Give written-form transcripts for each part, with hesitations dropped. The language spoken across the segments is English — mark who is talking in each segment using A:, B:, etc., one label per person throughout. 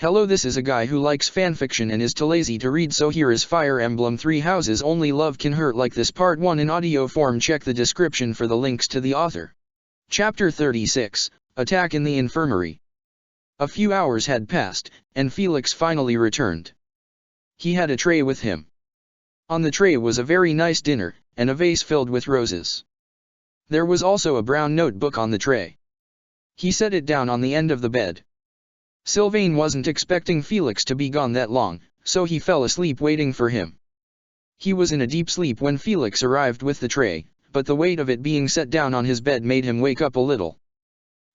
A: Hello, this is a guy who likes fanfiction and is too lazy to read, so here is Fire Emblem 3 Houses Only Love Can Hurt Like This Part 1 in audio form. Check the description for the links to the author. Chapter 36, Attack in the Infirmary. A few hours had passed, and Felix finally returned. He had a tray with him. On the tray was a very nice dinner, and a vase filled with roses. There was also a brown notebook on the tray. He set it down on the end of the bed. Sylvain wasn't expecting Felix to be gone that long, so he fell asleep waiting for him. He was in a deep sleep when Felix arrived with the tray, but the weight of it being set down on his bed made him wake up a little.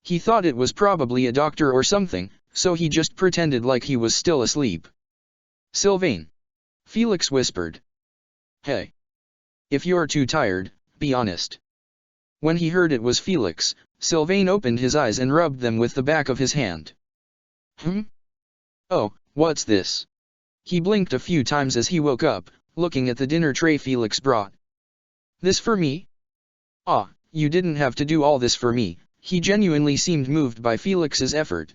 A: He thought it was probably a doctor or something, so he just pretended like he was still asleep. "Sylvain," Felix whispered. "Hey. If you're too tired, be honest." When he heard it was Felix, Sylvain opened his eyes and rubbed them with the back of his hand. Oh, what's this?" He blinked a few times as he woke up, looking at the dinner tray Felix brought. "This for me?" "Ah, you didn't have to do all this for me." He genuinely seemed moved by Felix's effort.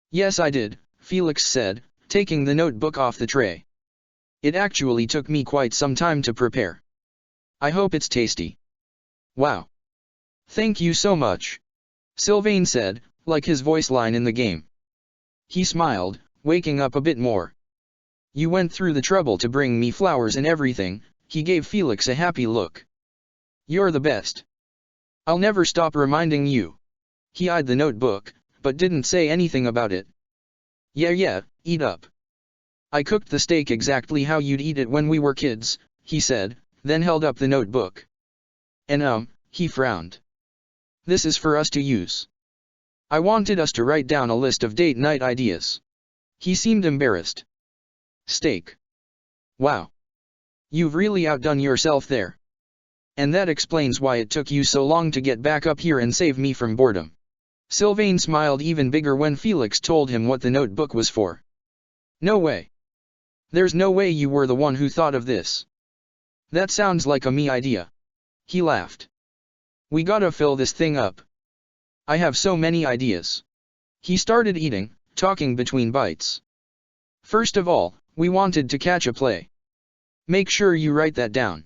A: "Yes, I did," Felix said, taking the notebook off the tray. "It actually took me quite some time to prepare. I hope it's tasty." "Wow. Thank you so much," Sylvain said, like his voice line in the game. He smiled, waking up a bit more. "You went through the trouble to bring me flowers and everything." He gave Felix a happy look. "You're the best. I'll never stop reminding you." He eyed the notebook, but didn't say anything about it. Yeah, eat up. I cooked the steak exactly how you'd eat it when we were kids," he said, then held up the notebook. "And he frowned. "This is for us to use. I wanted us to write down a list of date night ideas." He seemed embarrassed. "Steak. Wow. You've really outdone yourself there. And that explains why it took you so long to get back up here and save me from boredom." Sylvain smiled even bigger when Felix told him what the notebook was for. "No way. There's no way you were the one who thought of this. That sounds like a me idea." He laughed. "We gotta fill this thing up. I have so many ideas." He started eating, talking between bites. "First of all, we wanted to catch a play. Make sure you write that down.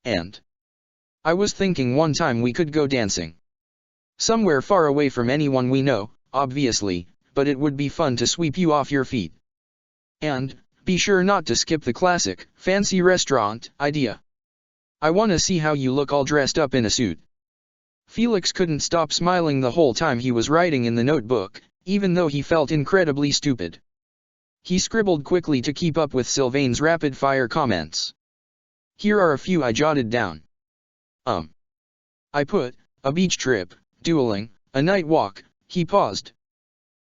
A: And I was thinking one time we could go dancing. Somewhere far away from anyone we know, obviously, but it would be fun to sweep you off your feet. And be sure not to skip the classic, fancy restaurant idea. I wanna see how you look all dressed up in a suit." Felix couldn't stop smiling the whole time he was writing in the notebook, even though he felt incredibly stupid. He scribbled quickly to keep up with Sylvain's rapid-fire comments. "Here are a few I jotted down. I put, a beach trip, dueling, a night walk." He paused.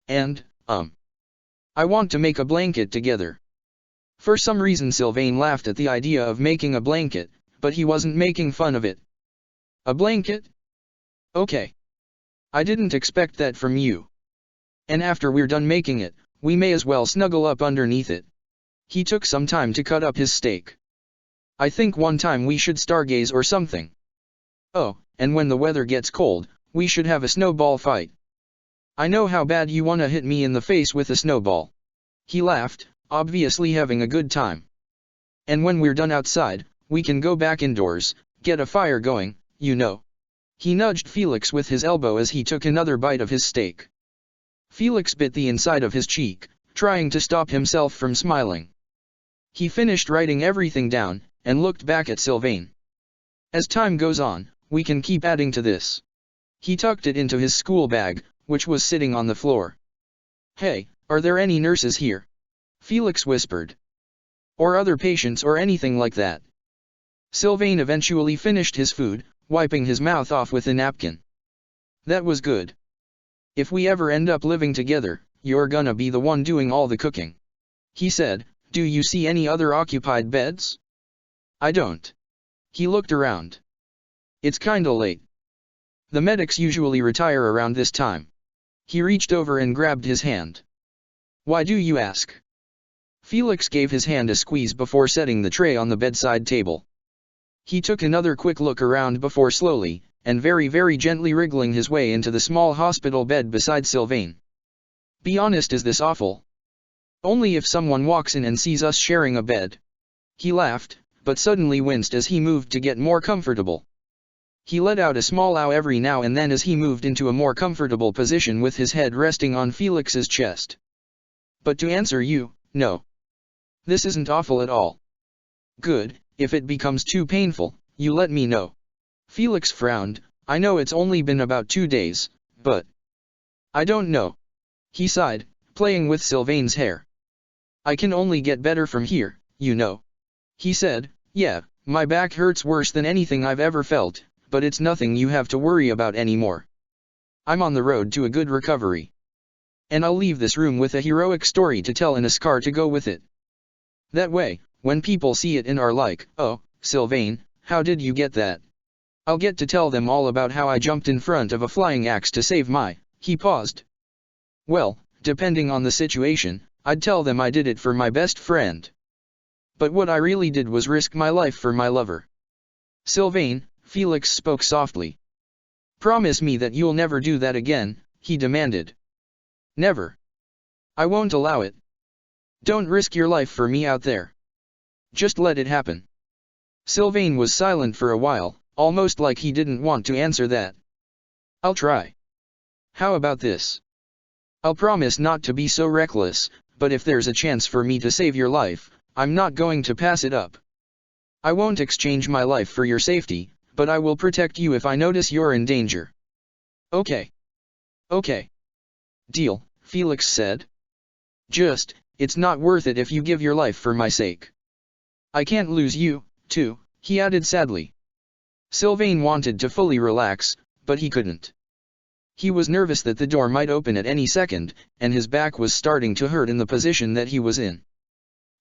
A: "And, I want to make a blanket together." For some reason Sylvain laughed at the idea of making a blanket, but he wasn't making fun of it. "A blanket? Okay. I didn't expect that from you. And after we're done making it, we may as well snuggle up underneath it." He took some time to cut up his steak. "I think one time we should stargaze or something. Oh, and when the weather gets cold, we should have a snowball fight. I know how bad you wanna hit me in the face with a snowball." He laughed, obviously having a good time. "And when we're done outside, we can go back indoors, get a fire going, you know." He nudged Felix with his elbow as he took another bite of his steak. Felix bit the inside of his cheek, trying to stop himself from smiling. He finished writing everything down, and looked back at Sylvain. "As time goes on, we can keep adding to this." He tucked it into his school bag, which was sitting on the floor. "Hey, are there any nurses here?" Felix whispered. "Or other patients or anything like that?" Sylvain eventually finished his food, wiping his mouth off with a napkin. "That was good. If we ever end up living together, you're gonna be the one doing all the cooking," he said. "Do you see any other occupied beds?" "I don't." He looked around. "It's kinda late. The medics usually retire around this time." He reached over and grabbed his hand. "Why do you ask?" Felix gave his hand a squeeze before setting the tray on the bedside table. He took another quick look around before slowly, and very gently wriggling his way into the small hospital bed beside Sylvain. "Be honest, is this awful?" Only if someone walks in and sees us sharing a bed. He laughed, but suddenly winced as he moved to get more comfortable. He let out a small ow every now and then as he moved into a more comfortable position with his head resting on Felix's chest. But to answer you, no. This isn't awful at all. Good, if it becomes too painful, you let me know. Felix frowned. I know it's only been about 2 days, but I don't know. He sighed, playing with Sylvain's hair. I can only get better from here, you know. He said, yeah, my back hurts worse than anything I've ever felt, but it's nothing you have to worry about anymore. I'm on the road to a good recovery. And I'll leave this room with a heroic story to tell and a scar to go with it. That way, when people see it and are like, oh, Sylvain, how did you get that? I'll get to tell them all about how I jumped in front of a flying axe to save my. He paused. Well, depending on the situation, I'd tell them I did it for my best friend. But what I really did was risk my life for my lover. Sylvain, Felix spoke softly. Promise me that you'll never do that again, he demanded. Never. I won't allow it. Don't risk your life for me out there. Just let it happen. Sylvain was silent for a while, almost like he didn't want to answer that. I'll try. How about this? I'll promise not to be so reckless, but if there's a chance for me to save your life, I'm not going to pass it up. I won't exchange my life for your safety, but I will protect you if I notice you're in danger. Okay. Okay. Deal, Felix said. Just, it's not worth it if you give your life for my sake. I can't lose you, too, he added sadly. Sylvain wanted to fully relax, but he couldn't. He was nervous that the door might open at any second, and his back was starting to hurt in the position that he was in.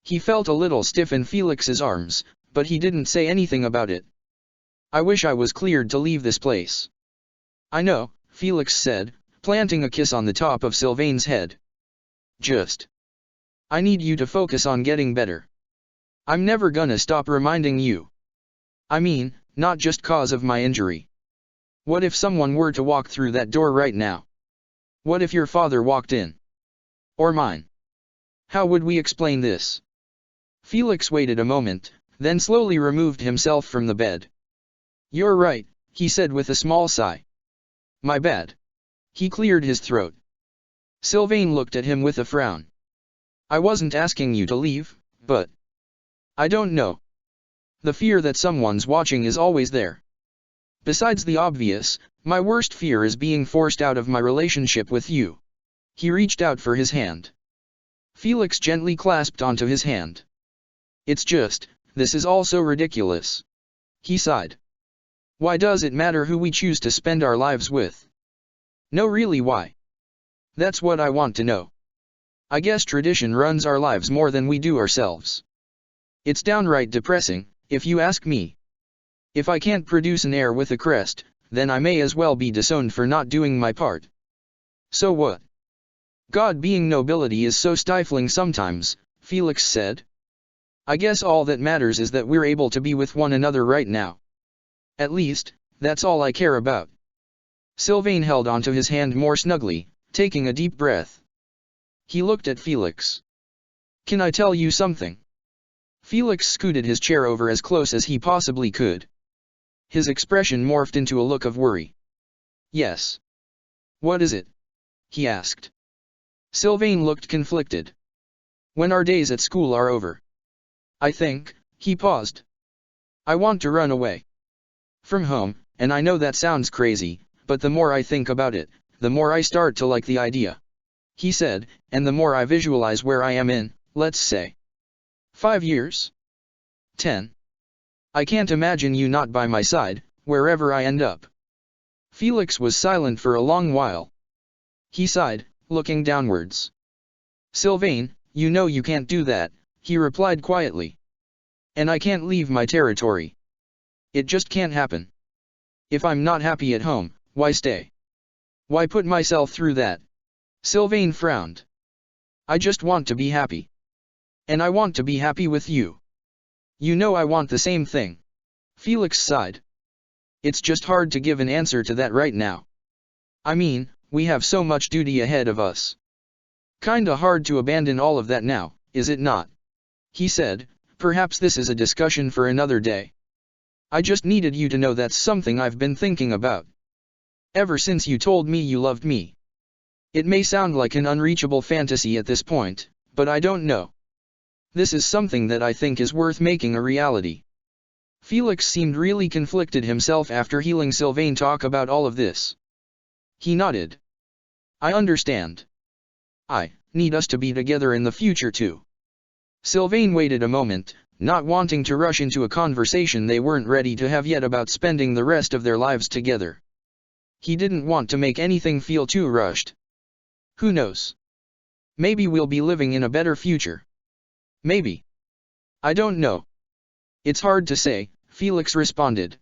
A: He felt a little stiff in Felix's arms, but he didn't say anything about it. I wish I was cleared to leave this place. I know, Felix said, planting a kiss on the top of Sylvain's head. Just. I need you to focus on getting better. I'm never gonna stop reminding you. I mean, not just cause of my injury. What if someone were to walk through that door right now? What if your father walked in? Or mine? How would we explain this? Felix waited a moment, then slowly removed himself from the bed. You're right, he said with a small sigh. My bad. He cleared his throat. Sylvain looked at him with a frown. I wasn't asking you to leave, but I don't know. The fear that someone's watching is always there. Besides the obvious, my worst fear is being forced out of my relationship with you. He reached out for his hand. Felix gently clasped onto his hand. It's just, this is all so ridiculous. He sighed. Why does it matter who we choose to spend our lives with? No, really, why? That's what I want to know. I guess tradition runs our lives more than we do ourselves. It's downright depressing, if you ask me. If I can't produce an heir with a crest, then I may as well be disowned for not doing my part. So what? God being nobility is so stifling sometimes, Felix said. I guess all that matters is that we're able to be with one another right now. At least, that's all I care about. Sylvain held onto his hand more snugly, taking a deep breath. He looked at Felix. Can I tell you something? Felix scooted his chair over as close as he possibly could. His expression morphed into a look of worry. Yes. What is it? He asked. Sylvain looked conflicted. When our days at school are over. I think, he paused. I want to run away. From home, and I know that sounds crazy, but the more I think about it, the more I start to like the idea. He said, and the more I visualize where I am in, let's say, 5 years? 10. I can't imagine you not by my side, wherever I end up. Felix was silent for a long while. He sighed, looking downwards. Sylvain, you know you can't do that, he replied quietly. And I can't leave my territory. It just can't happen. If I'm not happy at home, why stay? Why put myself through that? Sylvain frowned. I just want to be happy. And I want to be happy with you. You know I want the same thing. Felix sighed. It's just hard to give an answer to that right now. I mean, we have so much duty ahead of us. Kinda hard to abandon all of that now, is it not? He said, perhaps this is a discussion for another day. I just needed you to know that's something I've been thinking about. Ever since you told me you loved me. It may sound like an unreachable fantasy at this point, but I don't know. This is something that I think is worth making a reality. Felix seemed really conflicted himself after hearing Sylvain talk about all of this. He nodded. I understand. I need us to be together in the future too. Sylvain waited a moment, not wanting to rush into a conversation they weren't ready to have yet about spending the rest of their lives together. He didn't want to make anything feel too rushed. Who knows? Maybe we'll be living in a better future. Maybe. I don't know. It's hard to say, Felix responded.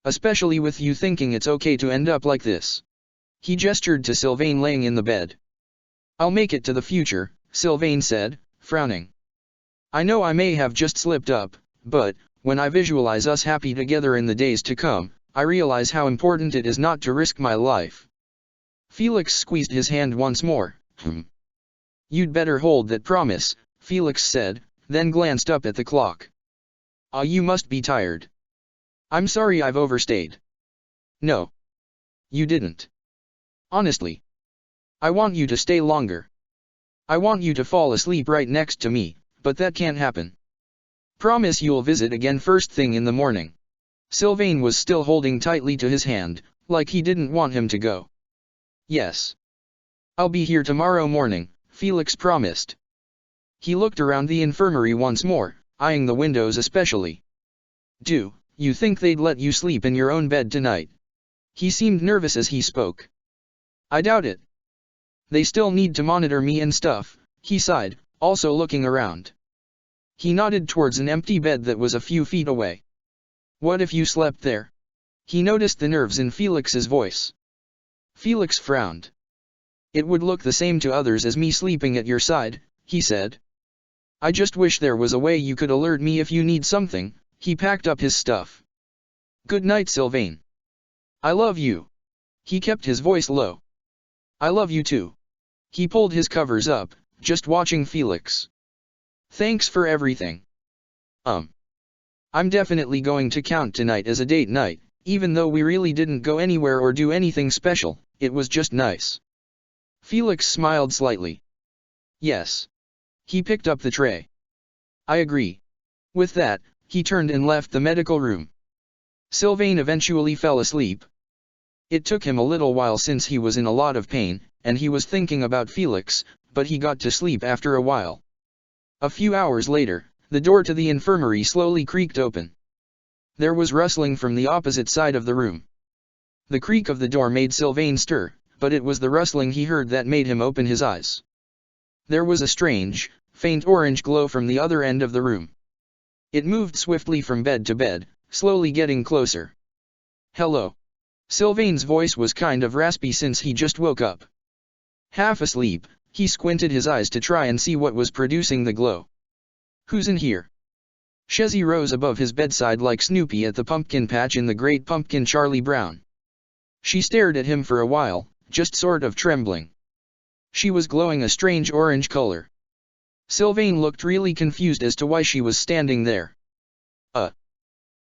A: Especially with you thinking it's okay to end up like this. He gestured to Sylvain laying in the bed. I'll make it to the future, Sylvain said, frowning. I know I may have just slipped up, but, when I visualize us happy together in the days to come, I realize how important it is not to risk my life. Felix squeezed his hand once more. You'd better hold that promise, Felix said, then glanced up at the clock. You must be tired. I'm sorry I've overstayed. No. You didn't. Honestly. I want you to stay longer. I want you to fall asleep right next to me, but that can't happen. Promise you'll visit again first thing in the morning. Sylvain was still holding tightly to his hand, like he didn't want him to go. Yes. I'll be here tomorrow morning, Felix promised. He looked around the infirmary once more, eyeing the windows especially. Do you think they'd let you sleep in your own bed tonight? He seemed nervous as he spoke. I doubt it. They still need to monitor me and stuff, he sighed, also looking around. He nodded towards an empty bed that was a few feet away. What if you slept there? He noticed the nerves in Felix's voice. Felix frowned. It would look the same to others as me sleeping at your side, he said. I just wish there was a way you could alert me if you need something. He packed up his stuff. Good night, Sylvain. I love you. He kept his voice low. I love you too. He pulled his covers up, just watching Felix. Thanks for everything. I'm definitely going to count tonight as a date night, even though we really didn't go anywhere or do anything special, it was just nice. Felix smiled slightly. Yes. He picked up the tray. I agree. With that, he turned and left the medical room. Sylvain eventually fell asleep. It took him a little while since he was in a lot of pain, and he was thinking about Felix, but he got to sleep after a while. A few hours later, the door to the infirmary slowly creaked open. There was rustling from the opposite side of the room. The creak of the door made Sylvain stir, but it was the rustling he heard that made him open his eyes. There was a strange, faint orange glow from the other end of the room. It moved swiftly from bed to bed, slowly getting closer. Hello. Sylvain's voice was kind of raspy since he just woke up. Half asleep, he squinted his eyes to try and see what was producing the glow. Who's in here? Shezzy rose above his bedside like Snoopy at the pumpkin patch in The Great Pumpkin Charlie Brown. She stared at him for a while, just sort of trembling. She was glowing a strange orange color. Sylvain looked really confused as to why she was standing there.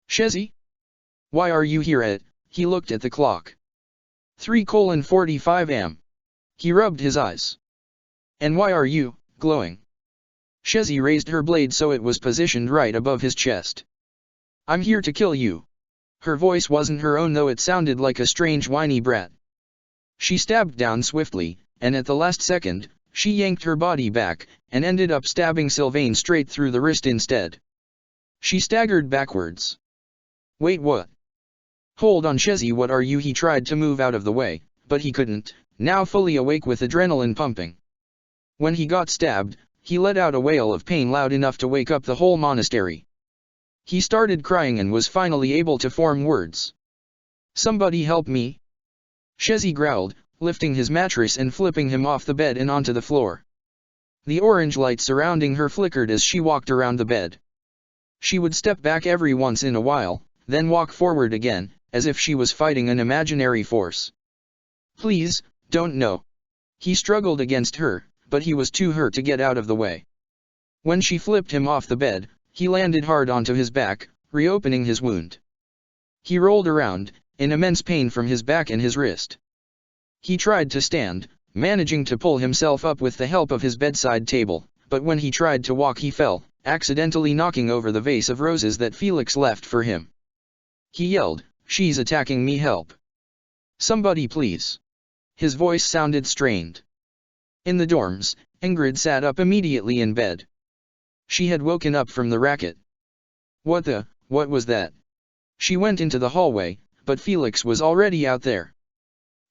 A: Shezzy? Why are you here at? He looked at the clock. 3:45 am. He rubbed his eyes. And why are you glowing? Shezzy raised her blade so it was positioned right above his chest. I'm here to kill you. Her voice wasn't her own though it sounded like a strange whiny brat. She stabbed down swiftly, and at the last second, she yanked her body back, and ended up stabbing Sylvain straight through the wrist instead. She staggered backwards. Wait, what? Hold on, Shezzy, what are you? He tried to move out of the way, but he couldn't, now fully awake with adrenaline pumping. When he got stabbed, he let out a wail of pain loud enough to wake up the whole monastery. He started crying and was finally able to form words. Somebody help me. Shezzy growled, lifting his mattress and flipping him off the bed and onto the floor. The orange light surrounding her flickered as she walked around the bed. She would step back every once in a while, then walk forward again, as if she was fighting an imaginary force. Please, don't know. He struggled against her, but he was too hurt to get out of the way. When she flipped him off the bed, he landed hard onto his back, reopening his wound. He rolled around, in immense pain from his back and his wrist. He tried to stand, managing to pull himself up with the help of his bedside table, but when he tried to walk he fell, accidentally knocking over the vase of roses that Felix left for him. He yelled, "She's attacking me, help! Somebody please!" His voice sounded strained. In the dorms, Ingrid sat up immediately in bed. She had woken up from the racket. What was that? She went into the hallway, but Felix was already out there.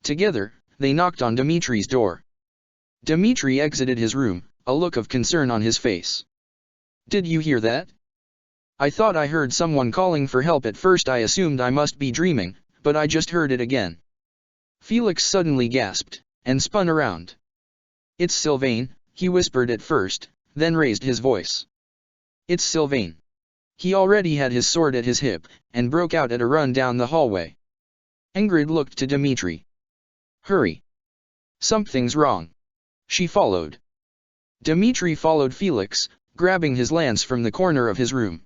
A: Together, they knocked on Dimitri's door. Dimitri exited his room, a look of concern on his face. "Did you hear that? I thought I heard someone calling for help. At first I assumed I must be dreaming, but I just heard it again." Felix suddenly gasped, and spun around. "It's Sylvain," he whispered at first, then raised his voice. "It's Sylvain." He already had his sword at his hip, and broke out at a run down the hallway. Ingrid looked to Dimitri. "Hurry! Something's wrong." She followed. Dimitri followed Felix, grabbing his lance from the corner of his room.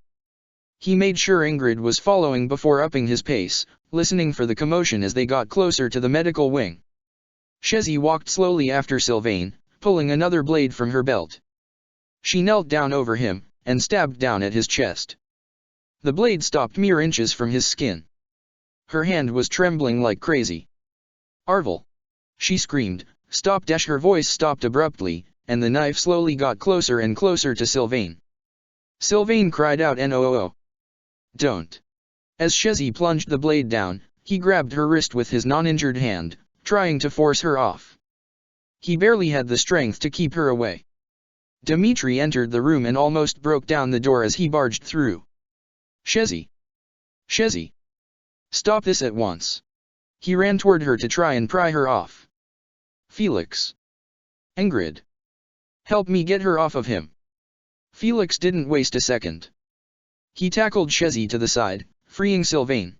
A: He made sure Ingrid was following before upping his pace, listening for the commotion as they got closer to the medical wing. Shezi walked slowly after Sylvain, pulling another blade from her belt. She knelt down over him, and stabbed down at his chest. The blade stopped mere inches from his skin. Her hand was trembling like crazy. "Arvel!" she screamed. "Stop!" Her voice stopped abruptly, and the knife slowly got closer and closer to Sylvain. Sylvain cried out, "No! Don't!" As Shezi plunged the blade down, he grabbed her wrist with his non-injured hand, trying to force her off. He barely had the strength to keep her away. Dimitri entered the room and almost broke down the door as he barged through. "Shezi! Shezi! Stop this at once!" He ran toward her to try and pry her off. "Felix! Ingrid! Help me get her off of him!" Felix didn't waste a second. He tackled Shezi to the side, freeing Sylvain.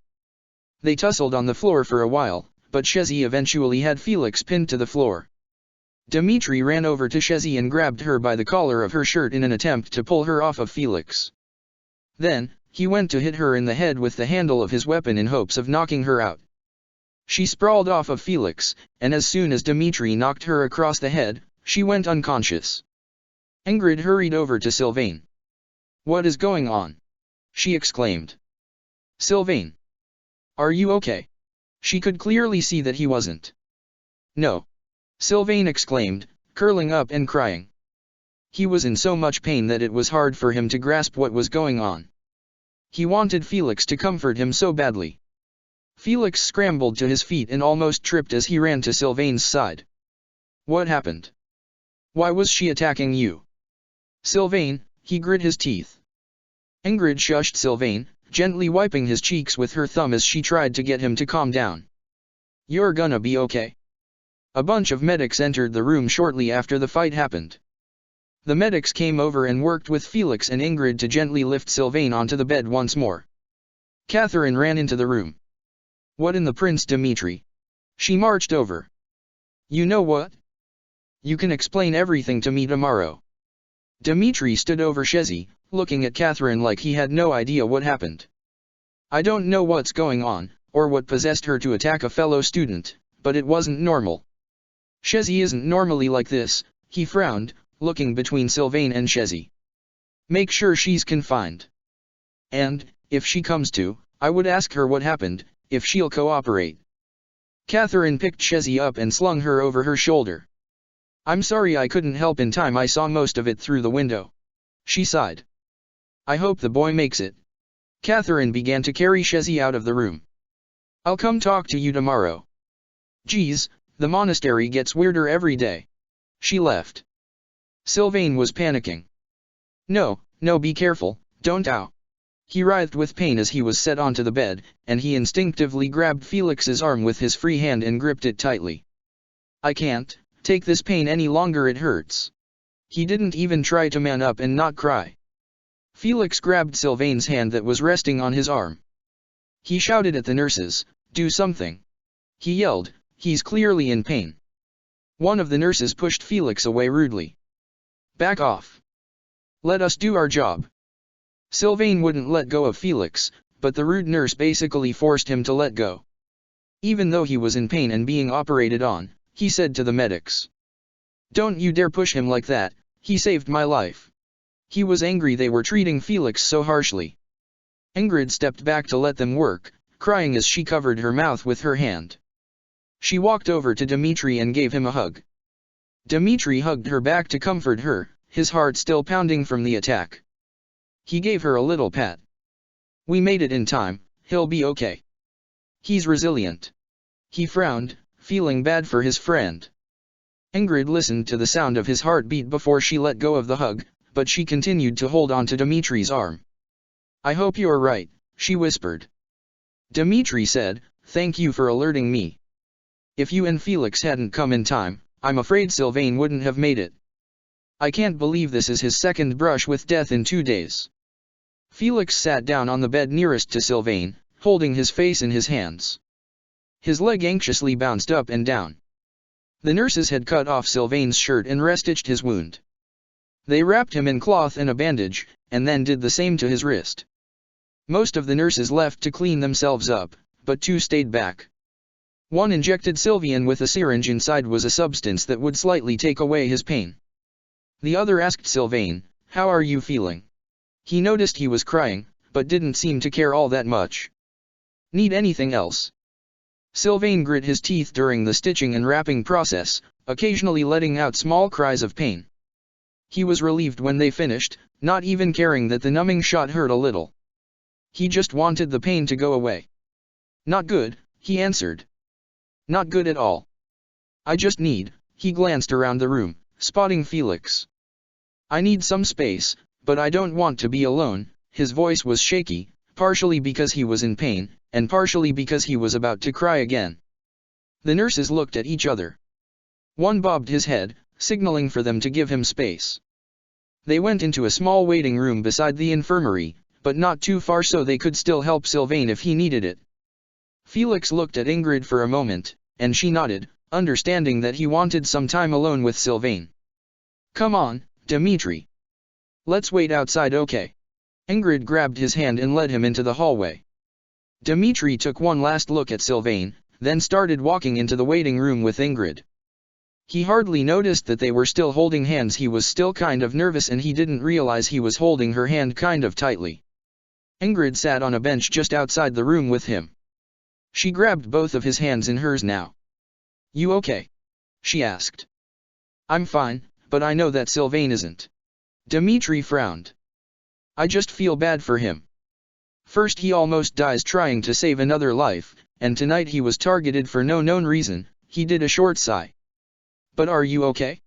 A: They tussled on the floor for a while, but Shezi eventually had Felix pinned to the floor. Dimitri ran over to Shezi and grabbed her by the collar of her shirt in an attempt to pull her off of Felix. Then, he went to hit her in the head with the handle of his weapon in hopes of knocking her out. She sprawled off of Felix, and as soon as Dimitri knocked her across the head, she went unconscious. Ingrid hurried over to Sylvain. "What is going on?" she exclaimed. "Sylvain! Are you okay?" She could clearly see that he wasn't. "No!" Sylvain exclaimed, curling up and crying. He was in so much pain that it was hard for him to grasp what was going on. He wanted Felix to comfort him so badly. Felix scrambled to his feet and almost tripped as he ran to Sylvain's side. "What happened? Why was she attacking you?" "Sylvain," he grit his teeth. Ingrid shushed Sylvain, gently wiping his cheeks with her thumb as she tried to get him to calm down. "You're gonna be okay." A bunch of medics entered the room shortly after the fight happened. The medics came over and worked with Felix and Ingrid to gently lift Sylvain onto the bed once more. Catherine ran into the room. "What in the Prince Dimitri?" She marched over. "You know what? You can explain everything to me tomorrow." Dimitri stood over Shezi, looking at Catherine like he had no idea what happened. "I don't know what's going on, or what possessed her to attack a fellow student, but it wasn't normal. Shezi isn't normally like this," he frowned, looking between Sylvain and Shezi. "Make sure she's confined. And, if she comes to, I would ask her what happened, if she'll cooperate." Catherine picked Shezi up and slung her over her shoulder. "I'm sorry I couldn't help in time. I saw most of it through the window." She sighed. "I hope the boy makes it." Catherine began to carry Shezi out of the room. "I'll come talk to you tomorrow." "Geez, the monastery gets weirder every day." She left. Sylvain was panicking. No, be careful, don't ow." He writhed with pain as he was set onto the bed, and he instinctively grabbed Felix's arm with his free hand and gripped it tightly. "I can't take this pain any longer, it hurts." He didn't even try to man up and not cry. Felix grabbed Sylvain's hand that was resting on his arm. He shouted at the nurses, "Do something!" He yelled, "He's clearly in pain." One of the nurses pushed Felix away rudely. Back off. Let us do our job. Sylvain wouldn't let go of Felix, but the rude nurse basically forced him to let go. Even though he was in pain and being operated on, he said to the medics. Don't you dare push him like that, he saved my life. He was angry they were treating Felix so harshly. Ingrid stepped back to let them work, crying as she covered her mouth with her hand. She walked over to Dmitri and gave him a hug. Dmitri hugged her back to comfort her, his heart still pounding from the attack. He gave her a little pat. We made it in time, he'll be okay. He's resilient. He frowned, feeling bad for his friend. Ingrid listened to the sound of his heartbeat before she let go of the hug, but she continued to hold on to Dmitri's arm. I hope you're right, she whispered. Dmitri said, thank you for alerting me. If you and Felix hadn't come in time, I'm afraid Sylvain wouldn't have made it. I can't believe this is his second brush with death in 2 days. Felix sat down on the bed nearest to Sylvain, holding his face in his hands. His leg anxiously bounced up and down. The nurses had cut off Sylvain's shirt and restitched his wound. They wrapped him in cloth and a bandage, and then did the same to his wrist. Most of the nurses left to clean themselves up, but 2 stayed back. One injected Sylvain with a syringe inside was a substance that would slightly take away his pain. The other asked Sylvain, how are you feeling? He noticed he was crying, but didn't seem to care all that much. Need anything else? Sylvain grit his teeth during the stitching and wrapping process, occasionally letting out small cries of pain. He was relieved when they finished, not even caring that the numbing shot hurt a little. He just wanted the pain to go away. Not good, he answered. Not good at all. I just need, he glanced around the room, spotting Felix. I need some space, but I don't want to be alone. His voice was shaky, partially because he was in pain, and partially because he was about to cry again. The nurses looked at each other. One bobbed his head, signaling for them to give him space. They went into a small waiting room beside the infirmary, but not too far so they could still help Sylvain if he needed it. Felix looked at Ingrid for a moment, and she nodded, understanding that he wanted some time alone with Sylvain. Come on, Dmitri. Let's wait outside, okay? Ingrid grabbed his hand and led him into the hallway. Dmitri took one last look at Sylvain, then started walking into the waiting room with Ingrid. He hardly noticed that they were still holding hands. He was still kind of nervous and he didn't realize he was holding her hand kind of tightly. Ingrid sat on a bench just outside the room with him. She grabbed both of his hands in hers now. You okay? She asked. I'm fine, but I know that Sylvain isn't. Dmitri frowned. I just feel bad for him. First he almost dies trying to save another life, and tonight he was targeted for no known reason. He did a short sigh. But are you okay?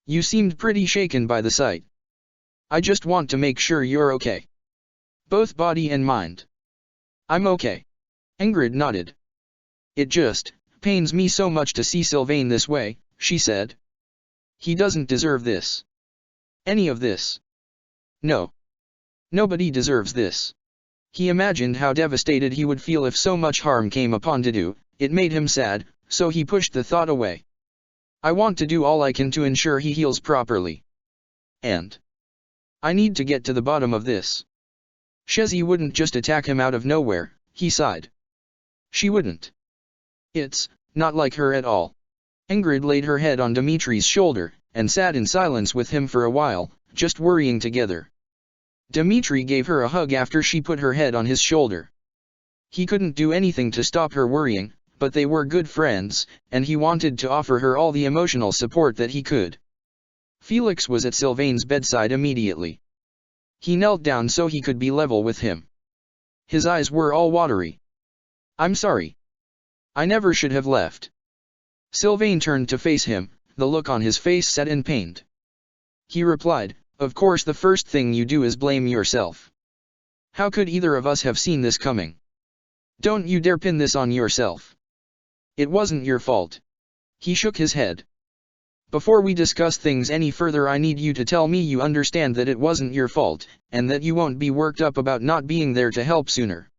A: You seemed pretty shaken by the sight. I just want to make sure you're okay. Both body and mind. I'm okay. Ingrid nodded. It just pains me so much to see Sylvain this way, she said. He doesn't deserve this. Any of this. No. Nobody deserves this. He imagined how devastated he would feel if so much harm came upon Didu. It made him sad, so he pushed the thought away. I want to do all I can to ensure he heals properly. And I need to get to the bottom of this. Shezi wouldn't just attack him out of nowhere, he sighed. She wouldn't. It's not like her at all. Ingrid laid her head on Dmitri's shoulder, and sat in silence with him for a while, just worrying together. Dmitri gave her a hug after she put her head on his shoulder. He couldn't do anything to stop her worrying, but they were good friends, and he wanted to offer her all the emotional support that he could. Felix was at Sylvain's bedside immediately. He knelt down so he could be level with him. His eyes were all watery. I'm sorry. I never should have left. Sylvain turned to face him, the look on his face set in pain. He replied, of course the first thing you do is blame yourself. How could either of us have seen this coming? Don't you dare pin this on yourself. It wasn't your fault. He shook his head. Before we discuss things any further, I need you to tell me you understand that it wasn't your fault, and that you won't be worked up about not being there to help sooner.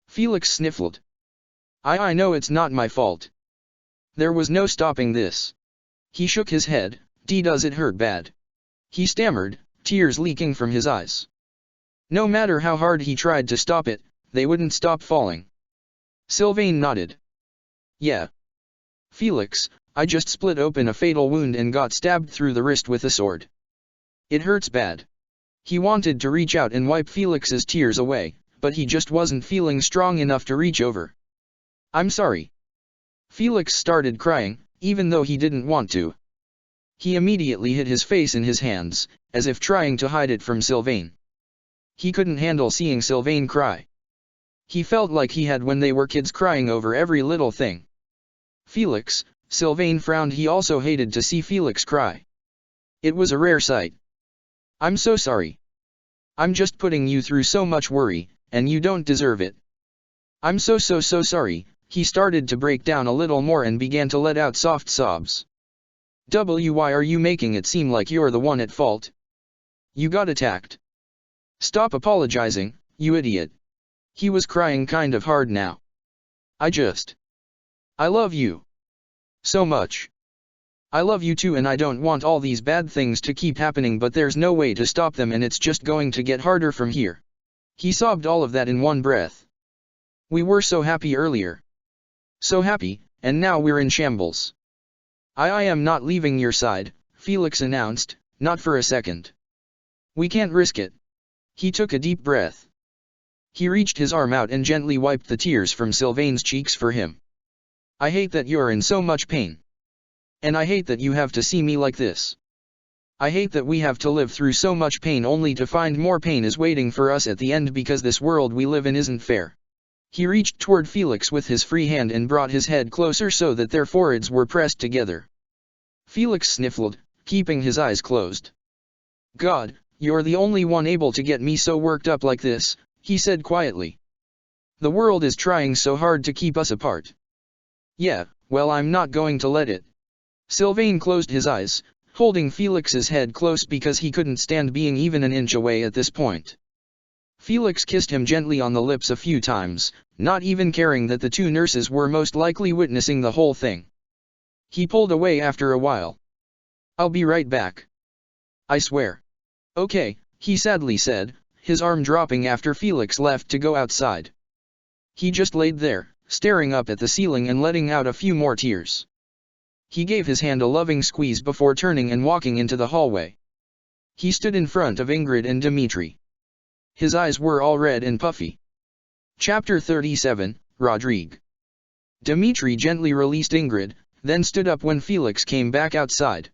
A: Felix sniffled. I know it's not my fault. There was no stopping this. He shook his head. Does it hurt bad? He stammered, tears leaking from his eyes. No matter how hard he tried to stop it, they wouldn't stop falling. Sylvain nodded. Yeah. Felix, I just split open a fatal wound and got stabbed through the wrist with a sword. It hurts bad. He wanted to reach out and wipe Felix's tears away, but he just wasn't feeling strong enough to reach over. I'm sorry. Felix started crying, even though he didn't want to. He immediately hid his face in his hands, as if trying to hide it from Sylvain. He couldn't handle seeing Sylvain cry. He felt like he had when they were kids crying over every little thing. Felix, Sylvain frowned. He also hated to see Felix cry. It was a rare sight. I'm so sorry. I'm just putting you through so much worry, and you don't deserve it. I'm so sorry. He started to break down a little more and began to let out soft sobs. Why are you making it seem like you're the one at fault? You got attacked. Stop apologizing, you idiot. He was crying kind of hard now. I love you. So much. I love you too, and I don't want all these bad things to keep happening, but there's no way to stop them and it's just going to get harder from here. He sobbed all of that in one breath. We were so happy earlier. So happy, and now we're in shambles. I am not leaving your side, Felix announced, not for a second. We can't risk it. He took a deep breath. He reached his arm out and gently wiped the tears from Sylvain's cheeks for him. I hate that you're in so much pain. And I hate that you have to see me like this. I hate that we have to live through so much pain only to find more pain is waiting for us at the end, because this world we live in isn't fair. He reached toward Felix with his free hand and brought his head closer so that their foreheads were pressed together. Felix sniffled, keeping his eyes closed. God, you're the only one able to get me so worked up like this, he said quietly. The world is trying so hard to keep us apart. Yeah, well, I'm not going to let it. Sylvain closed his eyes, holding Felix's head close because he couldn't stand being even an inch away at this point. Felix kissed him gently on the lips a few times, not even caring that the two nurses were most likely witnessing the whole thing. He pulled away after a while. I'll be right back. I swear. Okay, he sadly said, his arm dropping after Felix left to go outside. He just laid there, staring up at the ceiling and letting out a few more tears. He gave his hand a loving squeeze before turning and walking into the hallway. He stood in front of Ingrid and Dimitri. His eyes were all red and puffy. Chapter 37, Rodrigue. Dimitri gently released Ingrid, then stood up when Felix came back outside.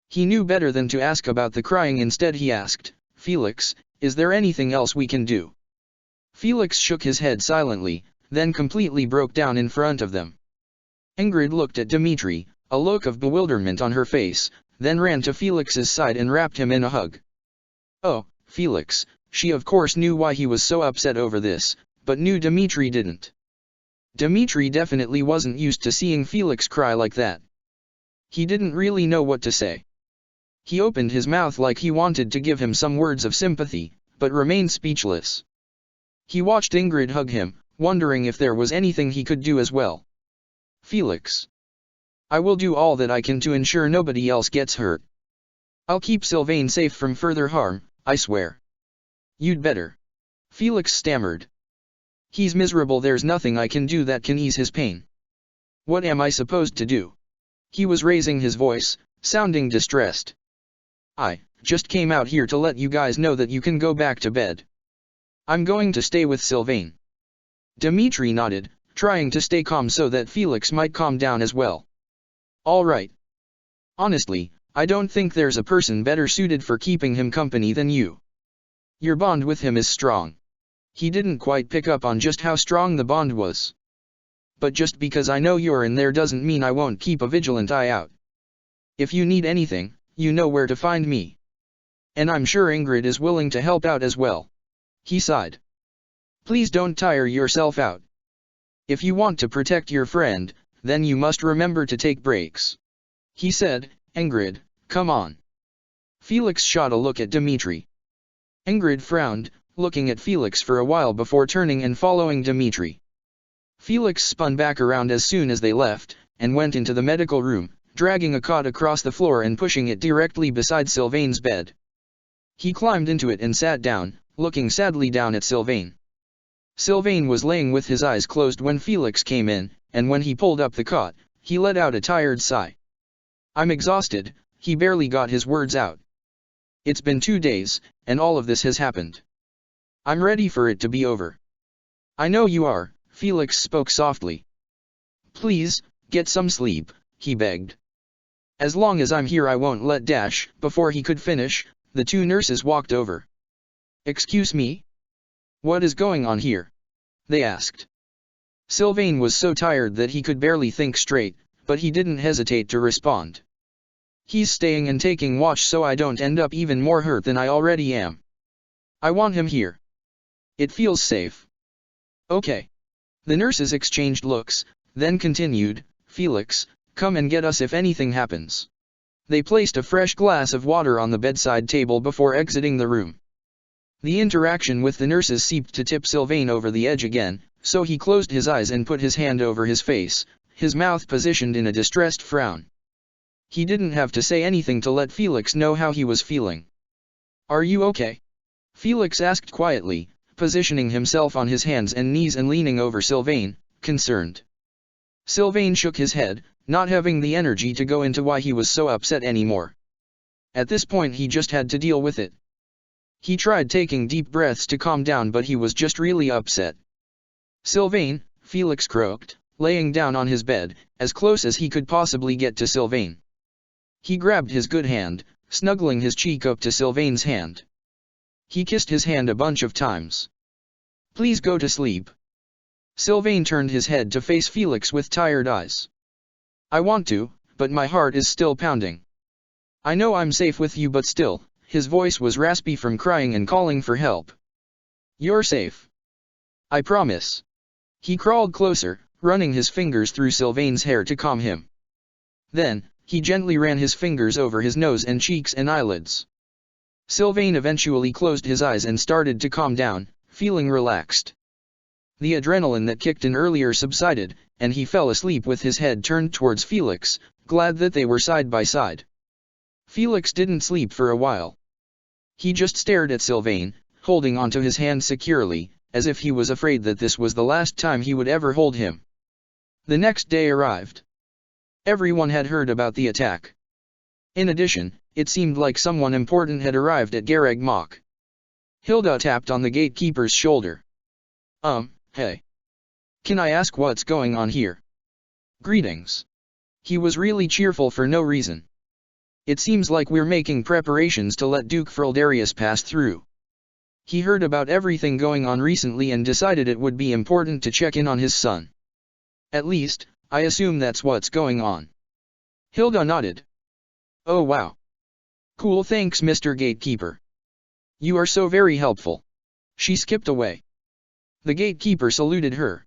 A: He knew better than to ask about the crying. Instead he asked, Felix, is there anything else we can do? Felix shook his head silently, then completely broke down in front of them. Ingrid looked at Dimitri, a look of bewilderment on her face, then ran to Felix's side and wrapped him in a hug. Oh, Felix, she of course knew why he was so upset over this, but knew Dimitri didn't. Dimitri definitely wasn't used to seeing Felix cry like that. He didn't really know what to say. He opened his mouth like he wanted to give him some words of sympathy, but remained speechless. He watched Ingrid hug him, wondering if there was anything he could do as well. Felix. I will do all that I can to ensure nobody else gets hurt. I'll keep Sylvain safe from further harm, I swear. You'd better. Felix stammered. He's miserable, there's nothing I can do that can ease his pain. What am I supposed to do? He was raising his voice, sounding distressed. I just came out here to let you guys know that you can go back to bed. I'm going to stay with Sylvain. Dimitri nodded, trying to stay calm so that Felix might calm down as well. All right. Honestly, I don't think there's a person better suited for keeping him company than you. Your bond with him is strong. He didn't quite pick up on just how strong the bond was. But just because I know you're in there doesn't mean I won't keep a vigilant eye out. If you need anything, you know where to find me. And I'm sure Ingrid is willing to help out as well. He sighed. Please don't tire yourself out. If you want to protect your friend, then you must remember to take breaks. He said, Ingrid, come on. Felix shot a look at Dimitri. Ingrid frowned, looking at Felix for a while before turning and following Dimitri. Felix spun back around as soon as they left, and went into the medical room, dragging a cot across the floor and pushing it directly beside Sylvain's bed. He climbed into it and sat down, looking sadly down at Sylvain. Sylvain was laying with his eyes closed when Felix came in, and when he pulled up the cot, he let out a tired sigh. "I'm exhausted," he barely got his words out. "It's been 2 days, and all of this has happened. I'm ready for it to be over." "I know you are," Felix spoke softly. "Please, get some sleep," he begged. "As long as I'm here I won't let dash." Before he could finish, the 2 nurses walked over. "Excuse me? What is going on here?" they asked. Sylvain was so tired that he could barely think straight, but he didn't hesitate to respond. "He's staying and taking watch so I don't end up even more hurt than I already am. I want him here. It feels safe." "Okay." The nurses exchanged looks, then continued, "Felix, come and get us if anything happens." They placed a fresh glass of water on the bedside table before exiting the room. The interaction with the nurses seemed to tip Sylvain over the edge again, so he closed his eyes and put his hand over his face, his mouth positioned in a distressed frown. He didn't have to say anything to let Felix know how he was feeling. "Are you okay?" Felix asked quietly, positioning himself on his hands and knees and leaning over Sylvain, concerned. Sylvain shook his head, not having the energy to go into why he was so upset anymore. At this point he just had to deal with it. He tried taking deep breaths to calm down but he was just really upset. "Sylvain," Felix croaked, laying down on his bed, as close as he could possibly get to Sylvain. He grabbed his good hand, snuggling his cheek up to Sylvain's hand. He kissed his hand a bunch of times. "Please go to sleep." Sylvain turned his head to face Felix with tired eyes. "I want to, but my heart is still pounding. I know I'm safe with you but still." His voice was raspy from crying and calling for help. "You're safe. I promise." He crawled closer, running his fingers through Sylvain's hair to calm him. Then, he gently ran his fingers over his nose and cheeks and eyelids. Sylvain eventually closed his eyes and started to calm down, feeling relaxed. The adrenaline that kicked in earlier subsided, and he fell asleep with his head turned towards Felix, glad that they were side by side. Felix didn't sleep for a while. He just stared at Sylvain, holding onto his hand securely, as if he was afraid that this was the last time he would ever hold him. The next day arrived. Everyone had heard about the attack. In addition, it seemed like someone important had arrived at Gareg Mach. Hilda tapped on the gatekeeper's shoulder. Hey. Can I ask what's going on here?" "Greetings." He was really cheerful for no reason. "It seems like we're making preparations to let Duke Frildarius pass through. He heard about everything going on recently and decided it would be important to check in on his son. At least, I assume that's what's going on." Hilda nodded. "Oh wow. Cool, thanks Mr. Gatekeeper. You are so very helpful." She skipped away. The gatekeeper saluted her.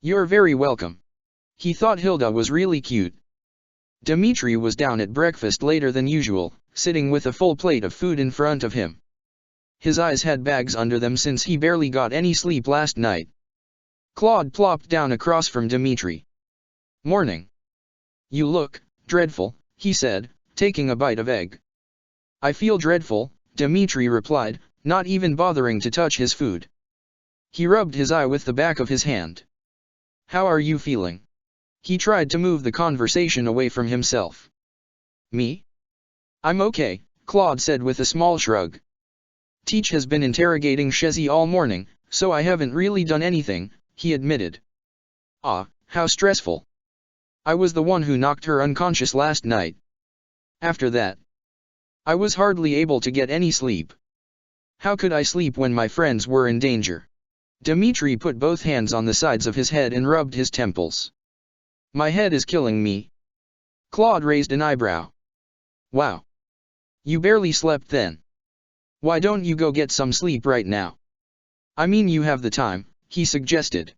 A: "You're very welcome." He thought Hilda was really cute. Dmitri was down at breakfast later than usual, sitting with a full plate of food in front of him. His eyes had bags under them since he barely got any sleep last night. Claude plopped down across from Dmitri. "Morning. You look dreadful," he said, taking a bite of egg. "I feel dreadful," Dmitri replied, not even bothering to touch his food. He rubbed his eye with the back of his hand. "How are you feeling?" He tried to move the conversation away from himself. "Me? I'm okay," Claude said with a small shrug. "Teach has been interrogating Shezi all morning, so I haven't really done anything," he admitted. "Ah, how stressful. I was the one who knocked her unconscious last night. After that, I was hardly able to get any sleep. How could I sleep when my friends were in danger?" Dmitri put both hands on the sides of his head and rubbed his temples. "My head is killing me." Claude raised an eyebrow. "Wow. You barely slept then. Why don't you go get some sleep right now?" "I mean you have the time," he suggested.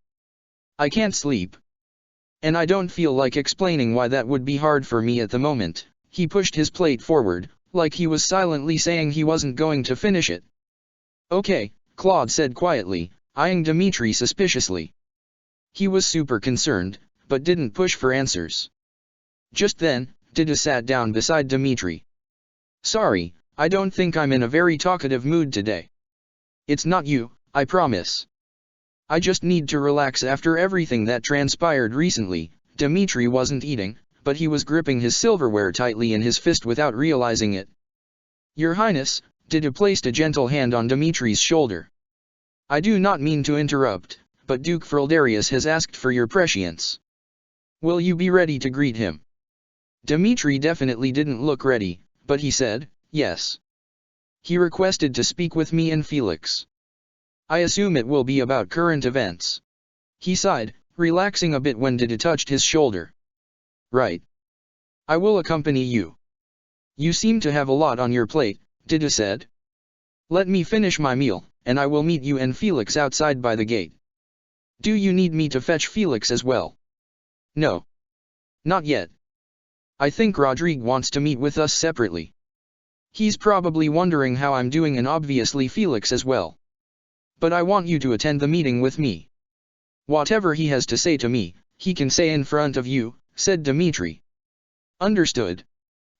A: "I can't sleep. And I don't feel like explaining why that would be hard for me at the moment." He pushed his plate forward, like he was silently saying he wasn't going to finish it. "Okay," Claude said quietly, eyeing Dmitri suspiciously. He was super concerned, but didn't push for answers. Just then, Dida sat down beside Dmitri. Sorry, I don't think I'm in a very talkative mood today. It's not you, I promise. I just need to relax after everything that transpired recently. Dmitri wasn't eating, but he was gripping his silverware tightly in his fist without realizing it. Your Highness, Dida placed a gentle hand on Dmitri's shoulder. I do not mean to interrupt, but Duke Frildarius has asked for your prescience. Will you be ready to greet him? Dmitri definitely didn't look ready, but he said, yes. He requested to speak with me and Felix. I assume it will be about current events. He sighed, relaxing a bit when Dida touched his shoulder. Right. I will accompany you. You seem to have a lot on your plate, Dida said. Let me finish my meal, and I will meet you and Felix outside by the gate. Do you need me to fetch Felix as well? No. Not yet. I think Rodrigue wants to meet with us separately. He's probably wondering how I'm doing and obviously Felix as well. But I want you to attend the meeting with me. Whatever he has to say to me, he can say in front of you, said Dmitri. Understood.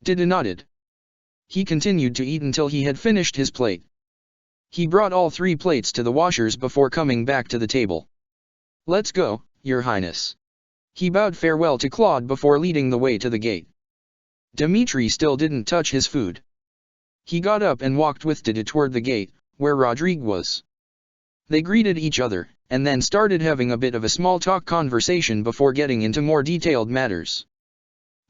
A: Dida nodded. He continued to eat until he had finished his plate. He brought all 3 plates to the washers before coming back to the table. Let's go, Your Highness. He bowed farewell to Claude before leading the way to the gate. Dmitri still didn't touch his food. He got up and walked with Dida toward the gate, where Rodrigue was. They greeted each other, and then started having a bit of a small-talk conversation before getting into more detailed matters.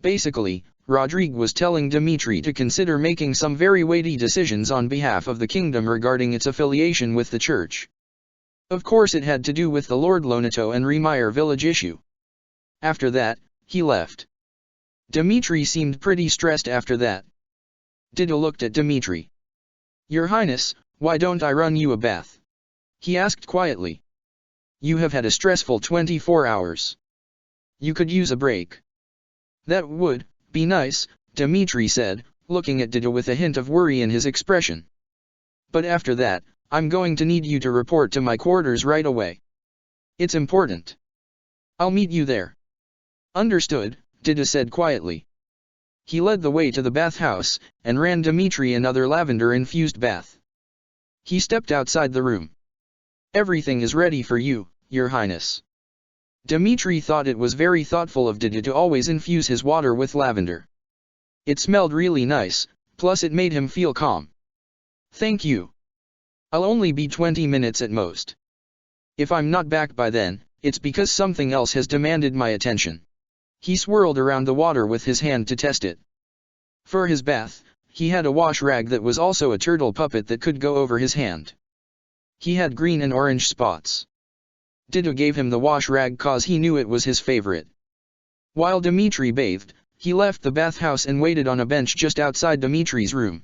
A: Basically, Rodrigue was telling Dmitri to consider making some very weighty decisions on behalf of the kingdom regarding its affiliation with the church. Of course it had to do with the Lord Lonato and Remire village issue. After that, he left. Dmitri seemed pretty stressed after that. Dida looked at Dmitri. Your Highness, why don't I run you a bath? He asked quietly. You have had a stressful 24 hours. You could use a break. That would be nice, Dmitri said, looking at Dida with a hint of worry in his expression. But after that, I'm going to need you to report to my quarters right away. It's important. I'll meet you there. Understood, Dida said quietly. He led the way to the bathhouse, and ran Dmitri another lavender-infused bath. He stepped outside the room. Everything is ready for you, Your Highness. Dmitri thought it was very thoughtful of Dida to always infuse his water with lavender. It smelled really nice, plus it made him feel calm. Thank you. I'll only be 20 minutes at most. If I'm not back by then, it's because something else has demanded my attention. He swirled around the water with his hand to test it. For his bath, he had a wash rag that was also a turtle puppet that could go over his hand. He had green and orange spots. Dida gave him the wash rag cause he knew it was his favorite. While Dmitri bathed, he left the bathhouse and waited on a bench just outside Dmitri's room.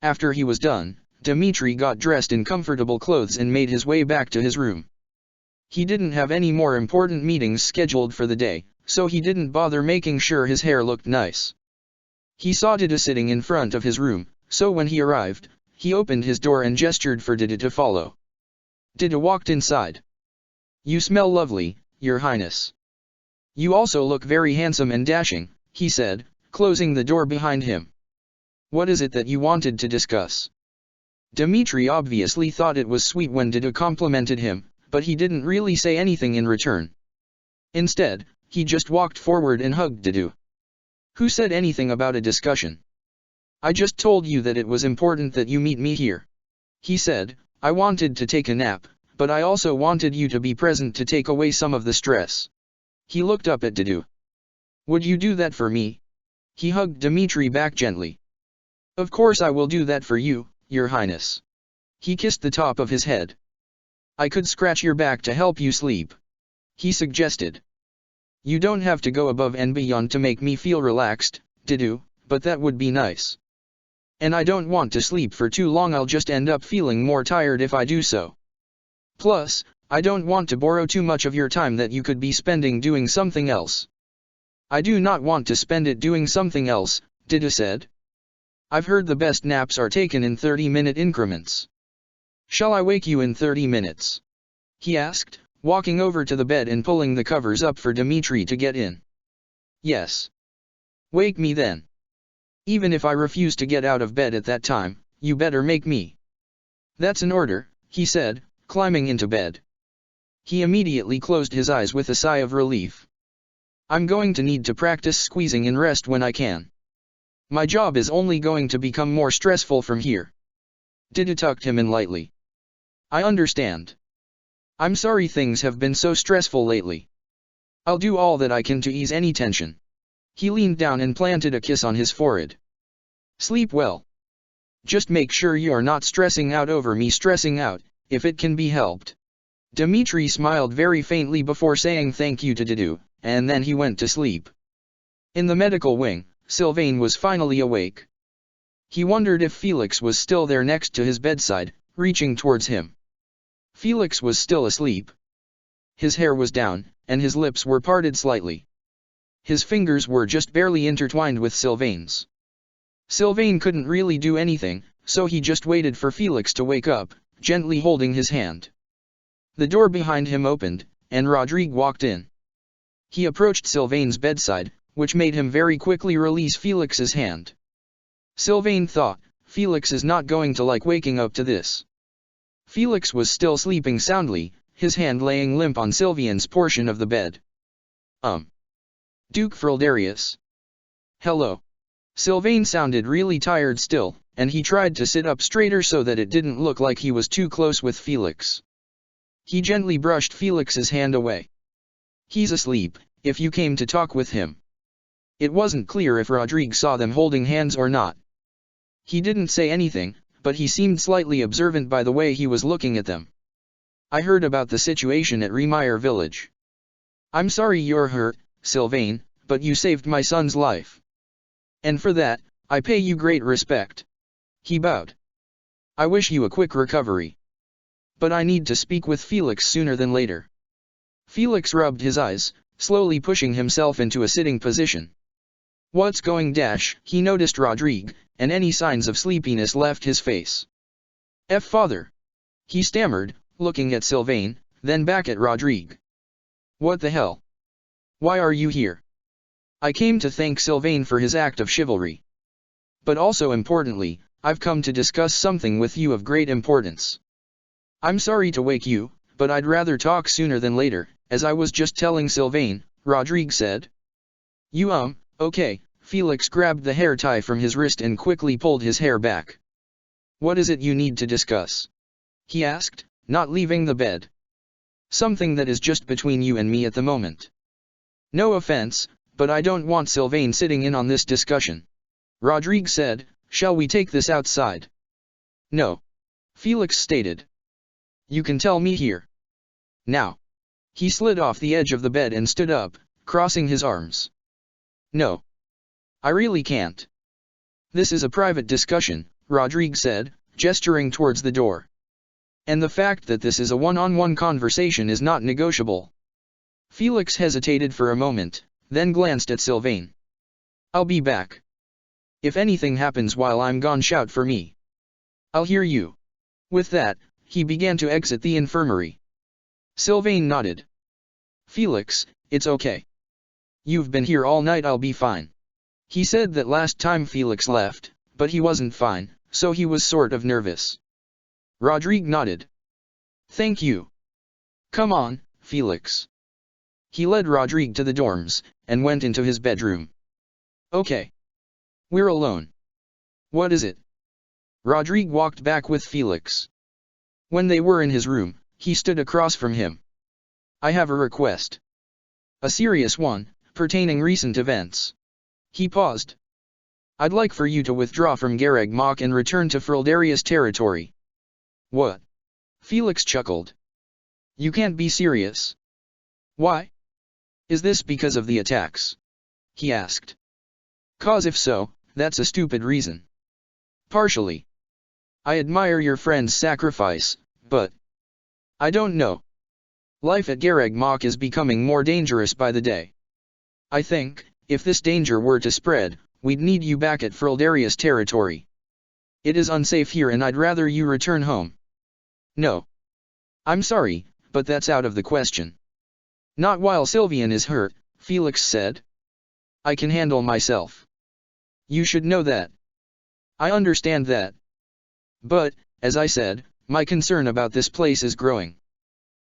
A: After he was done, Dmitri got dressed in comfortable clothes and made his way back to his room. He didn't have any more important meetings scheduled for the day, so he didn't bother making sure his hair looked nice. He saw Dida sitting in front of his room, so when he arrived, he opened his door and gestured for Dida to follow. Dida walked inside. You smell lovely, Your Highness. You also look very handsome and dashing, he said, closing the door behind him. What is it that you wanted to discuss? Dmitri obviously thought it was sweet when Dida complimented him, but he didn't really say anything in return. Instead, he just walked forward and hugged Dida. Who said anything about a discussion? I just told you that it was important that you meet me here. He said, I wanted to take a nap, but I also wanted you to be present to take away some of the stress. He looked up at Dida. Would you do that for me? He hugged Dmitri back gently. Of course I will do that for you, Your Highness. He kissed the top of his head. I could scratch your back to help you sleep. He suggested. You don't have to go above and beyond to make me feel relaxed, Dida, but that would be nice. And I don't want to sleep for too long, I'll just end up feeling more tired if I do so. Plus, I don't want to borrow too much of your time that you could be spending doing something else. I do not want to spend it doing something else, Dida said. I've heard the best naps are taken in 30-minute increments. Shall I wake you in 30 minutes? He asked, walking over to the bed and pulling the covers up for Dmitri to get in. Yes. Wake me then. Even if I refuse to get out of bed at that time, you better make me. That's an order, he said, climbing into bed. He immediately closed his eyes with a sigh of relief. I'm going to need to practice squeezing in rest when I can. My job is only going to become more stressful from here. Dida tucked him in lightly. I understand. I'm sorry things have been so stressful lately. I'll do all that I can to ease any tension. He leaned down and planted a kiss on his forehead. Sleep well. Just make sure you're not stressing out over me stressing out, if it can be helped. Dmitri smiled very faintly before saying thank you to Didu, and then he went to sleep. In the medical wing, Sylvain was finally awake. He wondered if Felix was still there next to his bedside, reaching towards him. Felix was still asleep. His hair was down, and his lips were parted slightly. His fingers were just barely intertwined with Sylvain's. Sylvain couldn't really do anything, so he just waited for Felix to wake up, gently holding his hand. The door behind him opened, and Rodrigue walked in. He approached Sylvain's bedside, which made him very quickly release Felix's hand. Sylvain thought, Felix is not going to like waking up to this. Felix was still sleeping soundly, his hand laying limp on Sylvain's portion of the bed. Duke Frildarius. Hello. Sylvain sounded really tired still, and he tried to sit up straighter so that it didn't look like he was too close with Felix. He gently brushed Felix's hand away. He's asleep, if you came to talk with him. It wasn't clear if Rodrigue saw them holding hands or not. He didn't say anything, but he seemed slightly observant by the way he was looking at them. I heard about the situation at Remire village. I'm sorry you're hurt, Sylvain, but you saved my son's life. And for that, I pay you great respect. He bowed. I wish you a quick recovery. But I need to speak with Felix sooner than later. Felix rubbed his eyes, slowly pushing himself into a sitting position. What's going dash? He noticed Rodrigue, and any signs of sleepiness left his face. Father. He stammered, looking at Sylvain, then back at Rodrigue. What the hell? Why are you here? I came to thank Sylvain for his act of chivalry. But also importantly, I've come to discuss something with you of great importance. I'm sorry to wake you, but I'd rather talk sooner than later, as I was just telling Sylvain, Rodrigue said. Okay, Felix grabbed the hair tie from his wrist and quickly pulled his hair back. What is it you need to discuss? He asked, not leaving the bed. Something that is just between you and me at the moment. No offense, but I don't want Sylvain sitting in on this discussion. Rodrigue said, shall we take this outside? No. Felix stated. You can tell me here. Now. He slid off the edge of the bed and stood up, crossing his arms. No. I really can't. This is a private discussion, Rodrigue said, gesturing towards the door. And the fact that this is a one-on-one conversation is not negotiable. Felix hesitated for a moment, then glanced at Sylvain. I'll be back. If anything happens while I'm gone, shout for me. I'll hear you. With that, he began to exit the infirmary. Sylvain nodded. Felix, it's okay. You've been here all night, I'll be fine. He said that last time Felix left, but he wasn't fine, so he was sort of nervous. Rodrigue nodded. Thank you. Come on, Felix. He led Rodrigue to the dorms, and went into his bedroom. Okay. We're alone. What is it? Rodrigue walked back with Felix. When they were in his room, he stood across from him. I have a request. A serious one, pertaining recent events. He paused. I'd like for you to withdraw from Gareg Mach and return to Frildarius territory. What? Felix chuckled. You can't be serious. Why? Is this because of the attacks? He asked. 'Cause if so, that's a stupid reason. Partially. I admire your friend's sacrifice, but I don't know. Life at Gareg Mach is becoming more dangerous by the day. I think, if this danger were to spread, we'd need you back at Frildarius territory. It is unsafe here and I'd rather you return home. No. I'm sorry, but that's out of the question. Not while Sylvain is hurt, Felix said. I can handle myself. You should know that. I understand that. But, as I said, my concern about this place is growing.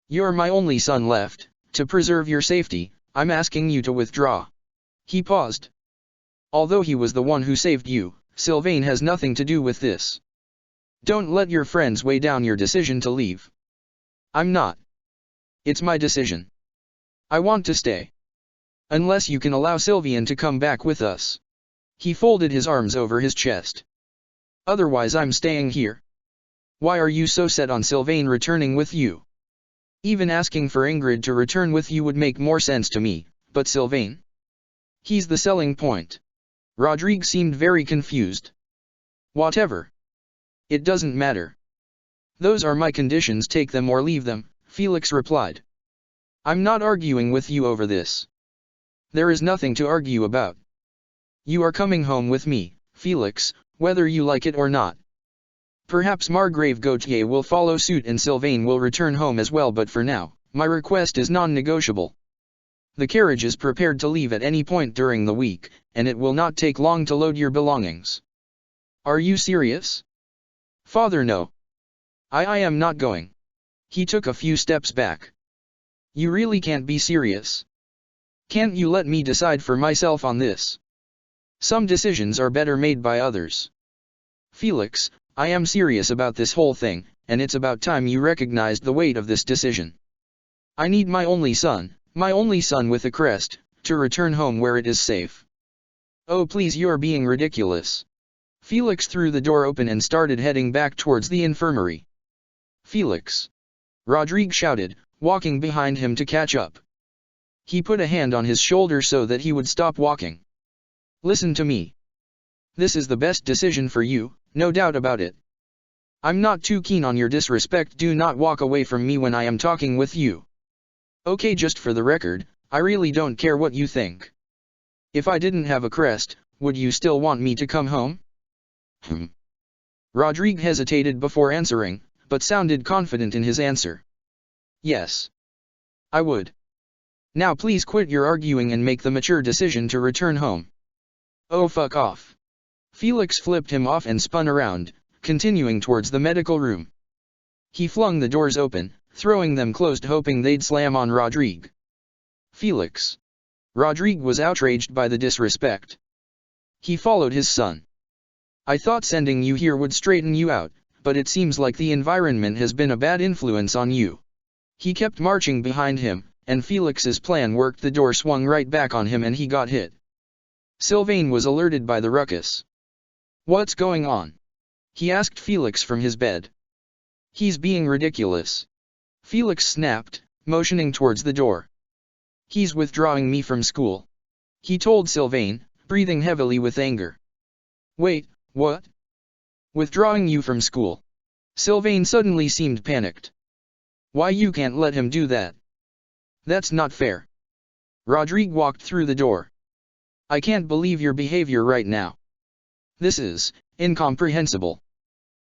A: You're my only son left. To preserve your safety, I'm asking you to withdraw. He paused. Although he was the one who saved you, Sylvain has nothing to do with this. Don't let your friends weigh down your decision to leave. I'm not. It's my decision. I want to stay. Unless you can allow Sylvain to come back with us. He folded his arms over his chest. Otherwise I'm staying here. Why are you so set on Sylvain returning with you? Even asking for Ingrid to return with you would make more sense to me, but Sylvain? He's the selling point. Rodrigue seemed very confused. Whatever. It doesn't matter. Those are my conditions, take them or leave them, Felix replied. I'm not arguing with you over this. There is nothing to argue about. You are coming home with me, Felix, whether you like it or not. Perhaps Margrave Gautier will follow suit and Sylvain will return home as well, but for now, my request is non-negotiable. The carriage is prepared to leave at any point during the week, and it will not take long to load your belongings. Are you serious? Father, no. I am not going. He took a few steps back. You really can't be serious. Can't you let me decide for myself on this? Some decisions are better made by others. Felix, I am serious about this whole thing, and it's about time you recognized the weight of this decision. I need my only son with a crest, to return home where it is safe. Oh please, you're being ridiculous. Felix threw the door open and started heading back towards the infirmary. Felix! Rodrigue shouted, walking behind him to catch up. He put a hand on his shoulder so that he would stop walking. Listen to me. This is the best decision for you, no doubt about it. I'm not too keen on your disrespect. Do not walk away from me when I am talking with you. Okay, just for the record, I really don't care what you think. If I didn't have a crest, would you still want me to come home? Rodrigue hesitated before answering, but sounded confident in his answer. Yes. I would. Now please quit your arguing and make the mature decision to return home. Oh, fuck off. Felix flipped him off and spun around, continuing towards the medical room. He flung the doors open, throwing them closed, hoping they'd slam on Rodrigue. Felix. Rodrigue was outraged by the disrespect. He followed his son. I thought sending you here would straighten you out, but it seems like the environment has been a bad influence on you. He kept marching behind him, and Felix's plan worked. The door swung right back on him and he got hit. Sylvain was alerted by the ruckus. What's going on? He asked Felix from his bed. He's being ridiculous. Felix snapped, motioning towards the door. He's withdrawing me from school. He told Sylvain, breathing heavily with anger. Wait, what? Withdrawing you from school? Sylvain suddenly seemed panicked. Why, you can't let him do that. That's not fair. Rodrigue walked through the door. I can't believe your behavior right now. This is incomprehensible.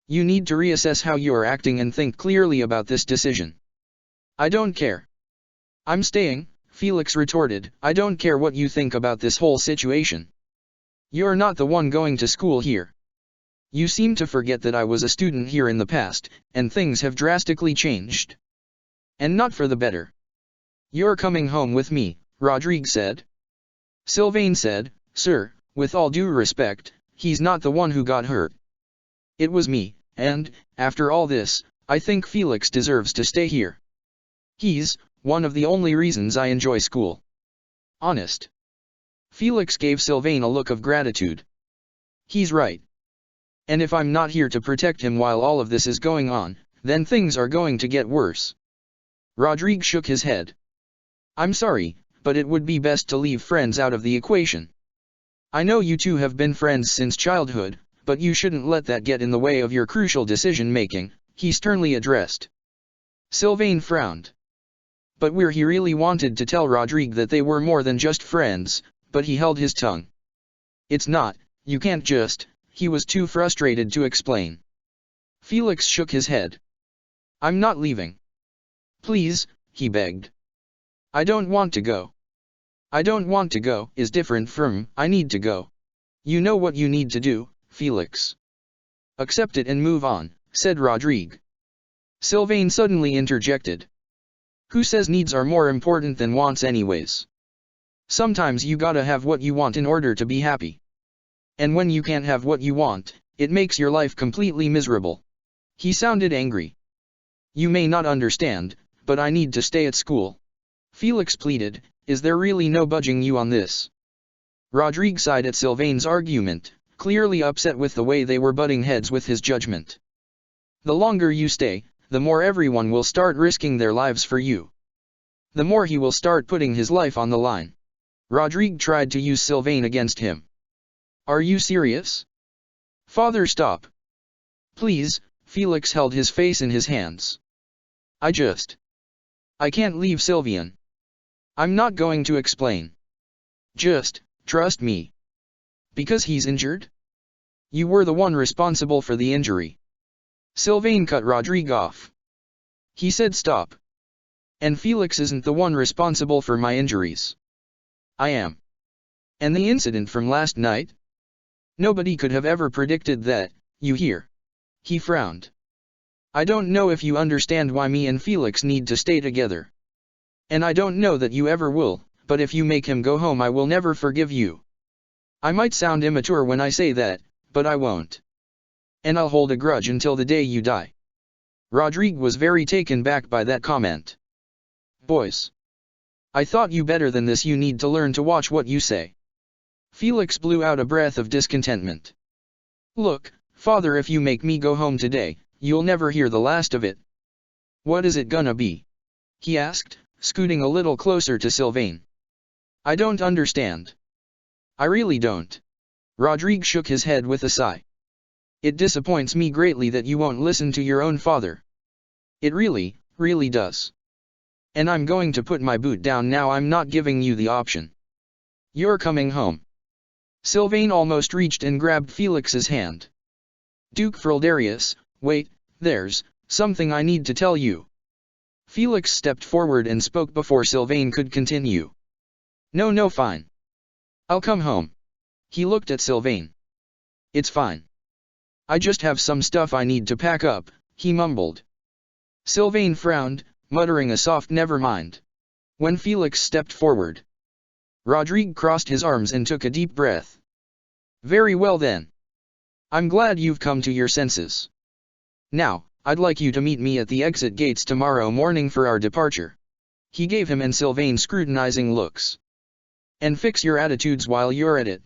A: You need to reassess how you are acting and think clearly about this decision. I don't care. I'm staying, Felix retorted. I don't care what you think about this whole situation. You're not the one going to school here. You seem to forget that I was a student here in the past, and things have drastically changed. And not for the better. You're coming home with me, Rodrigue said. Sylvain said, Sir, with all due respect, he's not the one who got hurt. It was me, and, after all this, I think Felix deserves to stay here. He's one of the only reasons I enjoy school. Honest. Felix gave Sylvain a look of gratitude. He's right. And if I'm not here to protect him while all of this is going on, then things are going to get worse. Rodrigue shook his head. I'm sorry, but it would be best to leave friends out of the equation. I know you two have been friends since childhood, but you shouldn't let that get in the way of your crucial decision-making, he sternly addressed. Sylvain frowned. But he really wanted to tell Rodrigue that they were more than just friends, but he held his tongue. It's not, you can't just, he was too frustrated to explain. Felix shook his head. I'm not leaving. Please, he begged. I don't want to go. I don't want to go is different from I need to go. You know what you need to do, Felix. Accept it and move on, said Rodrigue. Sylvain suddenly interjected. Who says needs are more important than wants anyways? Sometimes you gotta have what you want in order to be happy. And when you can't have what you want, it makes your life completely miserable. He sounded angry. You may not understand, but I need to stay at school. Felix pleaded, is there really no budging you on this? Rodrigue sighed at Sylvain's argument, clearly upset with the way they were butting heads with his judgment. The longer you stay, the more everyone will start risking their lives for you. The more he will start putting his life on the line. Rodrigue tried to use Sylvain against him. Are you serious? Father, stop. Please, Felix held his face in his hands. I can't leave Sylvain. I'm not going to explain. Just, trust me. Because he's injured? You were the one responsible for the injury. Sylvain cut Rodrigue off. He said stop. And Felix isn't the one responsible for my injuries. I am. And the incident from last night? Nobody could have ever predicted that, you hear. He frowned. I don't know if you understand why me and Felix need to stay together. And I don't know that you ever will, but if you make him go home I will never forgive you. I might sound immature when I say that, but I won't. And I'll hold a grudge until the day you die. Rodrigue was very taken back by that comment. Boys. I thought you better than this. You need to learn to watch what you say. Felix blew out a breath of discontentment. Look, Father, if you make me go home today, you'll never hear the last of it. What is it gonna be? He asked, scooting a little closer to Sylvain. I don't understand. I really don't. Rodrigue shook his head with a sigh. It disappoints me greatly that you won't listen to your own father. It really, really does. And I'm going to put my boot down now. I'm not giving you the option. You're coming home. Sylvain almost reached and grabbed Felix's hand. Duke Frildarius, wait, there's something I need to tell you. Felix stepped forward and spoke before Sylvain could continue. No, fine. I'll come home. He looked at Sylvain. It's fine. I just have some stuff I need to pack up, he mumbled. Sylvain frowned, muttering a soft never mind. When Felix stepped forward, Rodrigue crossed his arms and took a deep breath. Very well then. I'm glad you've come to your senses. Now, I'd like you to meet me at the exit gates tomorrow morning for our departure. He gave him and Sylvain scrutinizing looks. And fix your attitudes while you're at it.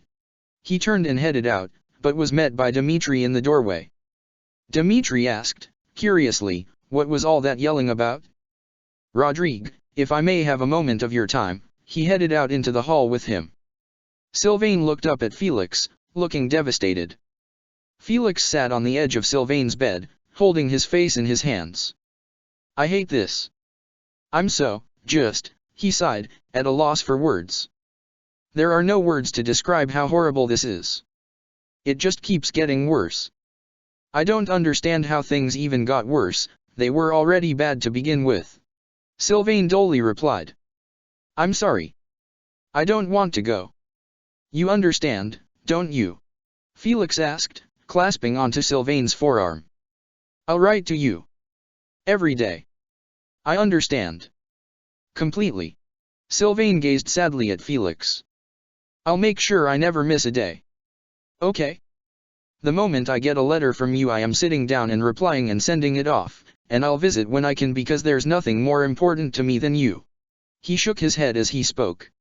A: He turned and headed out, but was met by Dimitri in the doorway. Dimitri asked, curiously, what was all that yelling about? Rodrigue, if I may have a moment of your time, he headed out into the hall with him. Sylvain looked up at Felix, looking devastated. Felix sat on the edge of Sylvain's bed, holding his face in his hands. I hate this. I'm so, he sighed, at a loss for words. There are no words to describe how horrible this is. It just keeps getting worse. I don't understand how things even got worse, they were already bad to begin with. Sylvain dully replied. I'm sorry. I don't want to go. You understand, don't you? Felix asked, clasping onto Sylvain's forearm. I'll write to you. Every day. I understand. Completely. Sylvain gazed sadly at Felix. I'll make sure I never miss a day. Okay. The moment I get a letter from you I am sitting down and replying and sending it off, and I'll visit when I can because there's nothing more important to me than you. He shook his head as he spoke.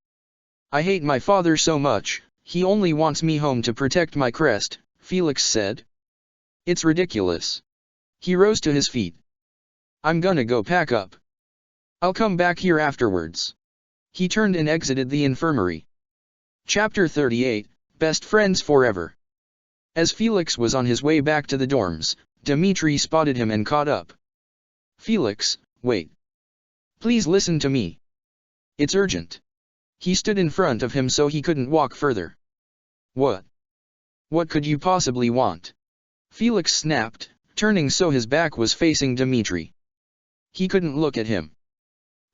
A: I hate my father so much, he only wants me home to protect my crest, Felix said. It's ridiculous. He rose to his feet. I'm gonna go pack up. I'll come back here afterwards. He turned and exited the infirmary. Chapter 38, Best Friends Forever. As Felix was on his way back to the dorms, Dimitri spotted him and caught up. Felix, wait. Please listen to me. It's urgent. He stood in front of him so he couldn't walk further. What? What could you possibly want? Felix snapped, turning so his back was facing Dimitri. He couldn't look at him.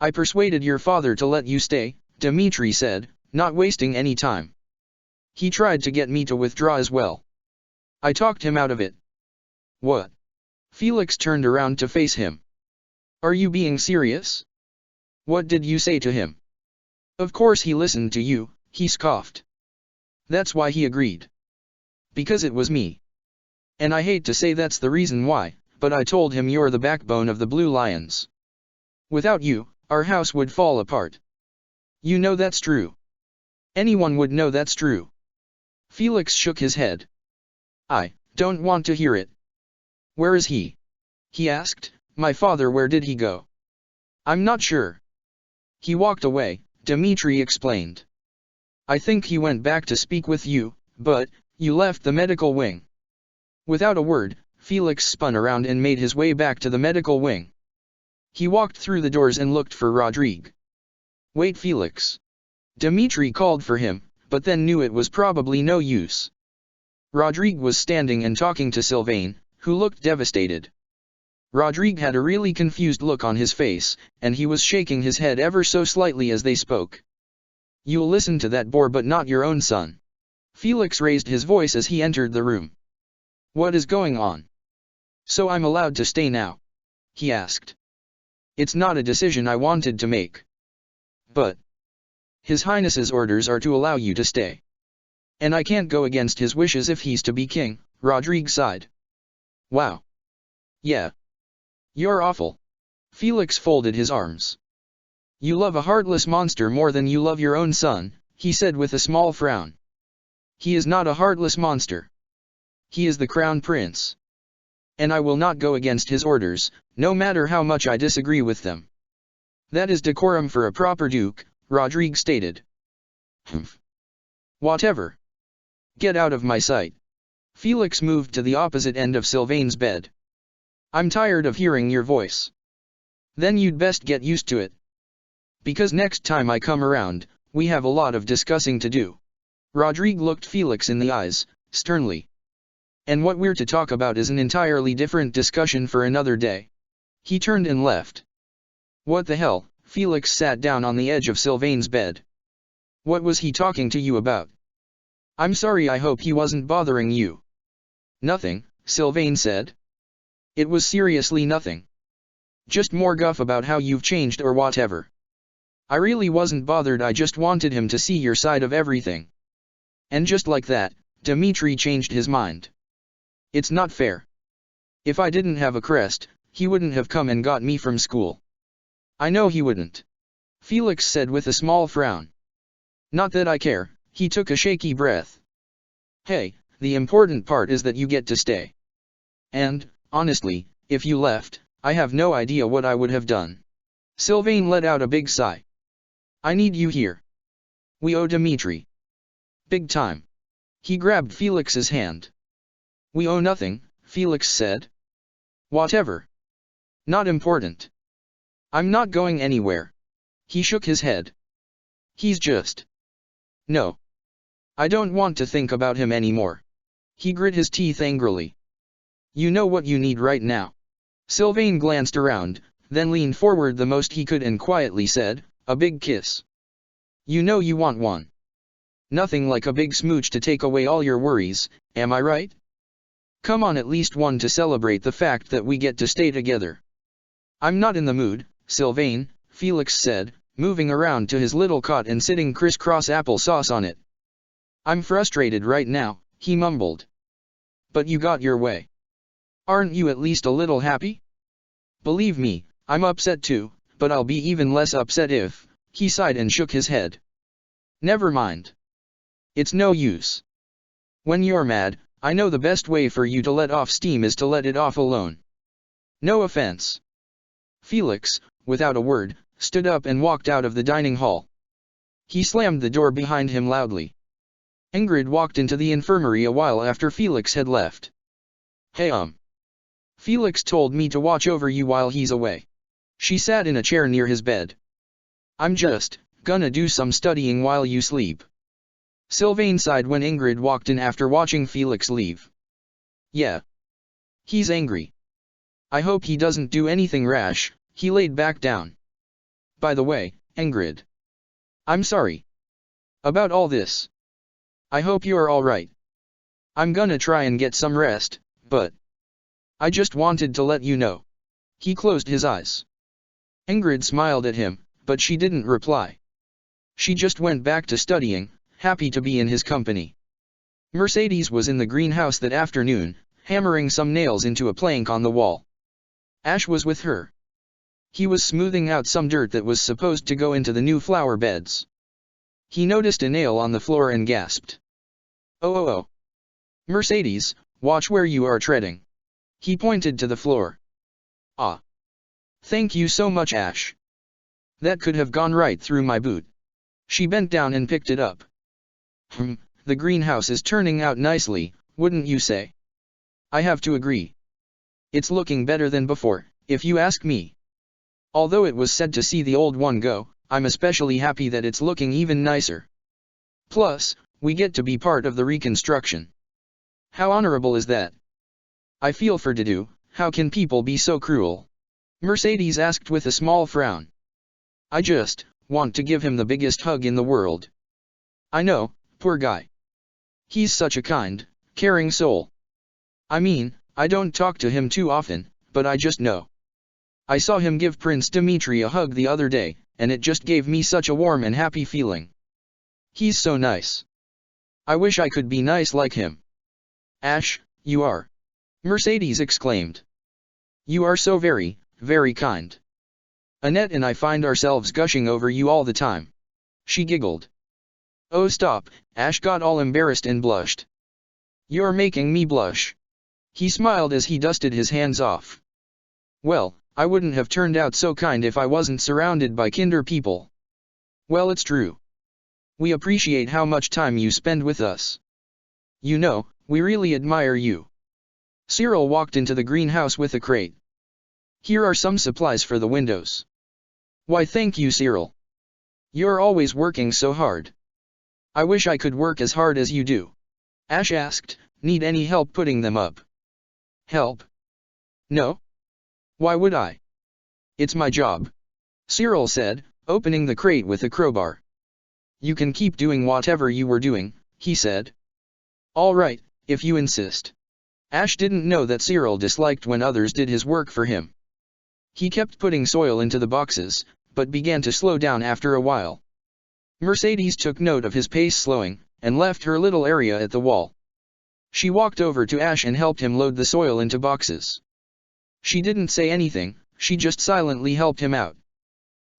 A: I persuaded your father to let you stay, Dimitri said, not wasting any time. He tried to get me to withdraw as well. I talked him out of it. What? Felix turned around to face him. Are you being serious? What did you say to him? Of course he listened to you, he scoffed. That's why he agreed. Because it was me. And I hate to say that's the reason why, but I told him you're the backbone of the Blue Lions. Without you, our house would fall apart. You know that's true. Anyone would know that's true. Felix shook his head. I don't want to hear it. Where is he? He asked. My father, where did he go? I'm not sure. He walked away, Dmitri explained. I think he went back to speak with you, but you left the medical wing. Without a word, Felix spun around and made his way back to the medical wing. He walked through the doors and looked for Rodrigue. Wait, Felix. Dmitri called for him, but then knew it was probably no use. Rodrigue was standing and talking to Sylvain, who looked devastated. Rodrigue had a really confused look on his face, and he was shaking his head ever so slightly as they spoke. You'll listen to that boor but not your own son. Felix raised his voice as he entered the room. What is going on? So I'm allowed to stay now? He asked. It's not a decision I wanted to make. But His Highness's orders are to allow you to stay. And I can't go against his wishes if he's to be king, Rodrigue sighed. Wow. Yeah. You're awful. Felix folded his arms. You love a heartless monster more than you love your own son, he said with a small frown. He is not a heartless monster. He is the crown prince. And I will not go against his orders, no matter how much I disagree with them. That is decorum for a proper duke, Rodrigue stated. Humph. Whatever. Get out of my sight. Felix moved to the opposite end of Sylvain's bed. I'm tired of hearing your voice. Then you'd best get used to it. Because next time I come around, we have a lot of discussing to do. Rodrigue looked Felix in the eyes, sternly. And what we're to talk about is an entirely different discussion for another day. He turned and left. What the hell? Felix sat down on the edge of Sylvain's bed. What was he talking to you about? I'm sorry, I hope he wasn't bothering you. Nothing, Sylvain said. It was seriously nothing. Just more guff about how you've changed or whatever. I really wasn't bothered, I just wanted him to see your side of everything. And just like that, Dmitri changed his mind. It's not fair. If I didn't have a crest, he wouldn't have come and got me from school. I know he wouldn't. Felix said with a small frown. Not that I care, he took a shaky breath. Hey, the important part is that you get to stay. And, honestly, if you left, I have no idea what I would have done. Sylvain let out a big sigh. I need you here. We owe Dmitri. Big time. He grabbed Felix's hand. We owe nothing, Felix said. Whatever. Not important. I'm not going anywhere. He shook his head. He's just. No. I don't want to think about him anymore. He grit his teeth angrily. You know what you need right now. Sylvain glanced around, then leaned forward the most he could and quietly said, a big kiss. You know you want one. Nothing like a big smooch to take away all your worries, am I right? Come on, at least one to celebrate the fact that we get to stay together. I'm not in the mood, Sylvain, Felix said, moving around to his little cot and sitting crisscross applesauce on it. I'm frustrated right now, he mumbled. But you got your way. Aren't you at least a little happy? Believe me, I'm upset too, but I'll be even less upset if, he sighed and shook his head. Never mind. It's no use. When you're mad, I know the best way for you to let off steam is to let it off alone. No offense. Felix, without a word, stood up and walked out of the dining hall. He slammed the door behind him loudly. Ingrid walked into the infirmary a while after Felix had left. Hey Felix told me to watch over you while he's away. She sat in a chair near his bed. I'm just gonna do some studying while you sleep. Sylvain sighed when Ingrid walked in after watching Felix leave. Yeah. He's angry. I hope he doesn't do anything rash, he laid back down. By the way, Ingrid. I'm sorry. About all this. I hope you are alright. I'm gonna try and get some rest, but I just wanted to let you know. He closed his eyes. Ingrid smiled at him, but she didn't reply. She just went back to studying, happy to be in his company. Mercedes was in the greenhouse that afternoon, hammering some nails into a plank on the wall. Ash was with her. He was smoothing out some dirt that was supposed to go into the new flower beds. He noticed a nail on the floor and gasped. Oh. Mercedes, watch where you are treading. He pointed to the floor. Ah. Thank you so much, Ash. That could have gone right through my boot. She bent down and picked it up. The greenhouse is turning out nicely, wouldn't you say? I have to agree. It's looking better than before, if you ask me. Although it was sad to see the old one go, I'm especially happy that it's looking even nicer. Plus, we get to be part of the reconstruction. How honorable is that? I feel for Dudu. How can people be so cruel? Mercedes asked with a small frown. I just want to give him the biggest hug in the world. I know, poor guy. He's such a kind, caring soul. I mean, I don't talk to him too often, but I just know. I saw him give Prince Dimitri a hug the other day, and it just gave me such a warm and happy feeling. He's so nice. I wish I could be nice like him. Ash, you are. Mercedes exclaimed. You are so very, very kind. Annette and I find ourselves gushing over you all the time. She giggled. Oh stop, Ash got all embarrassed and blushed. You're making me blush. He smiled as he dusted his hands off. Well, I wouldn't have turned out so kind if I wasn't surrounded by kinder people. Well, it's true. We appreciate how much time you spend with us. You know, we really admire you. Cyril walked into the greenhouse with a crate. Here are some supplies for the windows. Why thank you, Cyril. You're always working so hard. I wish I could work as hard as you do. Ash asked, need any help putting them up? Help? No. Why would I? It's my job. Cyril said, opening the crate with a crowbar. You can keep doing whatever you were doing, he said. All right, if you insist. Ash didn't know that Cyril disliked when others did his work for him. He kept putting soil into the boxes, but began to slow down after a while. Mercedes took note of his pace slowing, and left her little area at the wall. She walked over to Ash and helped him load the soil into boxes. She didn't say anything, she just silently helped him out.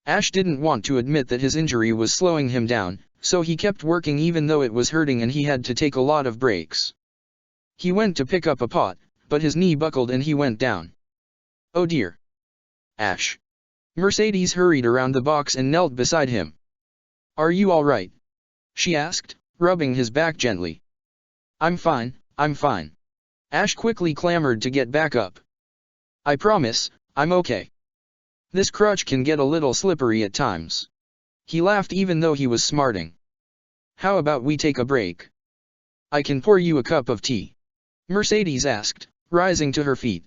A: Ash didn't want to admit that his injury was slowing him down, so he kept working even though it was hurting and he had to take a lot of breaks. He went to pick up a pot, but his knee buckled and he went down. Oh dear. Ash. Mercedes hurried around the box and knelt beside him. Are you all right? She asked, rubbing his back gently. I'm fine, I'm fine. Ash quickly clamored to get back up. I promise, I'm okay. This crutch can get a little slippery at times. He laughed even though he was smarting. How about we take a break? I can pour you a cup of tea. Mercedes asked, rising to her feet.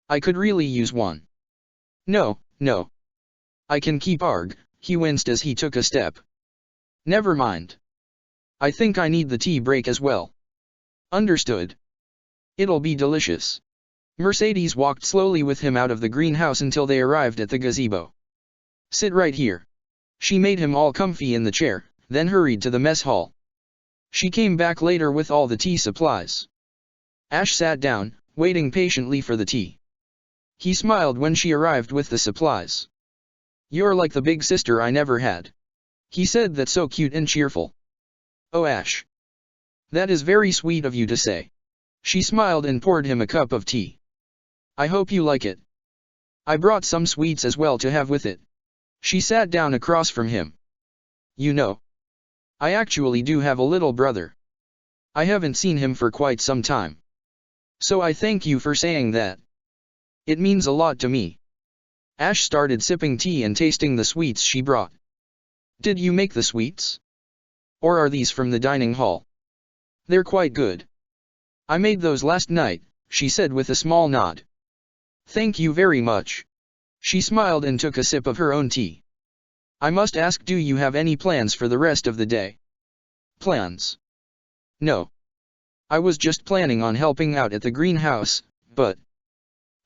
A: I could really use one. No. I can keep Arg, he winced as he took a step. Never mind. I think I need the tea break as well. Understood. It'll be delicious. Mercedes walked slowly with him out of the greenhouse until they arrived at the gazebo. Sit right here. She made him all comfy in the chair, then hurried to the mess hall. She came back later with all the tea supplies. Ash sat down, waiting patiently for the tea. He smiled when she arrived with the supplies. You're like the big sister I never had. He said that so cute and cheerful. Oh Ash. That is very sweet of you to say. She smiled and poured him a cup of tea. I hope you like it. I brought some sweets as well to have with it. She sat down across from him. You know, I actually do have a little brother. I haven't seen him for quite some time. So I thank you for saying that. It means a lot to me. Ash started sipping tea and tasting the sweets she brought. Did you make the sweets? Or are these from the dining hall? They're quite good. I made those last night, she said with a small nod. Thank you very much. She smiled and took a sip of her own tea. I must ask, do you have any plans for the rest of the day? Plans? No. I was just planning on helping out at the greenhouse, but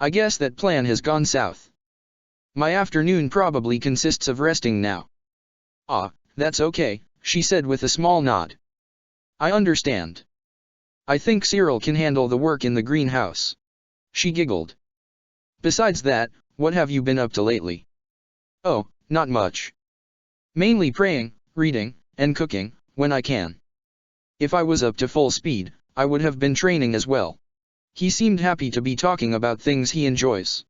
A: I guess that plan has gone south. My afternoon probably consists of resting now. Ah, that's okay, she said with a small nod. I understand. I think Cyril can handle the work in the greenhouse. She giggled. Besides that, what have you been up to lately? Oh, not much. Mainly praying, reading, and cooking, when I can. If I was up to full speed, I would have been training as well. He seemed happy to be talking about things he enjoys.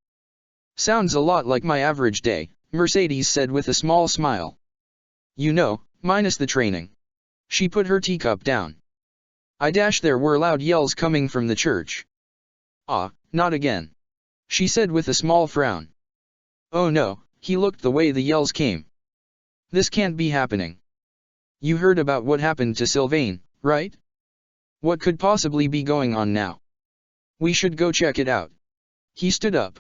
A: Sounds a lot like my average day, Mercedes said with a small smile. You know, minus the training. She put her teacup down. There were loud yells coming from the church. Ah, not again. She said with a small frown. Oh no, he looked the way the yells came. This can't be happening. You heard about what happened to Sylvain, right? What could possibly be going on now? We should go check it out. He stood up.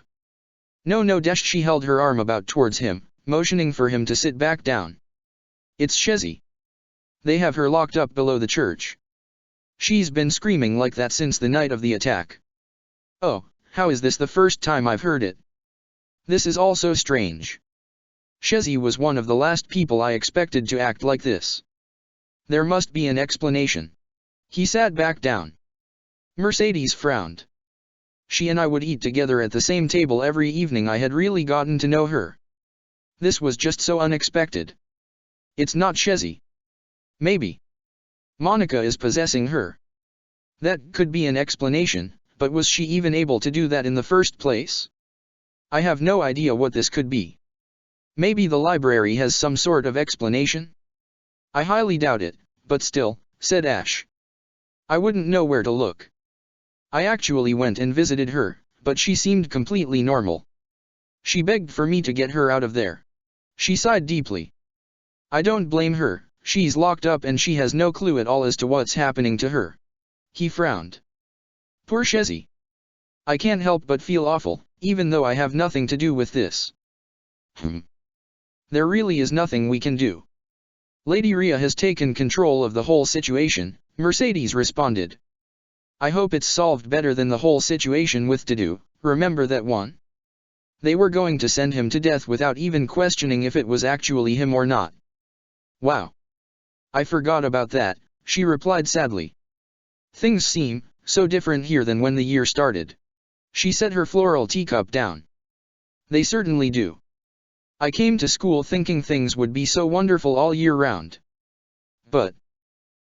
A: No, she held her arm about towards him, motioning for him to sit back down. It's Shezi. They have her locked up below the church. She's been screaming like that since the night of the attack. Oh, how is this the first time I've heard it? This is all so strange. Shezi was one of the last people I expected to act like this. There must be an explanation. He sat back down. Mercedes frowned. She and I would eat together at the same table every evening. I had really gotten to know her. This was just so unexpected. It's not Shezi. Maybe Monica is possessing her. That could be an explanation, but was she even able to do that in the first place? I have no idea what this could be. Maybe the library has some sort of explanation? I highly doubt it, but still, said Ash. I wouldn't know where to look. I actually went and visited her, but she seemed completely normal. She begged for me to get her out of there. She sighed deeply. I don't blame her, she's locked up and she has no clue at all as to what's happening to her. He frowned. Poor Shezi. I can't help but feel awful, even though I have nothing to do with this. There really is nothing we can do. Lady Rhea has taken control of the whole situation, Mercedes responded. I hope it's solved better than the whole situation with Tadu. Remember that one? They were going to send him to death without even questioning if it was actually him or not. Wow. I forgot about that, she replied sadly. Things seem so different here than when the year started. She set her floral teacup down. They certainly do. I came to school thinking things would be so wonderful all year round. But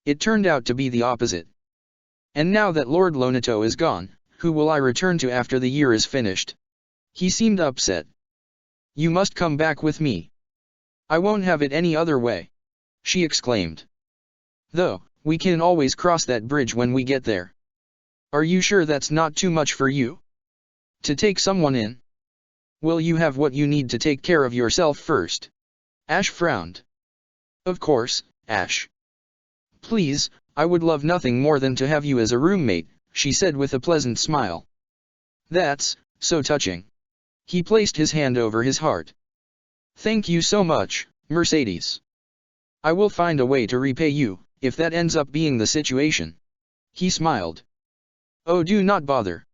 A: it turned out to be the opposite. And now that Lord Lonato is gone, who will I return to after the year is finished? He seemed upset. You must come back with me. I won't have it any other way, she exclaimed. Though, we can always cross that bridge when we get there. Are you sure that's not too much for you? To take someone in? Will you have what you need to take care of yourself first? Ash frowned. Of course, Ash. Please, I would love nothing more than to have you as a roommate, she said with a pleasant smile. That's so touching. He placed his hand over his heart. Thank you so much, Mercedes. I will find a way to repay you, if that ends up being the situation. He smiled. Oh, do not bother.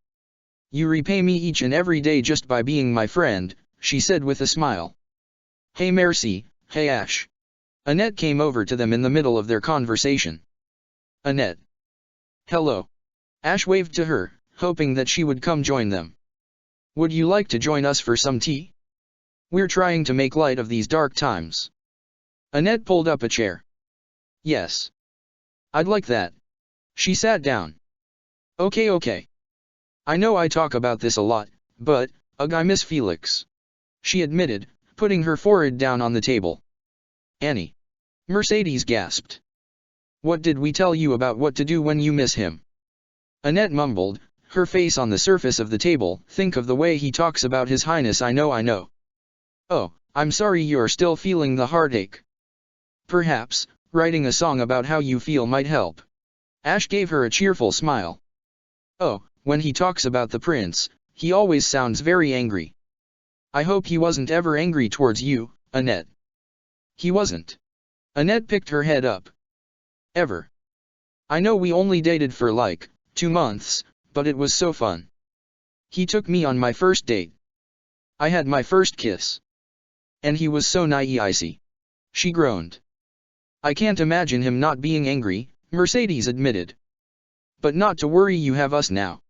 A: You repay me each and every day just by being my friend, she said with a smile. Hey Mercy, hey Ash. Annette came over to them in the middle of their conversation. Annette. Hello. Ash waved to her, hoping that she would come join them. Would you like to join us for some tea? We're trying to make light of these dark times. Annette pulled up a chair. Yes. I'd like that. She sat down. Okay. I know I talk about this a lot, but, ugh, I miss Felix. She admitted, putting her forehead down on the table. Annie. Mercedes gasped. What did we tell you about what to do when you miss him? Annette mumbled, her face on the surface of the table. Think of the way he talks about His Highness. I know. Oh, I'm sorry you're still feeling the heartache. Perhaps, writing a song about how you feel might help. Ash gave her a cheerful smile. Oh, when he talks about the prince, he always sounds very angry. I hope he wasn't ever angry towards you, Annette. He wasn't. Annette picked her head up. Ever. I know we only dated for like 2 months, but it was so fun. He took me on my first date. I had my first kiss. And he was so nice. She groaned. I can't imagine him not being angry, Mercedes admitted. But not to worry, you have us now.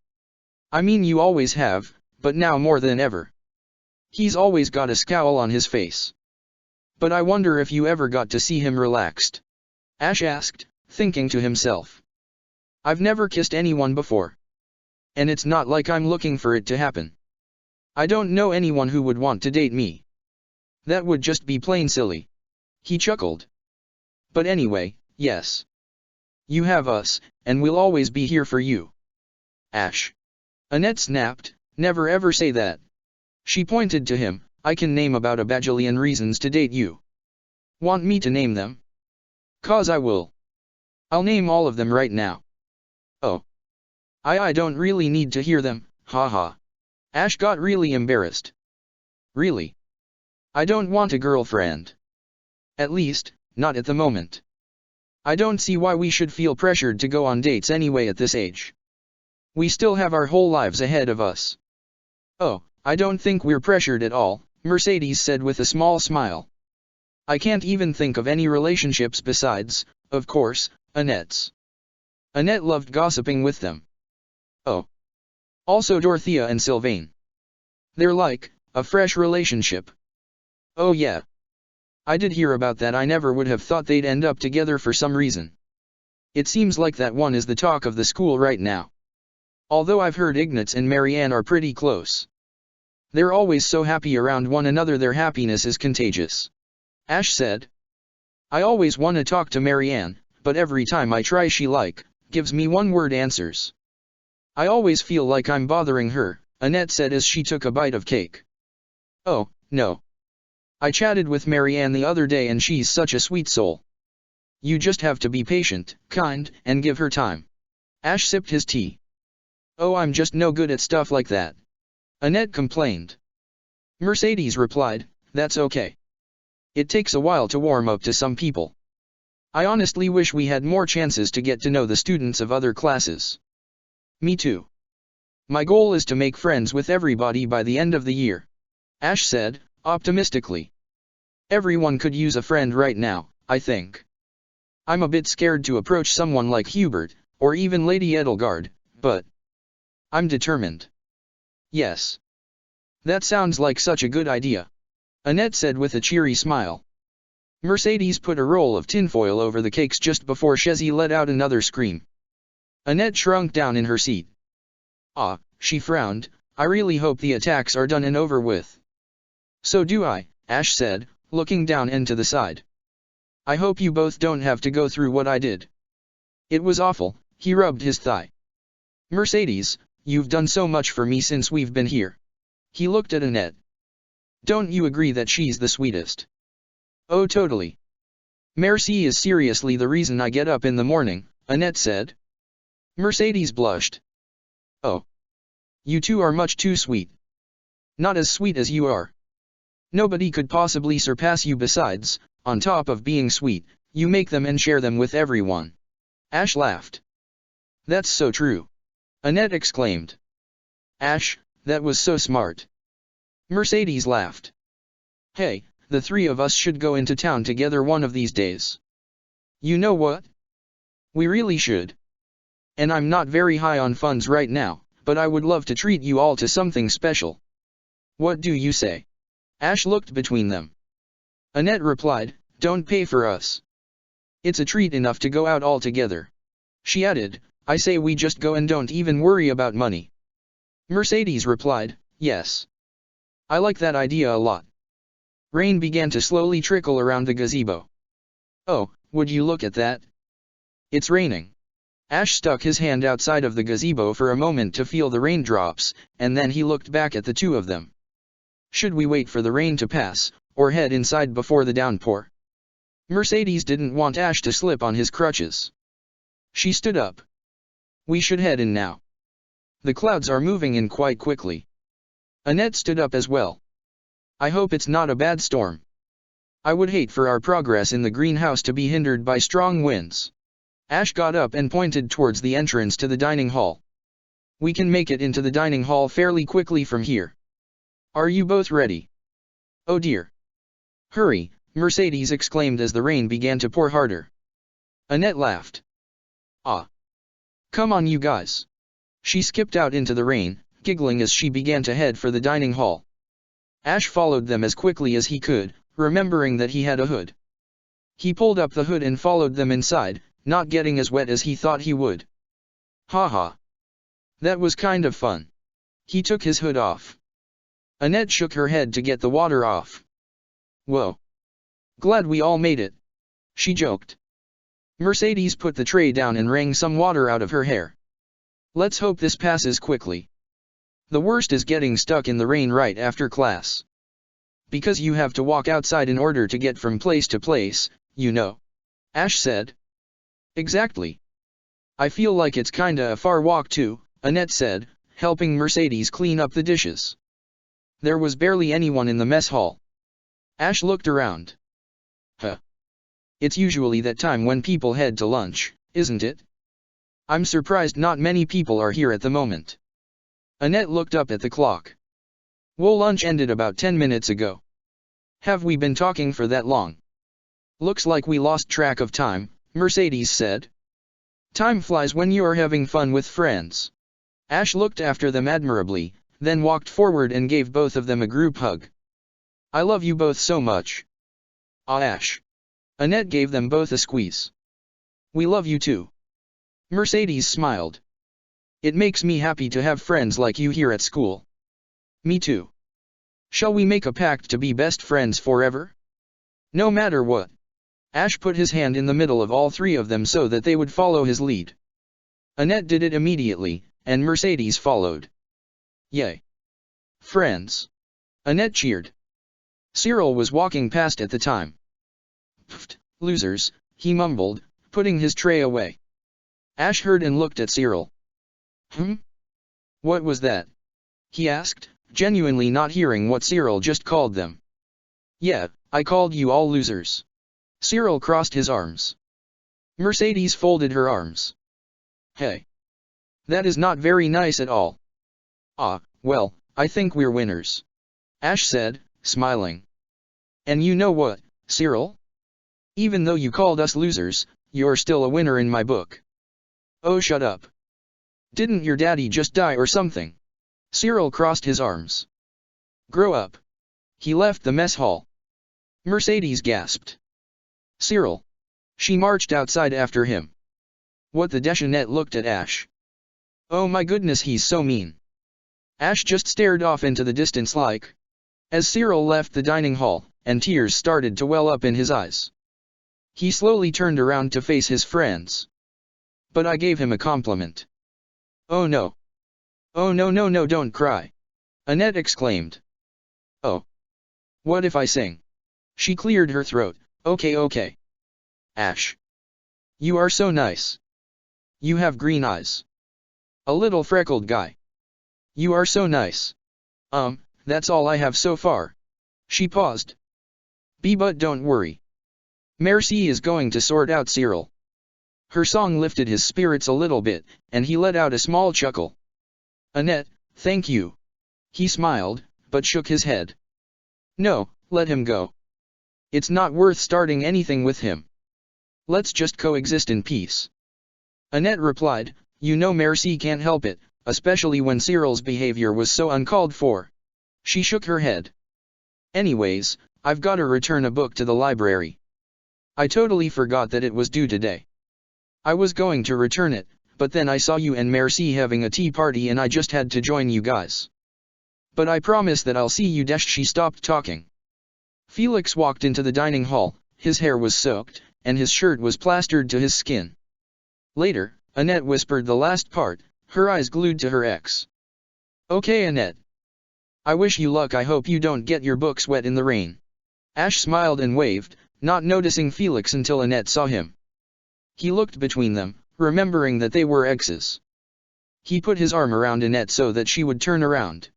A: I mean, you always have, but now more than ever. He's always got a scowl on his face. But I wonder if you ever got to see him relaxed. Ash asked, thinking to himself. I've never kissed anyone before. And it's not like I'm looking for it to happen. I don't know anyone who would want to date me. That would just be plain silly. He chuckled. But anyway, yes. You have us, and we'll always be here for you. Ash. Annette snapped, never ever say that. She pointed to him, I can name about a bajillion reasons to date you. Want me to name them? 'Cause I will. I'll name all of them right now. Oh. I don't really need to hear them, haha. Ash got really embarrassed. Really? I don't want a girlfriend. At least, not at the moment. I don't see why we should feel pressured to go on dates anyway at this age. We still have our whole lives ahead of us. Oh, I don't think we're pressured at all, Mercedes said with a small smile. I can't even think of any relationships besides, of course, Annette's. Annette loved gossiping with them. Oh. Also Dorothea and Sylvain. They're like a fresh relationship. Oh yeah. I did hear about that. I never would have thought they'd end up together for some reason. It seems like that one is the talk of the school right now. Although I've heard Ignatz and Marianne are pretty close. They're always so happy around one another, their happiness is contagious. Ash said. I always want to talk to Marianne, but every time I try she gives me one-word answers. I always feel like I'm bothering her, Annette said as she took a bite of cake. Oh, no. I chatted with Marianne the other day and she's such a sweet soul. You just have to be patient, kind, and give her time. Ash sipped his tea. Oh, I'm just no good at stuff like that. Annette complained. Mercedes replied, that's okay. It takes a while to warm up to some people. I honestly wish we had more chances to get to know the students of other classes. Me too. My goal is to make friends with everybody by the end of the year. Ash said, optimistically. Everyone could use a friend right now, I think. I'm a bit scared to approach someone like Hubert, or even Lady Edelgard, but I'm determined. Yes. That sounds like such a good idea. Annette said with a cheery smile. Mercedes put a roll of tinfoil over the cakes just before Chezzy let out another scream. Annette shrunk down in her seat. Ah, she frowned, I really hope the attacks are done and over with. So do I, Ash said, looking down and to the side. I hope you both don't have to go through what I did. It was awful, he rubbed his thigh. Mercedes, you've done so much for me since we've been here. He looked at Annette. Don't you agree that she's the sweetest? Oh, totally. Merci is seriously the reason I get up in the morning, Annette said. Mercedes blushed. Oh. You two are much too sweet. Not as sweet as you are. Nobody could possibly surpass you. Besides, on top of being sweet, you make them and share them with everyone. Ash laughed. That's so true. Annette exclaimed. Ash, that was so smart. Mercedes laughed. Hey, the three of us should go into town together one of these days. You know what? We really should. And I'm not very high on funds right now, but I would love to treat you all to something special. What do you say? Ash looked between them. Annette replied, don't pay for us. It's a treat enough to go out all together. She added, I say we just go and don't even worry about money. Mercedes replied, yes. I like that idea a lot. Rain began to slowly trickle around the gazebo. Oh, would you look at that? It's raining. Ash stuck his hand outside of the gazebo for a moment to feel the raindrops, and then he looked back at the two of them. Should we wait for the rain to pass, or head inside before the downpour? Mercedes didn't want Ash to slip on his crutches. She stood up. We should head in now. The clouds are moving in quite quickly. Annette stood up as well. I hope it's not a bad storm. I would hate for our progress in the greenhouse to be hindered by strong winds. Ash got up and pointed towards the entrance to the dining hall. We can make it into the dining hall fairly quickly from here. Are you both ready? Oh dear. Hurry, Mercedes exclaimed as the rain began to pour harder. Annette laughed. Ah. Come on you guys. She skipped out into the rain, giggling as she began to head for the dining hall. Ash followed them as quickly as he could, remembering that he had a hood. He pulled up the hood and followed them inside, not getting as wet as he thought he would. Ha. That was kind of fun. He took his hood off. Annette shook her head to get the water off. Whoa. Glad we all made it. She joked. Mercedes put the tray down and wrung some water out of her hair. Let's hope this passes quickly. The worst is getting stuck in the rain right after class. Because you have to walk outside in order to get from place to place, you know. Ash said. Exactly. I feel like it's kinda a far walk too, Annette said, helping Mercedes clean up the dishes. There was barely anyone in the mess hall. Ash looked around. Huh. It's usually that time when people head to lunch, isn't it? I'm surprised not many people are here at the moment. Annette looked up at the clock. Well, lunch ended about 10 minutes ago. Have we been talking for that long? Looks like we lost track of time, Mercedes said. Time flies when you are having fun with friends. Ash looked after them admirably, then walked forward and gave both of them a group hug. I love you both so much. Ah, Ash. Annette gave them both a squeeze. We love you too. Mercedes smiled. It makes me happy to have friends like you here at school. Me too. Shall we make a pact to be best friends forever? No matter what. Ash put his hand in the middle of all three of them so that they would follow his lead. Annette did it immediately, and Mercedes followed. Yay. Friends. Annette cheered. Cyril was walking past at the time. Pfft, losers, he mumbled, putting his tray away. Ash heard and looked at Cyril. What was that? He asked, genuinely not hearing what Cyril just called them. Yeah, I called you all losers. Cyril crossed his arms. Mercedes folded her arms. Hey. That is not very nice at all. Ah, well, I think we're winners. Ash said, smiling. And you know what, Cyril? Even though you called us losers, you're still a winner in my book. Oh, shut up. Didn't your daddy just die or something? Cyril crossed his arms. Grow up. He left the mess hall. Mercedes gasped. Cyril. She marched outside after him. What the Deschanette looked at Ash. Oh my goodness, he's so mean. Ash just stared off into the distance like. As Cyril left the dining hall, and tears started to well up in his eyes. He slowly turned around to face his friends. But I gave him a compliment. Oh no. Oh no, don't cry. Annette exclaimed. Oh. What if I sing? She cleared her throat. Okay. Ash. You are so nice. You have green eyes. A little freckled guy. You are so nice. That's all I have so far. She paused. But don't worry. Merci is going to sort out Cyril. Her song lifted his spirits a little bit, and he let out a small chuckle. Annette, thank you. He smiled, but shook his head. No, let him go. It's not worth starting anything with him. Let's just coexist in peace. Annette replied, you know Merci can't help it, especially when Cyril's behavior was so uncalled for. She shook her head. Anyways, I've gotta return a book to the library. I totally forgot that it was due today. I was going to return it, but then I saw you and Merci having a tea party and I just had to join you guys. But I promise that I'll see you. She stopped talking. Felix walked into the dining hall, his hair was soaked, and his shirt was plastered to his skin. Later, Annette whispered the last part, her eyes glued to her ex. Okay Annette. I wish you luck. I hope you don't get your books wet in the rain. Ash smiled and waved, not noticing Felix until Annette saw him. He looked between them, remembering that they were exes. He put his arm around Annette so that she would turn around.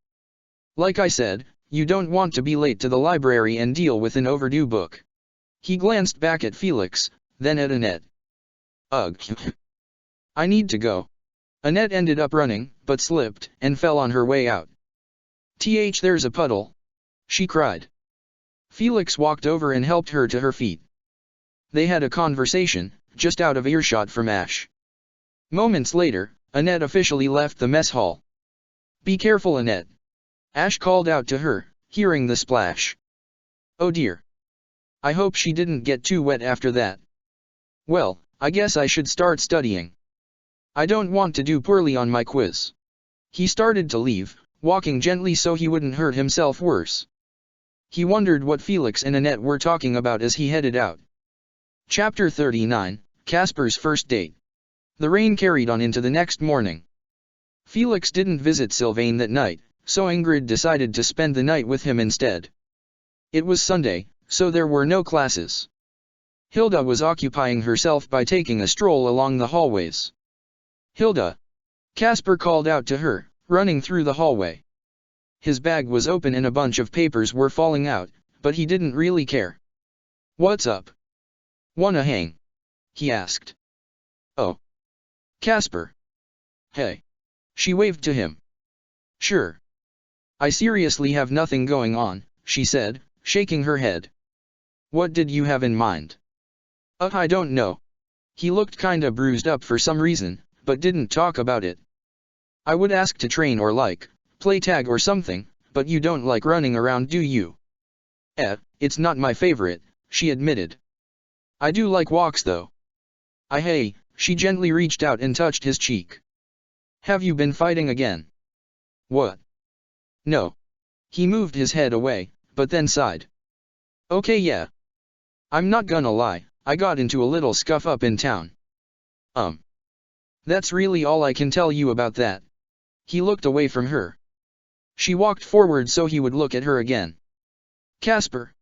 A: Like I said, you don't want to be late to the library and deal with an overdue book. He glanced back at Felix, then at Annette. Ugh. I need to go. Annette ended up running, but slipped, and fell on her way out. There's a puddle. She cried. Felix walked over and helped her to her feet. They had a conversation, just out of earshot from Ash. Moments later, Annette officially left the mess hall. Be careful, Annette. Ash called out to her, hearing the splash. Oh dear. I hope she didn't get too wet after that. Well, I guess I should start studying. I don't want to do poorly on my quiz. He started to leave, walking gently so he wouldn't hurt himself worse. He wondered what Felix and Annette were talking about as he headed out. Chapter 39, Casper's First Date. The rain carried on into the next morning. Felix didn't visit Sylvain that night, so Ingrid decided to spend the night with him instead. It was Sunday, so there were no classes. Hilda was occupying herself by taking a stroll along the hallways. Hilda! Casper called out to her, running through the hallway. His bag was open and a bunch of papers were falling out, but he didn't really care. What's up? Wanna hang? He asked. Oh. Casper. Hey. She waved to him. Sure. I seriously have nothing going on, she said, shaking her head. What did you have in mind? I don't know. He looked kinda bruised up for some reason, but didn't talk about it. I would ask to train or play tag or something, but you don't like running around, do you? It's not my favorite, she admitted. I do like walks though. Hey, she gently reached out and touched his cheek. Have you been fighting again? What? No. He moved his head away, but then sighed. Okay, yeah. I'm not gonna lie, I got into a little scuff up in town. That's really all I can tell you about that. He looked away from her. She walked forward so he would look at her again. Casper.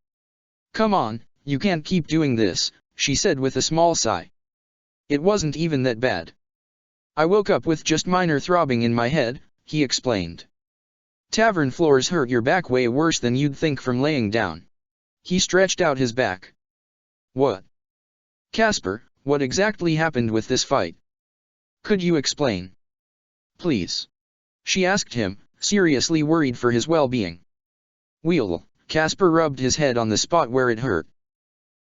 A: Come on, you can't keep doing this, she said with a small sigh. It wasn't even that bad. I woke up with just minor throbbing in my head, he explained. Tavern floors hurt your back way worse than you'd think from laying down. He stretched out his back. What? Casper, what exactly happened with this fight? Could you explain? Please. She asked him, seriously worried for his well-being. Casper rubbed his head on the spot where it hurt.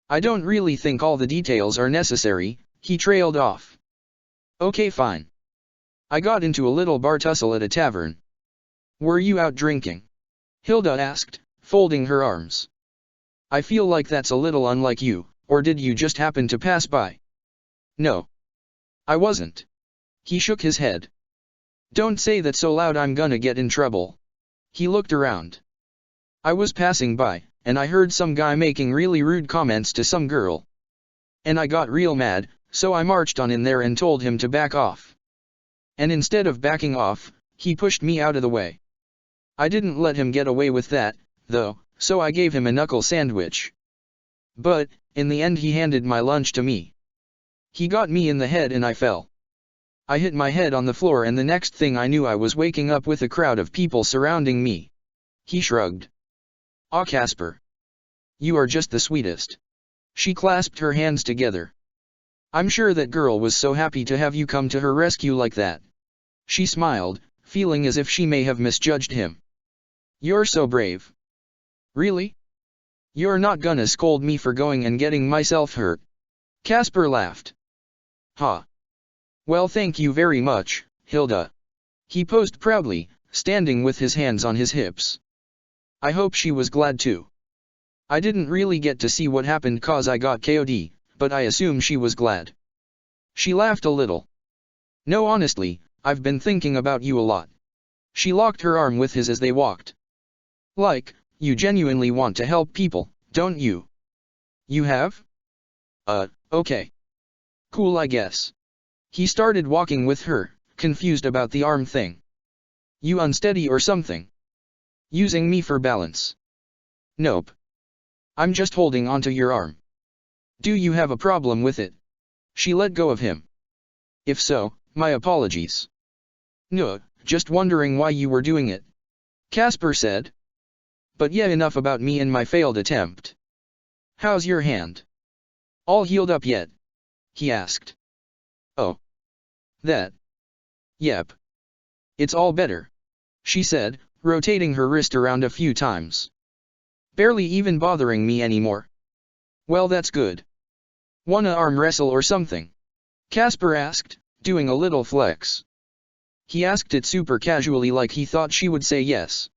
A: I don't really think all the details are necessary, he trailed off. Okay, fine. I got into a little bar tussle at a tavern. Were you out drinking? Hilda asked, folding her arms. I feel like that's a little unlike you, or did you just happen to pass by? No. I wasn't. He shook his head. Don't say that so loud, I'm gonna get in trouble. He looked around. I was passing by, and I heard some guy making really rude comments to some girl. And I got real mad, so I marched on in there and told him to back off. And instead of backing off, he pushed me out of the way. I didn't let him get away with that, though, so I gave him a knuckle sandwich. But, in the end he handed my lunch to me. He got me in the head and I fell. I hit my head on the floor and the next thing I knew I was waking up with a crowd of people surrounding me. He shrugged. Ah, Casper. You are just the sweetest. She clasped her hands together. I'm sure that girl was so happy to have you come to her rescue like that. She smiled, feeling as if she may have misjudged him. You're so brave. Really? You're not gonna scold me for going and getting myself hurt? Casper laughed. Ha. Well, thank you very much, Hilda. He posed proudly, standing with his hands on his hips. I hope she was glad too. I didn't really get to see what happened cause I got KO'd, but I assume she was glad. She laughed a little. No, honestly, I've been thinking about you a lot. She locked her arm with his as they walked. Like, you genuinely want to help people, don't you? You have? Okay. Cool, I guess. He started walking with her, confused about the arm thing. You unsteady or something? Using me for balance? Nope. I'm just holding onto your arm. Do you have a problem with it? She let go of him. If so, my apologies. No, just wondering why you were doing it. Casper said. But yeah, enough about me and my failed attempt. How's your hand? All healed up yet? He asked. Oh. That. Yep. It's all better, she said, rotating her wrist around a few times. Barely even bothering me anymore. Well, that's good. Wanna arm wrestle or something? Casper asked, doing a little flex. He asked it super casually, like he thought she would say yes.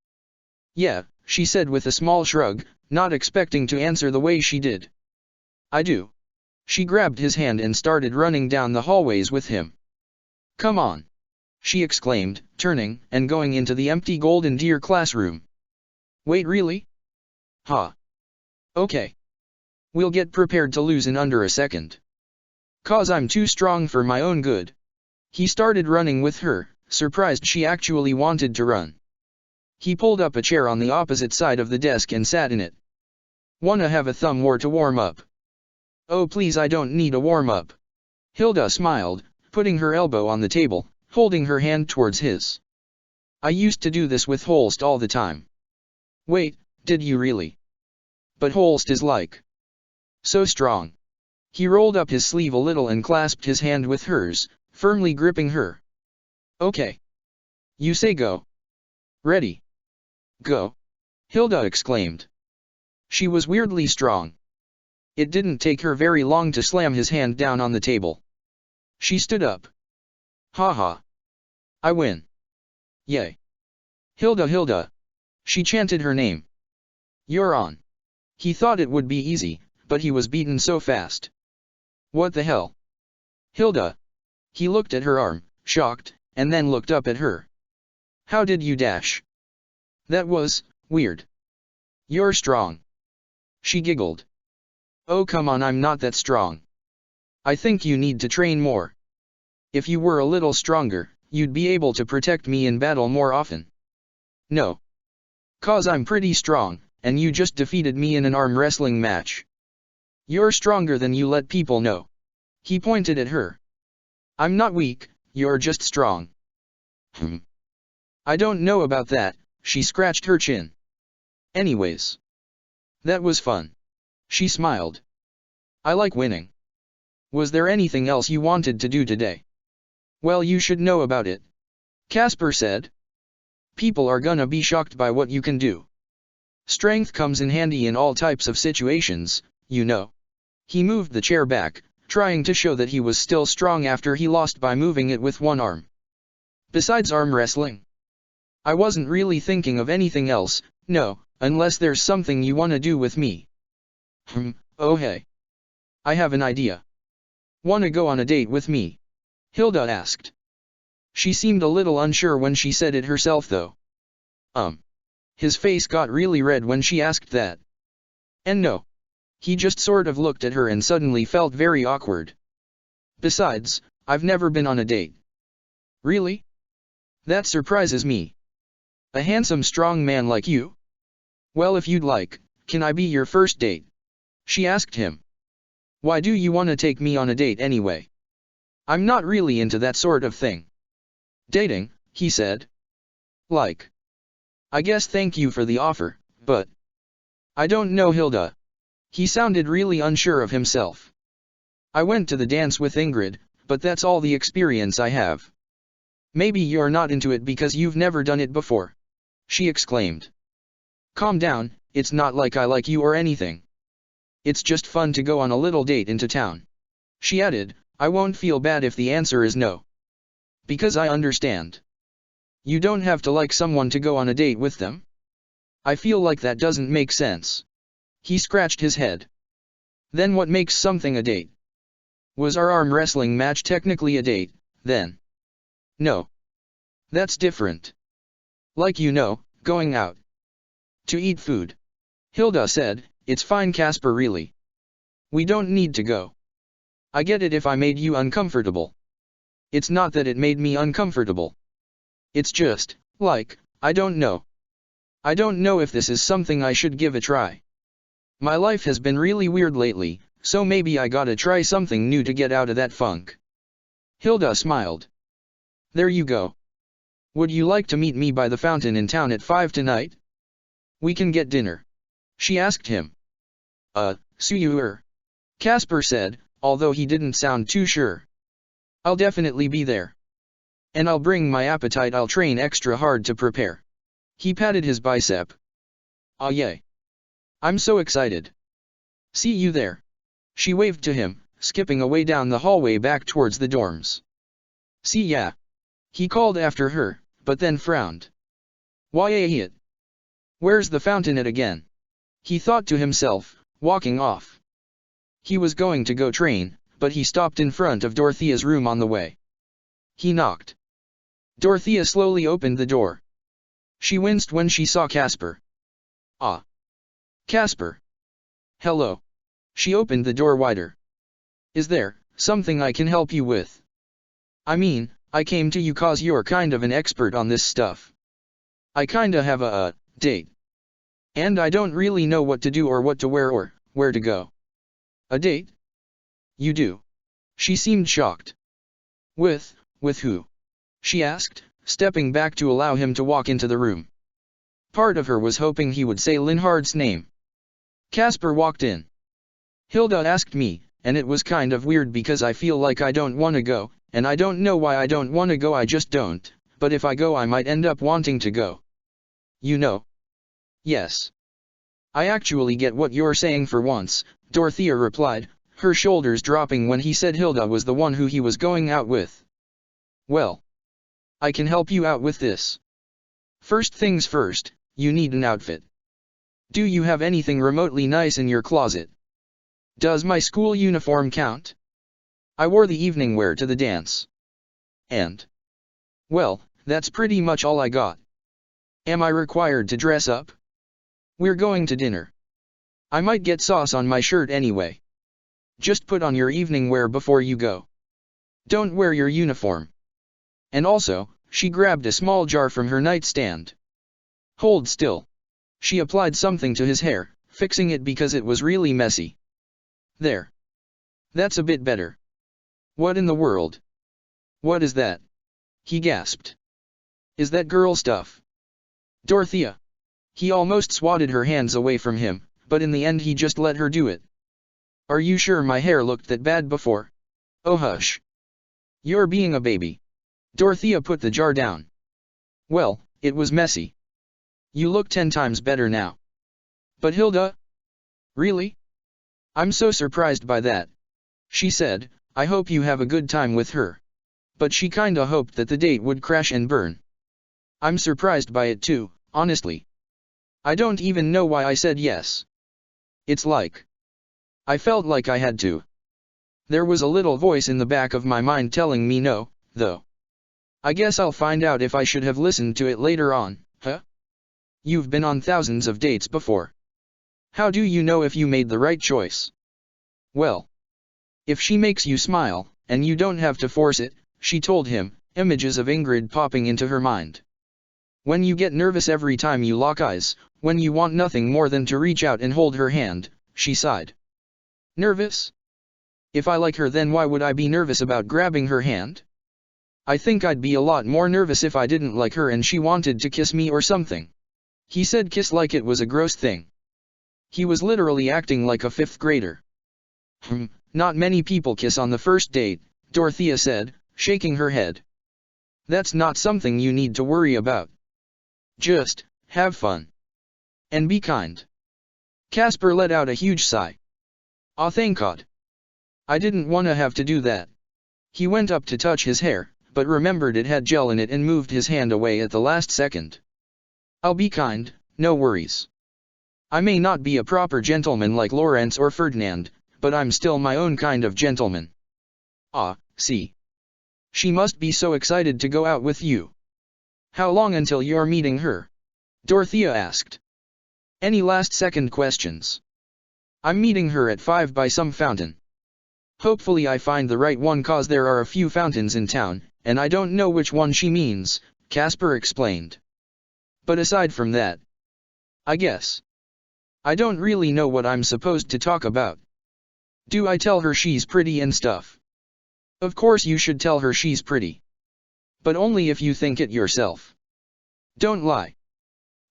A: Yeah, she said with a small shrug, not expecting to answer the way she did. I do. She grabbed his hand and started running down the hallways with him. Come on, she exclaimed, turning and going into the empty Golden Deer classroom. Wait, really? Huh. Okay. We'll get prepared to lose in under a second. 'Cause I'm too strong for my own good. He started running with her, surprised she actually wanted to run. He pulled up a chair on the opposite side of the desk and sat in it. Wanna have a thumb war to warm up? Oh please, I don't need a warm-up. Hilda smiled, putting her elbow on the table, holding her hand towards his. I used to do this with Holst all the time. Wait, did you really? But Holst is like so strong. He rolled up his sleeve a little and clasped his hand with hers, firmly gripping her. Okay. You say go. Ready. Go. Hilda exclaimed. She was weirdly strong. It didn't take her very long to slam his hand down on the table. She stood up. Haha. I win. Yay. Hilda. She chanted her name. You're on. He thought it would be easy, but he was beaten so fast. What the hell? Hilda. He looked at her arm, shocked, and then looked up at her. How did you dash? That was weird. You're strong. She giggled. Oh come on, I'm not that strong. I think you need to train more. If you were a little stronger, you'd be able to protect me in battle more often. No. 'Cause I'm pretty strong, and you just defeated me in an arm wrestling match. You're stronger than you let people know. He pointed at her. I'm not weak, you're just strong. I don't know about that, she scratched her chin. Anyways. That was fun. She smiled. I like winning. Was there anything else you wanted to do today? Well, you should know about it. Casper said. People are gonna be shocked by what you can do. Strength comes in handy in all types of situations, you know. He moved the chair back, trying to show that he was still strong after he lost by moving it with one arm. Besides arm wrestling. I wasn't really thinking of anything else, no, unless there's something you wanna do with me. Oh hey. I have an idea. Wanna go on a date with me? Hilda asked. She seemed a little unsure when she said it herself though. His face got really red when she asked that. And no. He just sort of looked at her and suddenly felt very awkward. Besides, I've never been on a date. Really? That surprises me. A handsome strong man like you? Well, if you'd like, can I be your first date? She asked him. Why do you want to take me on a date anyway? I'm not really into that sort of thing. Dating, he said. Like. I guess thank you for the offer, but I don't know, Hilda. He sounded really unsure of himself. I went to the dance with Ingrid, but that's all the experience I have. Maybe you're not into it because you've never done it before. She exclaimed. Calm down, it's not like I like you or anything. It's just fun to go on a little date into town. She added, I won't feel bad if the answer is no. Because I understand. You don't have to like someone to go on a date with them. I feel like that doesn't make sense. He scratched his head. Then what makes something a date? Was our arm wrestling match technically a date, then? No. That's different. Like going out. To eat food. Hilda said, it's fine, Casper, really. We don't need to go. I get it if I made you uncomfortable. It's not that it made me uncomfortable. It's just, like, I don't know. I don't know if this is something I should give a try. My life has been really weird lately, so maybe I gotta try something new to get out of that funk. Hilda smiled. There you go. Would you like to meet me by the fountain in town at 5 tonight? We can get dinner. She asked him. Sure. Casper said, although he didn't sound too sure. I'll definitely be there. And I'll bring my appetite. I'll train extra hard to prepare. He patted his bicep. Ah yay. I'm so excited. See you there. She waved to him, skipping away down the hallway back towards the dorms. See ya. He called after her, but then frowned. Why it? Where's the fountain at again? He thought to himself, walking off. He was going to go train, but he stopped in front of Dorothea's room on the way. He knocked. Dorothea slowly opened the door. She winced when she saw Casper. Ah. Casper. Hello. She opened the door wider. Is there something I can help you with? I mean, I came to you cause you're kind of an expert on this stuff. I kinda have a date. And I don't really know what to do or what to wear or where to go. A date? You do. She seemed shocked. With who? She asked, stepping back to allow him to walk into the room. Part of her was hoping he would say Linhardt's name. Casper walked in. Hilda asked me, and it was kind of weird because I feel like I don't want to go, and I don't know why I don't want to go, I just don't, but if I go I might end up wanting to go. You know? Yes. I actually get what you're saying for once, Dorothea replied, her shoulders dropping when he said Hilda was the one who he was going out with. Well. I can help you out with this. First things first, you need an outfit. Do you have anything remotely nice in your closet? Does my school uniform count? I wore the evening wear to the dance. And? Well, that's pretty much all I got. Am I required to dress up? We're going to dinner. I might get sauce on my shirt anyway. Just put on your evening wear before you go. Don't wear your uniform. And also, she grabbed a small jar from her nightstand. Hold still. She applied something to his hair, fixing it because it was really messy. There. That's a bit better. What in the world? What is that? He gasped. Is that girl stuff? Dorothea. He almost swatted her hands away from him, but in the end he just let her do it. Are you sure my hair looked that bad before? Oh hush. You're being a baby. Dorothea put the jar down. Well, it was messy. You look 10 times better now. But Hilda? Really? I'm so surprised by that. She said, I hope you have a good time with her. But she kinda hoped that the date would crash and burn. I'm surprised by it too, honestly. I don't even know why I said yes. It's like I felt like I had to. There was a little voice in the back of my mind telling me no, though. I guess I'll find out if I should have listened to it later on, huh? You've been on thousands of dates before. How do you know if you made the right choice? Well, if she makes you smile, and you don't have to force it, she told him, images of Ingrid popping into her mind. When you get nervous every time you lock eyes, when you want nothing more than to reach out and hold her hand, she sighed. Nervous? If I like her, then why would I be nervous about grabbing her hand? I think I'd be a lot more nervous if I didn't like her and she wanted to kiss me or something. He said kiss like it was a gross thing. He was literally acting like a 5th grader. Not many people kiss on the first date, Dorothea said, shaking her head. That's not something you need to worry about. Just have fun. And be kind. Casper let out a huge sigh. Aw, thank God. I didn't want to have to do that. He went up to touch his hair, but remembered it had gel in it and moved his hand away at the last second. I'll be kind, no worries. I may not be a proper gentleman like Lawrence or Ferdinand, but I'm still my own kind of gentleman. Ah, see. She must be so excited to go out with you. How long until you're meeting her? Dorothea asked. Any last-second questions? I'm meeting her at 5 by some fountain. Hopefully I find the right one cause there are a few fountains in town, and I don't know which one she means, Casper explained. But aside from that, I guess I don't really know what I'm supposed to talk about. Do I tell her she's pretty and stuff? Of course you should tell her she's pretty. But only if you think it yourself. Don't lie.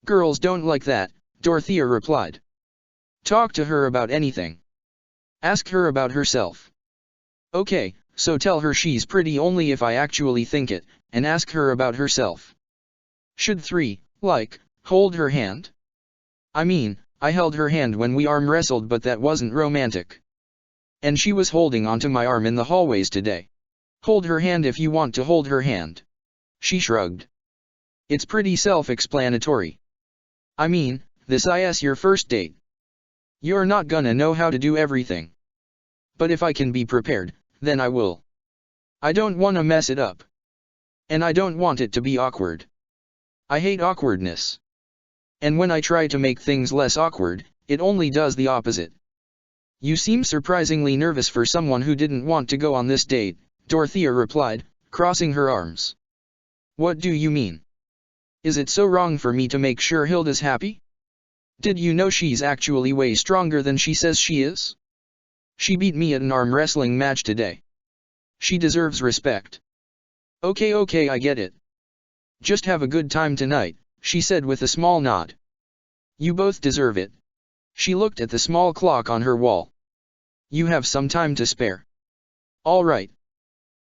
A: Girls don't like that, Dorothea replied. Talk to her about anything. Ask her about herself. Okay, so tell her she's pretty only if I actually think it, and ask her about herself. Should 3, like, hold her hand? I mean, I held her hand when we arm wrestled, but that wasn't romantic. And she was holding onto my arm in the hallways today. Hold her hand if you want to hold her hand. She shrugged. It's pretty self-explanatory. I mean, this is your first date. You're not gonna know how to do everything. But if I can be prepared, then I will. I don't wanna mess it up. And I don't want it to be awkward. I hate awkwardness. And when I try to make things less awkward, it only does the opposite. You seem surprisingly nervous for someone who didn't want to go on this date, Dorothea replied, crossing her arms. What do you mean? Is it so wrong for me to make sure Hilda's happy? Did you know she's actually way stronger than she says she is? She beat me at an arm wrestling match today. She deserves respect. Okay, I get it. Just have a good time tonight, she said with a small nod. You both deserve it. She looked at the small clock on her wall. You have some time to spare. All right.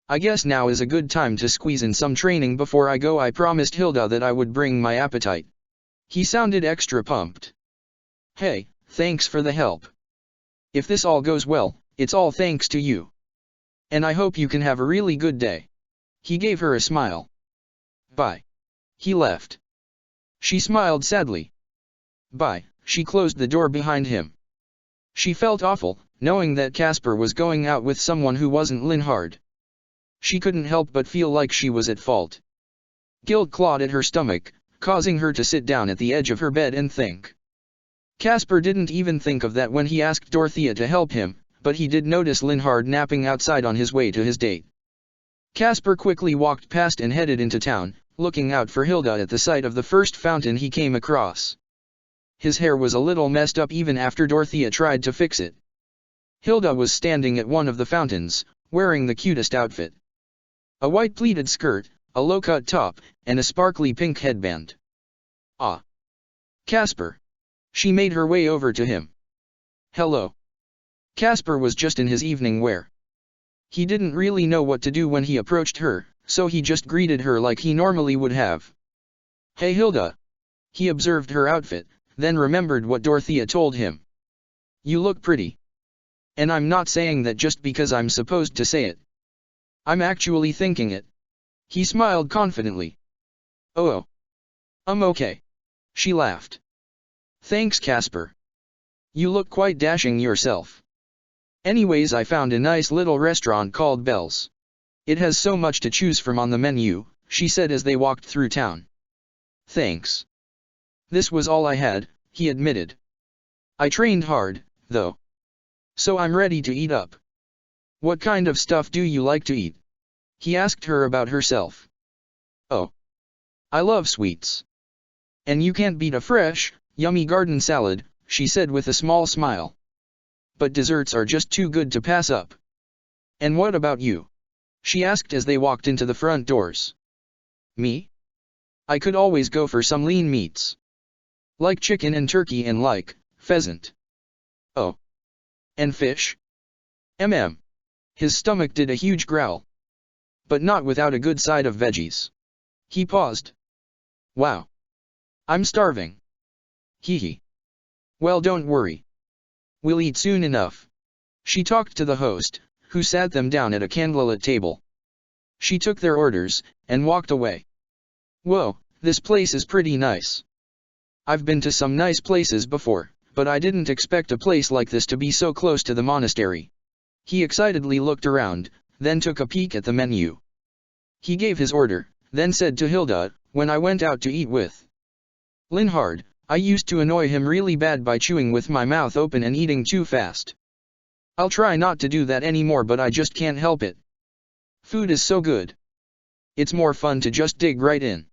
A: I guess now is a good time to squeeze in some training before I go. I promised Hilda that I would bring my appetite. He sounded extra pumped. Hey, thanks for the help. If this all goes well, it's all thanks to you. And I hope you can have a really good day. He gave her a smile. Bye. He left. She smiled sadly. Bye. She closed the door behind him. She felt awful, knowing that Casper was going out with someone who wasn't Linhard. She couldn't help but feel like she was at fault. Guilt clawed at her stomach, causing her to sit down at the edge of her bed and think. Casper didn't even think of that when he asked Dorothea to help him, but he did notice Linhard napping outside on his way to his date. Casper quickly walked past and headed into town, looking out for Hilda at the sight of the first fountain he came across. His hair was a little messed up even after Dorothea tried to fix it. Hilda was standing at one of the fountains, wearing the cutest outfit. A white pleated skirt, a low-cut top, and a sparkly pink headband. Ah! Casper! She made her way over to him. Hello. Casper was just in his evening wear. He didn't really know what to do when he approached her, so he just greeted her like he normally would have. Hey Hilda! He observed her outfit, then remembered what Dorothea told him. You look pretty. And I'm not saying that just because I'm supposed to say it. I'm actually thinking it. He smiled confidently. Oh. Okay. She laughed. Thanks Casper. You look quite dashing yourself. Anyways, I found a nice little restaurant called Bell's. It has so much to choose from on the menu, she said as they walked through town. Thanks. This was all I had, he admitted. I trained hard, though. So I'm ready to eat up. What kind of stuff do you like to eat? He asked her about herself. Oh. I love sweets. And you can't beat a fresh, yummy garden salad, she said with a small smile. But desserts are just too good to pass up. And what about you? She asked as they walked into the front doors. Me? I could always go for some lean meats. Like chicken and turkey and like, pheasant. Oh. And fish? His stomach did a huge growl. But not without a good side of veggies. He paused. Wow. I'm starving. Hee. Well, don't worry. We'll eat soon enough. She talked to the host, who sat them down at a candlelit table. She took their orders, and walked away. Whoa, this place is pretty nice. I've been to some nice places before, but I didn't expect a place like this to be so close to the monastery. He excitedly looked around, then took a peek at the menu. He gave his order, then said to Hilda, when I went out to eat with Linhard, I used to annoy him really bad by chewing with my mouth open and eating too fast. I'll try not to do that anymore, but I just can't help it. Food is so good. It's more fun to just dig right in.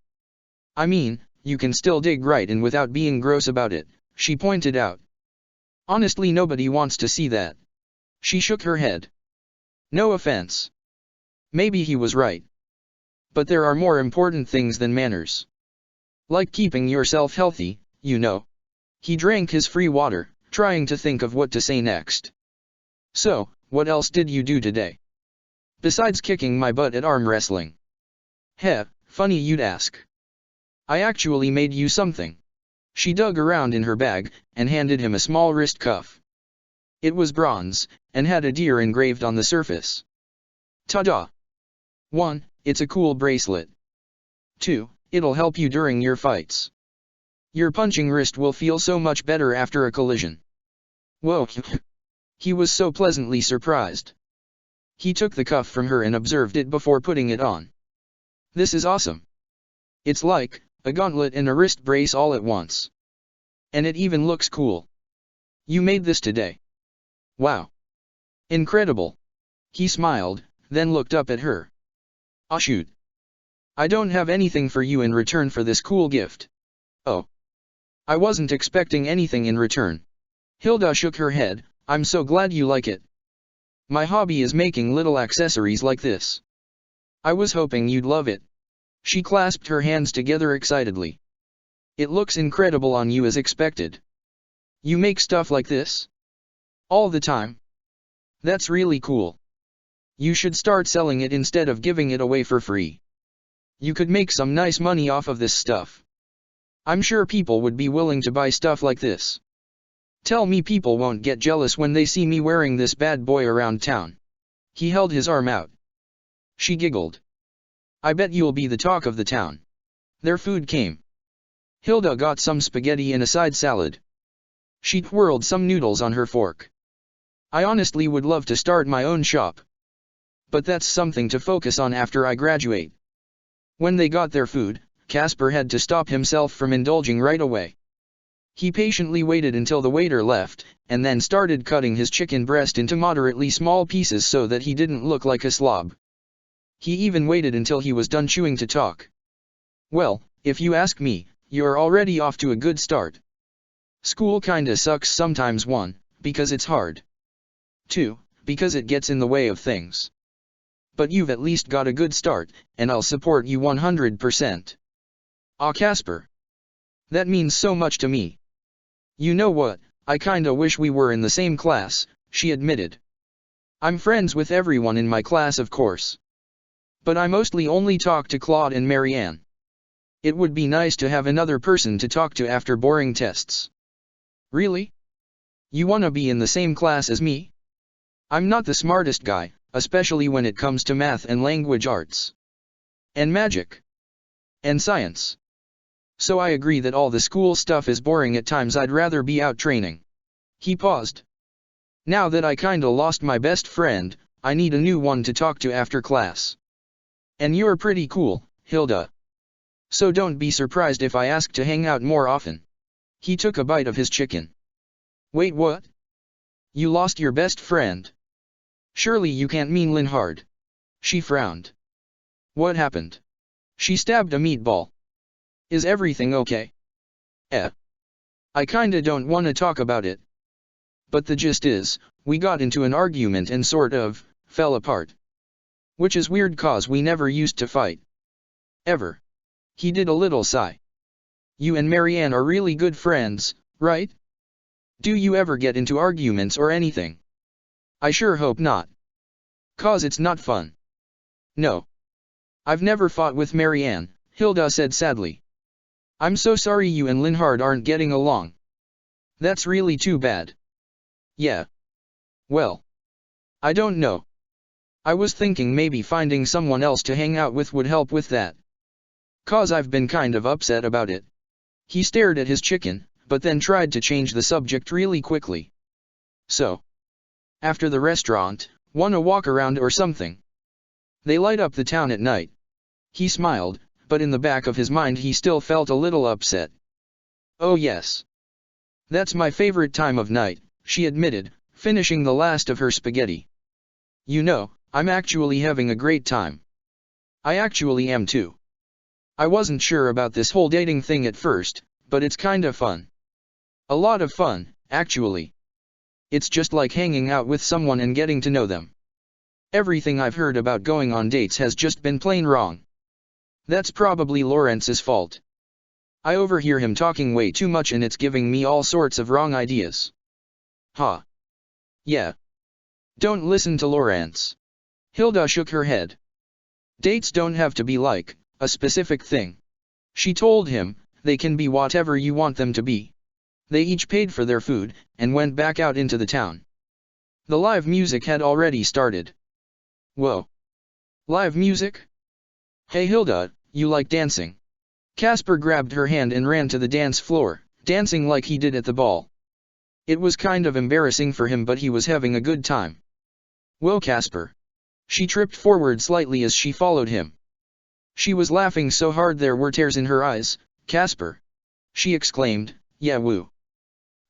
A: I mean, you can still dig right in without being gross about it, she pointed out. Honestly, nobody wants to see that. She shook her head. No offense. Maybe he was right. But there are more important things than manners. Like keeping yourself healthy, you know. He drank his free water, trying to think of what to say next. So, what else did you do today? Besides kicking my butt at arm wrestling. Heh, funny you'd ask. I actually made you something. She dug around in her bag, and handed him a small wrist cuff. It was bronze, and had a deer engraved on the surface. Ta-da! 1. It's a cool bracelet. 2. It'll help you during your fights. Your punching wrist will feel so much better after a collision. Whoa! He was so pleasantly surprised. He took the cuff from her and observed it before putting it on. This is awesome. It's like a gauntlet and a wrist brace all at once. And it even looks cool. You made this today. Wow. Incredible. He smiled, then looked up at her. Ah shoot. I don't have anything for you in return for this cool gift. Oh. I wasn't expecting anything in return. Hilda shook her head. I'm so glad you like it. My hobby is making little accessories like this. I was hoping you'd love it. She clasped her hands together excitedly. It looks incredible on you as expected. You make stuff like this? All the time? That's really cool. You should start selling it instead of giving it away for free. You could make some nice money off of this stuff. I'm sure people would be willing to buy stuff like this. Tell me people won't get jealous when they see me wearing this bad boy around town. He held his arm out. She giggled. I bet you'll be the talk of the town. Their food came. Hilda got some spaghetti and a side salad. She twirled some noodles on her fork. I honestly would love to start my own shop. But that's something to focus on after I graduate. When they got their food, Casper had to stop himself from indulging right away. He patiently waited until the waiter left, and then started cutting his chicken breast into moderately small pieces so that he didn't look like a slob. He even waited until he was done chewing to talk. Well, if you ask me, you're already off to a good start. School kinda sucks sometimes. 1, because it's hard. 2, because it gets in the way of things. But you've at least got a good start, and I'll support you 100%. Ah, Casper. That means so much to me. You know what, I kinda wish we were in the same class, she admitted. I'm friends with everyone in my class, of course. But I mostly only talk to Claude and Marianne. It would be nice to have another person to talk to after boring tests. Really? You wanna be in the same class as me? I'm not the smartest guy, especially when it comes to math and language arts. And magic. And science. So I agree that all the school stuff is boring at times. I'd rather be out training. He paused. Now that I kinda lost my best friend, I need a new one to talk to after class. And you're pretty cool, Hilda. So don't be surprised if I ask to hang out more often. He took a bite of his chicken. Wait, what? You lost your best friend? Surely you can't mean Linhard. She frowned. What happened? She stabbed a meatball. Is everything okay? I kinda don't wanna talk about it. But the gist is, we got into an argument and sort of fell apart. Which is weird cause we never used to fight. Ever. He did a little sigh. You and Marianne are really good friends, right? Do you ever get into arguments or anything? I sure hope not. Cause it's not fun. No. I've never fought with Marianne, Hilda said sadly. I'm so sorry you and Linhard aren't getting along. That's really too bad. Yeah. Well. I don't know. I was thinking maybe finding someone else to hang out with would help with that. Cause I've been kind of upset about it. He stared at his chicken, but then tried to change the subject really quickly. So. After the restaurant, wanna walk around or something? They light up the town at night. He smiled, but in the back of his mind he still felt a little upset. Oh yes. That's my favorite time of night, she admitted, finishing the last of her spaghetti. You know, I'm actually having a great time. I actually am too. I wasn't sure about this whole dating thing at first, but it's kinda fun. A lot of fun, actually. It's just like hanging out with someone and getting to know them. Everything I've heard about going on dates has just been plain wrong. That's probably Lawrence's fault. I overhear him talking way too much and it's giving me all sorts of wrong ideas. Huh. Yeah. Don't listen to Lawrence. Hilda shook her head. Dates don't have to be like a specific thing. She told him, they can be whatever you want them to be. They each paid for their food, and went back out into the town. The live music had already started. Whoa. Live music? Hey Hilda, you like dancing? Casper grabbed her hand and ran to the dance floor, dancing like he did at the ball. It was kind of embarrassing for him, but he was having a good time. Whoa Casper. She tripped forward slightly as she followed him. She was laughing so hard there were tears in her eyes. Casper. She exclaimed, yeah woo.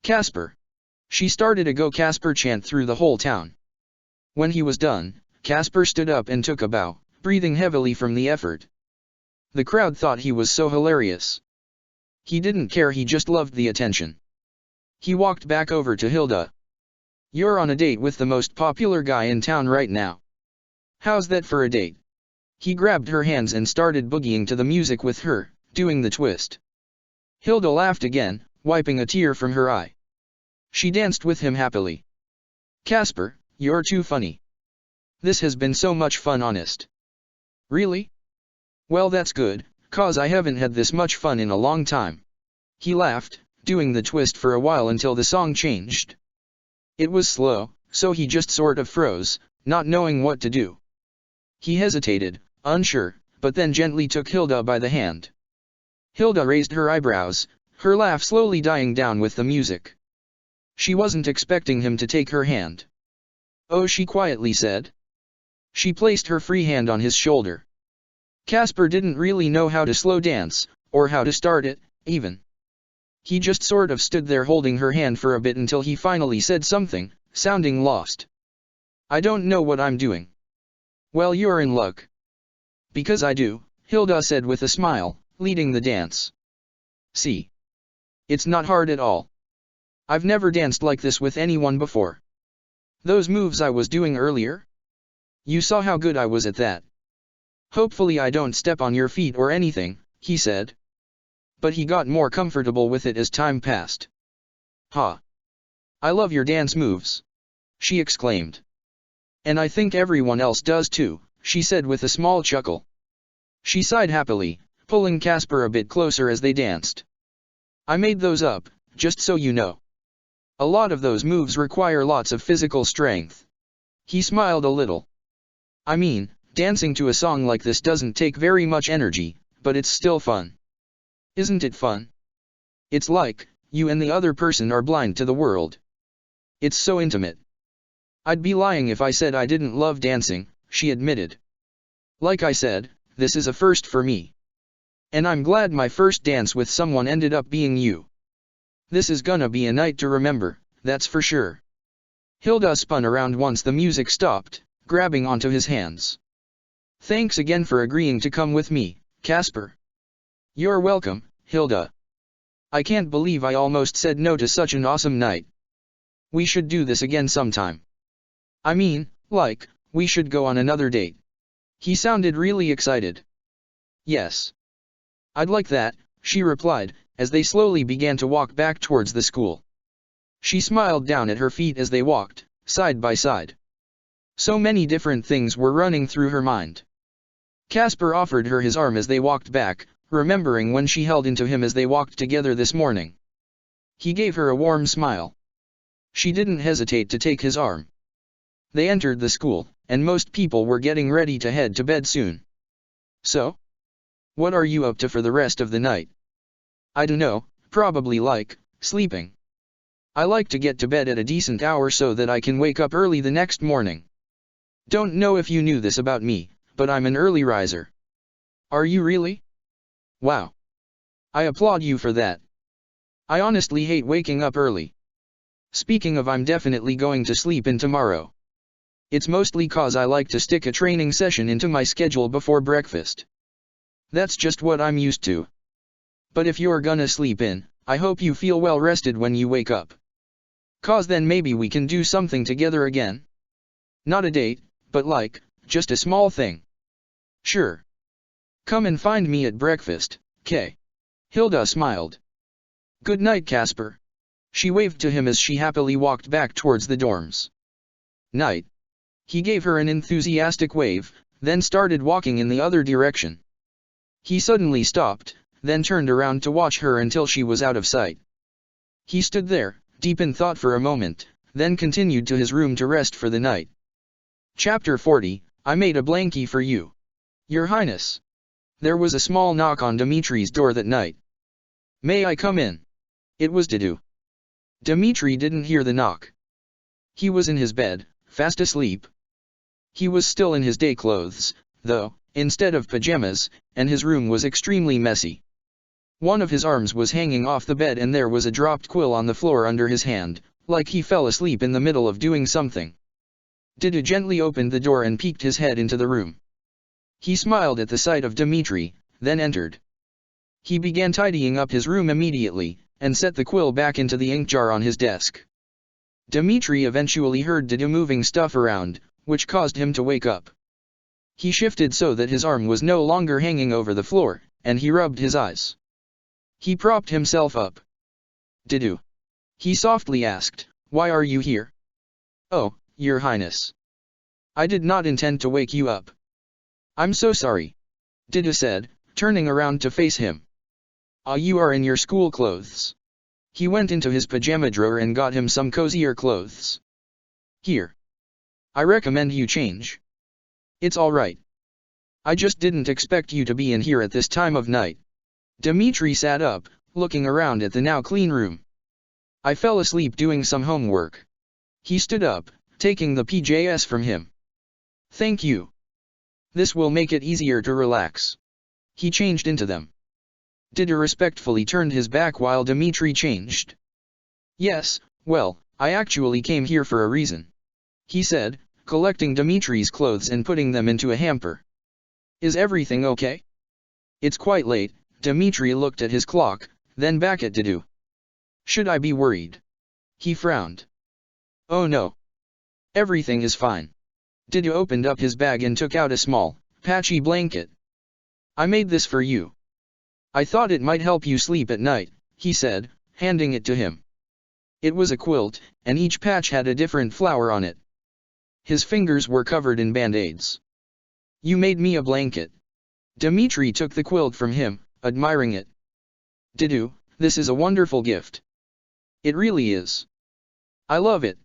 A: Casper. She started a Go Casper chant through the whole town. When he was done, Casper stood up and took a bow, breathing heavily from the effort. The crowd thought he was so hilarious. He didn't care, he just loved the attention. He walked back over to Hilda. You're on a date with the most popular guy in town right now. How's that for a date? He grabbed her hands and started boogieing to the music with her, doing the twist. Hilda laughed again, wiping a tear from her eye. She danced with him happily. Casper, you're too funny. This has been so much fun, honest. Really? Well, that's good, 'cause I haven't had this much fun in a long time. He laughed, doing the twist for a while until the song changed. It was slow, so he just sort of froze, not knowing what to do. He hesitated, unsure, but then gently took Hilda by the hand. Hilda raised her eyebrows, her laugh slowly dying down with the music. She wasn't expecting him to take her hand. Oh, she quietly said. She placed her free hand on his shoulder. Casper didn't really know how to slow dance, or how to start it, even. He just sort of stood there holding her hand for a bit until he finally said something, sounding lost. I don't know what I'm doing. Well, you're in luck. Because I do, Hilda said with a smile, leading the dance. See. It's not hard at all. I've never danced like this with anyone before. Those moves I was doing earlier? You saw how good I was at that. Hopefully I don't step on your feet or anything, he said. But he got more comfortable with it as time passed. Ha! I love your dance moves, she exclaimed. And I think everyone else does too, she said with a small chuckle. She sighed happily, pulling Casper a bit closer as they danced. I made those up, just so you know. A lot of those moves require lots of physical strength. He smiled a little. I mean, dancing to a song like this doesn't take very much energy, but it's still fun. Isn't it fun? It's like, you and the other person are blind to the world. It's so intimate. I'd be lying if I said I didn't love dancing, she admitted. Like I said, this is a first for me. And I'm glad my first dance with someone ended up being you. This is gonna be a night to remember, that's for sure. Hilda spun around once the music stopped, grabbing onto his hands. Thanks again for agreeing to come with me, Casper. You're welcome, Hilda. I can't believe I almost said no to such an awesome night. We should do this again sometime. I mean, like, we should go on another date. He sounded really excited. Yes. I'd like that, she replied, as they slowly began to walk back towards the school. She smiled down at her feet as they walked, side by side. So many different things were running through her mind. Casper offered her his arm as they walked back, remembering when she held into him as they walked together this morning. He gave her a warm smile. She didn't hesitate to take his arm. They entered the school, and most people were getting ready to head to bed soon. So? What are you up to for the rest of the night? I dunno, probably like, sleeping. I like to get to bed at a decent hour so that I can wake up early the next morning. Don't know if you knew this about me, but I'm an early riser. Are you really? Wow. I applaud you for that. I honestly hate waking up early. Speaking of, I'm definitely going to sleep in tomorrow. It's mostly 'cause I like to stick a training session into my schedule before breakfast. That's just what I'm used to. But if you're gonna sleep in, I hope you feel well rested when you wake up. 'Cause then maybe we can do something together again. Not a date, but like, just a small thing. Sure. Come and find me at breakfast, Kay. Hilda smiled. Good night, Casper. She waved to him as she happily walked back towards the dorms. Night. He gave her an enthusiastic wave, then started walking in the other direction. He suddenly stopped, then turned around to watch her until she was out of sight. He stood there, deep in thought for a moment, then continued to his room to rest for the night. Chapter 40, I made a blankie for you. Your Highness. There was a small knock on Dimitri's door that night. May I come in? It was Didu. Dimitri didn't hear the knock. He was in his bed, fast asleep. He was still in his day clothes, though, instead of pajamas, and his room was extremely messy. One of his arms was hanging off the bed and there was a dropped quill on the floor under his hand, like he fell asleep in the middle of doing something. Didu gently opened the door and peeked his head into the room. He smiled at the sight of Dimitri, then entered. He began tidying up his room immediately, and set the quill back into the ink jar on his desk. Dimitri eventually heard Didu moving stuff around, which caused him to wake up. He shifted so that his arm was no longer hanging over the floor, and he rubbed his eyes. He propped himself up. Didu. He softly asked, why are you here? Oh, Your Highness. I did not intend to wake you up. I'm so sorry. Didu said, turning around to face him. Ah, you are in your school clothes. He went into his pajama drawer and got him some cozier clothes. Here. I recommend you change. It's all right. I just didn't expect you to be in here at this time of night. Dimitri sat up, looking around at the now clean room. I fell asleep doing some homework. He stood up, taking the PJs from him. Thank you. This will make it easier to relax. He changed into them. Didu respectfully turned his back while Dimitri changed. Yes, well, I actually came here for a reason. He said, collecting Dimitri's clothes and putting them into a hamper. Is everything okay? It's quite late. Dimitri looked at his clock, then back at Didu. Should I be worried? He frowned. Oh no. Everything is fine. Didu opened up his bag and took out a small, patchy blanket. I made this for you. I thought it might help you sleep at night, he said, handing it to him. It was a quilt, and each patch had a different flower on it. His fingers were covered in band-aids. You made me a blanket. Dimitri took the quilt from him, admiring it. Didu, this is a wonderful gift. It really is. I love it.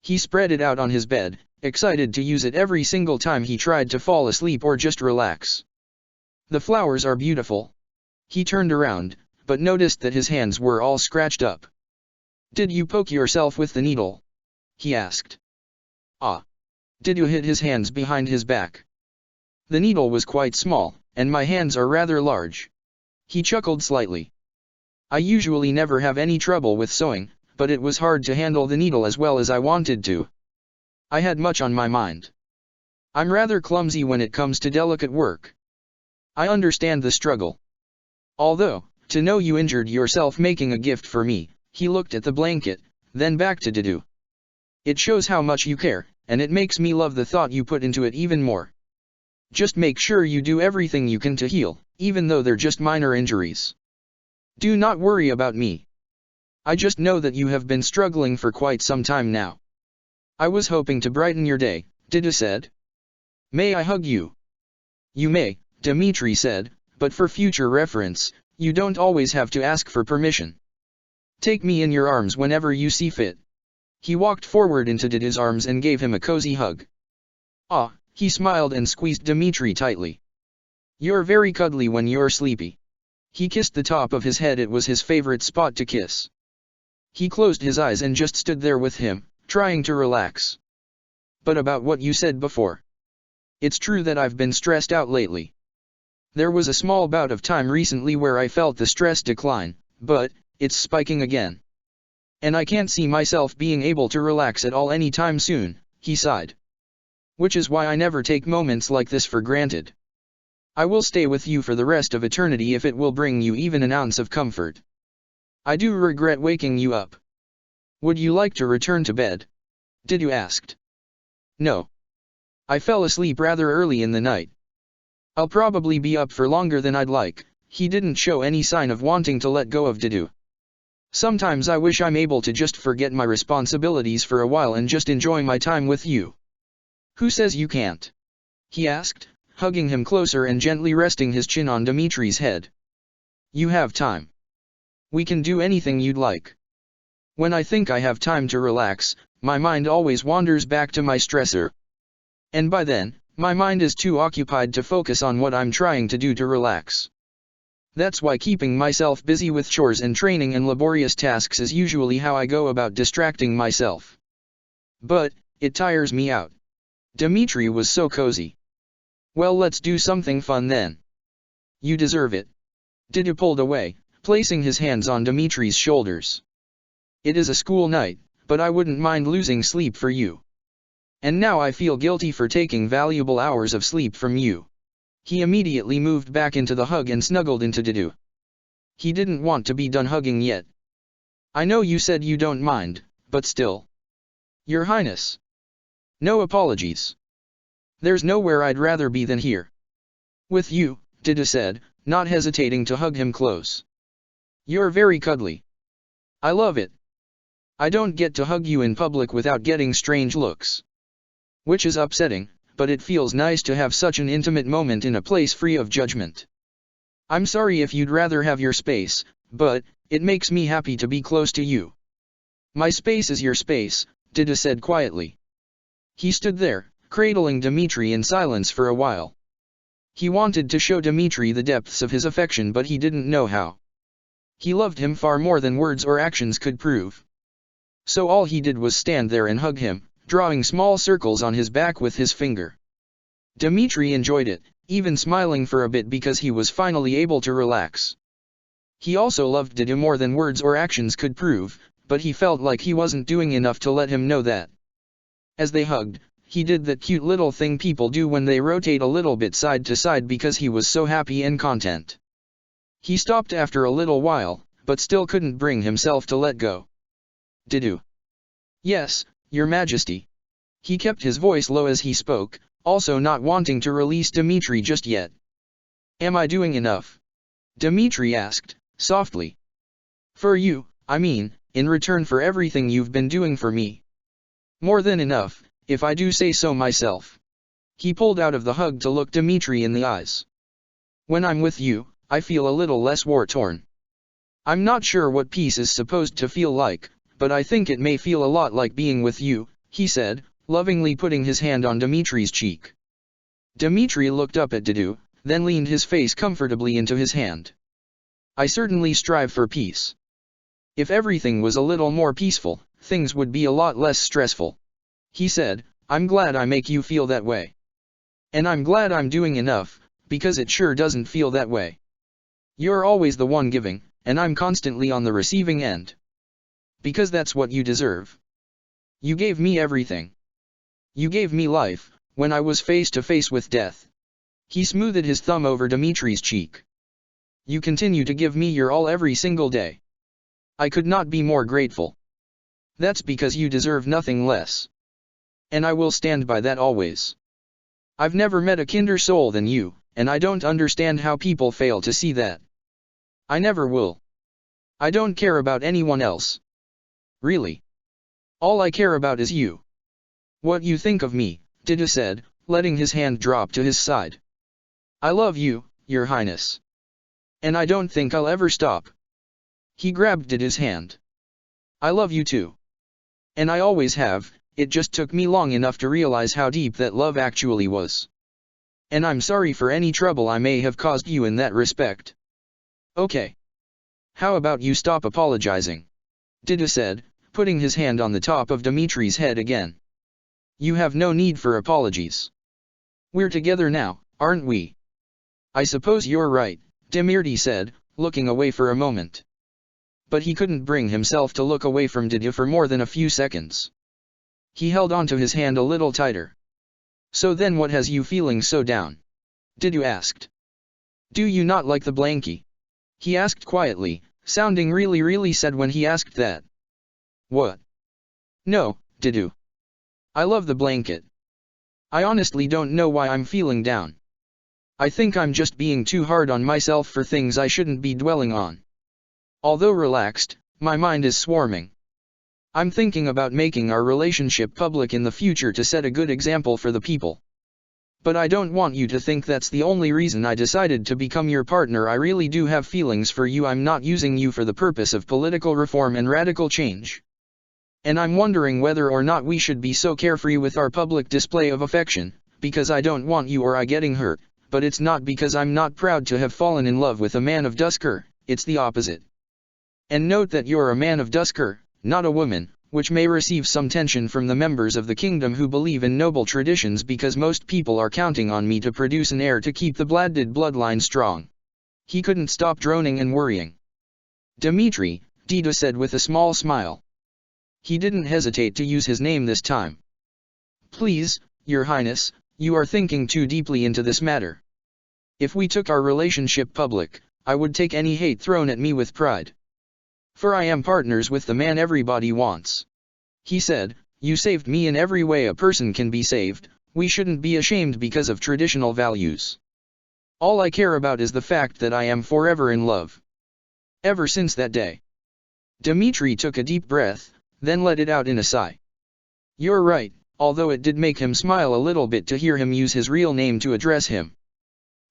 A: He spread it out on his bed, excited to use it every single time he tried to fall asleep or just relax. The flowers are beautiful. He turned around, but noticed that his hands were all scratched up. Did you poke yourself with the needle? He asked. Ah. Didu hid his hands behind his back. The needle was quite small, and my hands are rather large. He chuckled slightly. I usually never have any trouble with sewing, but it was hard to handle the needle as well as I wanted to. I had much on my mind. I'm rather clumsy when it comes to delicate work. I understand the struggle. Although, to know you injured yourself making a gift for me, he looked at the blanket, then back to Didu. It shows how much you care, and it makes me love the thought you put into it even more. Just make sure you do everything you can to heal, even though they're just minor injuries. Do not worry about me. I just know that you have been struggling for quite some time now. I was hoping to brighten your day, Didu said. May I hug you? You may, Dimitri said, but for future reference, you don't always have to ask for permission. Take me in your arms whenever you see fit. He walked forward into Didu's arms and gave him a cozy hug. Ah, he smiled and squeezed Dimitri tightly. You're very cuddly when you're sleepy. He kissed the top of his head. It was his favorite spot to kiss. He closed his eyes and just stood there with him, trying to relax. But about what you said before. It's true that I've been stressed out lately. There was a small bout of time recently where I felt the stress decline, but it's spiking again. And I can't see myself being able to relax at all anytime soon, he sighed. Which is why I never take moments like this for granted. I will stay with you for the rest of eternity if it will bring you even an ounce of comfort. I do regret waking you up. Would you like to return to bed? Didu asked. No. I fell asleep rather early in the night. I'll probably be up for longer than I'd like. He didn't show any sign of wanting to let go of Didu. Sometimes I wish I'm able to just forget my responsibilities for a while and just enjoy my time with you. Who says you can't? He asked, hugging him closer and gently resting his chin on Dimitri's head. You have time. We can do anything you'd like. When I think I have time to relax, my mind always wanders back to my stressor. And by then, my mind is too occupied to focus on what I'm trying to do to relax. That's why keeping myself busy with chores and training and laborious tasks is usually how I go about distracting myself. But, it tires me out. Dimitri was so cozy. Well, let's do something fun then. You deserve it. Didu pulled away, placing his hands on Dimitri's shoulders. It is a school night, but I wouldn't mind losing sleep for you. And now I feel guilty for taking valuable hours of sleep from you. He immediately moved back into the hug and snuggled into Didu. He didn't want to be done hugging yet. I know you said you don't mind, but still. Your Highness. No apologies. There's nowhere I'd rather be than here. With you, Didu said, not hesitating to hug him close. You're very cuddly. I love it. I don't get to hug you in public without getting strange looks. Which is upsetting, but it feels nice to have such an intimate moment in a place free of judgment. I'm sorry if you'd rather have your space, but it makes me happy to be close to you. My space is your space, Didu said quietly. He stood there, cradling Dimitri in silence for a while. He wanted to show Dimitri the depths of his affection, but he didn't know how. He loved him far more than words or actions could prove. So all he did was stand there and hug him, drawing small circles on his back with his finger. Dimitri enjoyed it, even smiling for a bit because he was finally able to relax. He also loved Didu more than words or actions could prove, but he felt like he wasn't doing enough to let him know that. As they hugged, he did that cute little thing people do when they rotate a little bit side to side because he was so happy and content. He stopped after a little while, but still couldn't bring himself to let go. Didu. Yes, Your Majesty. He kept his voice low as he spoke, also not wanting to release Dimitri just yet. Am I doing enough? Dimitri asked, softly. For you, I mean, in return for everything you've been doing for me. More than enough, if I do say so myself. He pulled out of the hug to look Dimitri in the eyes. When I'm with you, I feel a little less war-torn. I'm not sure what peace is supposed to feel like, but I think it may feel a lot like being with you, he said, lovingly putting his hand on Dimitri's cheek. Dimitri looked up at Didu, then leaned his face comfortably into his hand. I certainly strive for peace. If everything was a little more peaceful, things would be a lot less stressful. He said, I'm glad I make you feel that way. And I'm glad I'm doing enough, because it sure doesn't feel that way. You're always the one giving, and I'm constantly on the receiving end. Because that's what you deserve. You gave me everything. You gave me life, when I was face to face with death. He smoothed his thumb over Dimitri's cheek. You continue to give me your all every single day. I could not be more grateful. That's because you deserve nothing less. And I will stand by that always. I've never met a kinder soul than you, and I don't understand how people fail to see that. I never will. I don't care about anyone else. Really. All I care about is you. What you think of me, Didu said, letting his hand drop to his side. I love you, Your Highness. And I don't think I'll ever stop. He grabbed Didu's hand. I love you too. And I always have, it just took me long enough to realize how deep that love actually was. And I'm sorry for any trouble I may have caused you in that respect. Okay. How about you stop apologizing? Didu said, putting his hand on the top of Dimitri's head again. You have no need for apologies. We're together now, aren't we? I suppose you're right, Dimitri said, looking away for a moment. But he couldn't bring himself to look away from Didu for more than a few seconds. He held onto his hand a little tighter. So then what has you feeling so down? Didu asked. Do you not like the blankie? He asked quietly, sounding really sad when he asked that. What? No, Didu. I love the blanket. I honestly don't know why I'm feeling down. I think I'm just being too hard on myself for things I shouldn't be dwelling on. Although relaxed, my mind is swarming. I'm thinking about making our relationship public in the future to set a good example for the people. But I don't want you to think that's the only reason I decided to become your partner. I really do have feelings for you. I'm not using you for the purpose of political reform and radical change. And I'm wondering whether or not we should be so carefree with our public display of affection, because I don't want you or I getting hurt, but it's not because I'm not proud to have fallen in love with a man of Dusker, it's the opposite. And note that you're a man of Dusker, not a woman, which may receive some tension from the members of the kingdom who believe in noble traditions, because most people are counting on me to produce an heir to keep the Bladded bloodline strong. He couldn't stop droning and worrying. Dmitri, Dida said with a small smile. He didn't hesitate to use his name this time. Please, Your Highness, you are thinking too deeply into this matter. If we took our relationship public, I would take any hate thrown at me with pride. For I am partners with the man everybody wants. He said, you saved me in every way a person can be saved. We shouldn't be ashamed because of traditional values. All I care about is the fact that I am forever in love. Ever since that day. Dmitri took a deep breath, then let it out in a sigh. You're right, although it did make him smile a little bit to hear him use his real name to address him.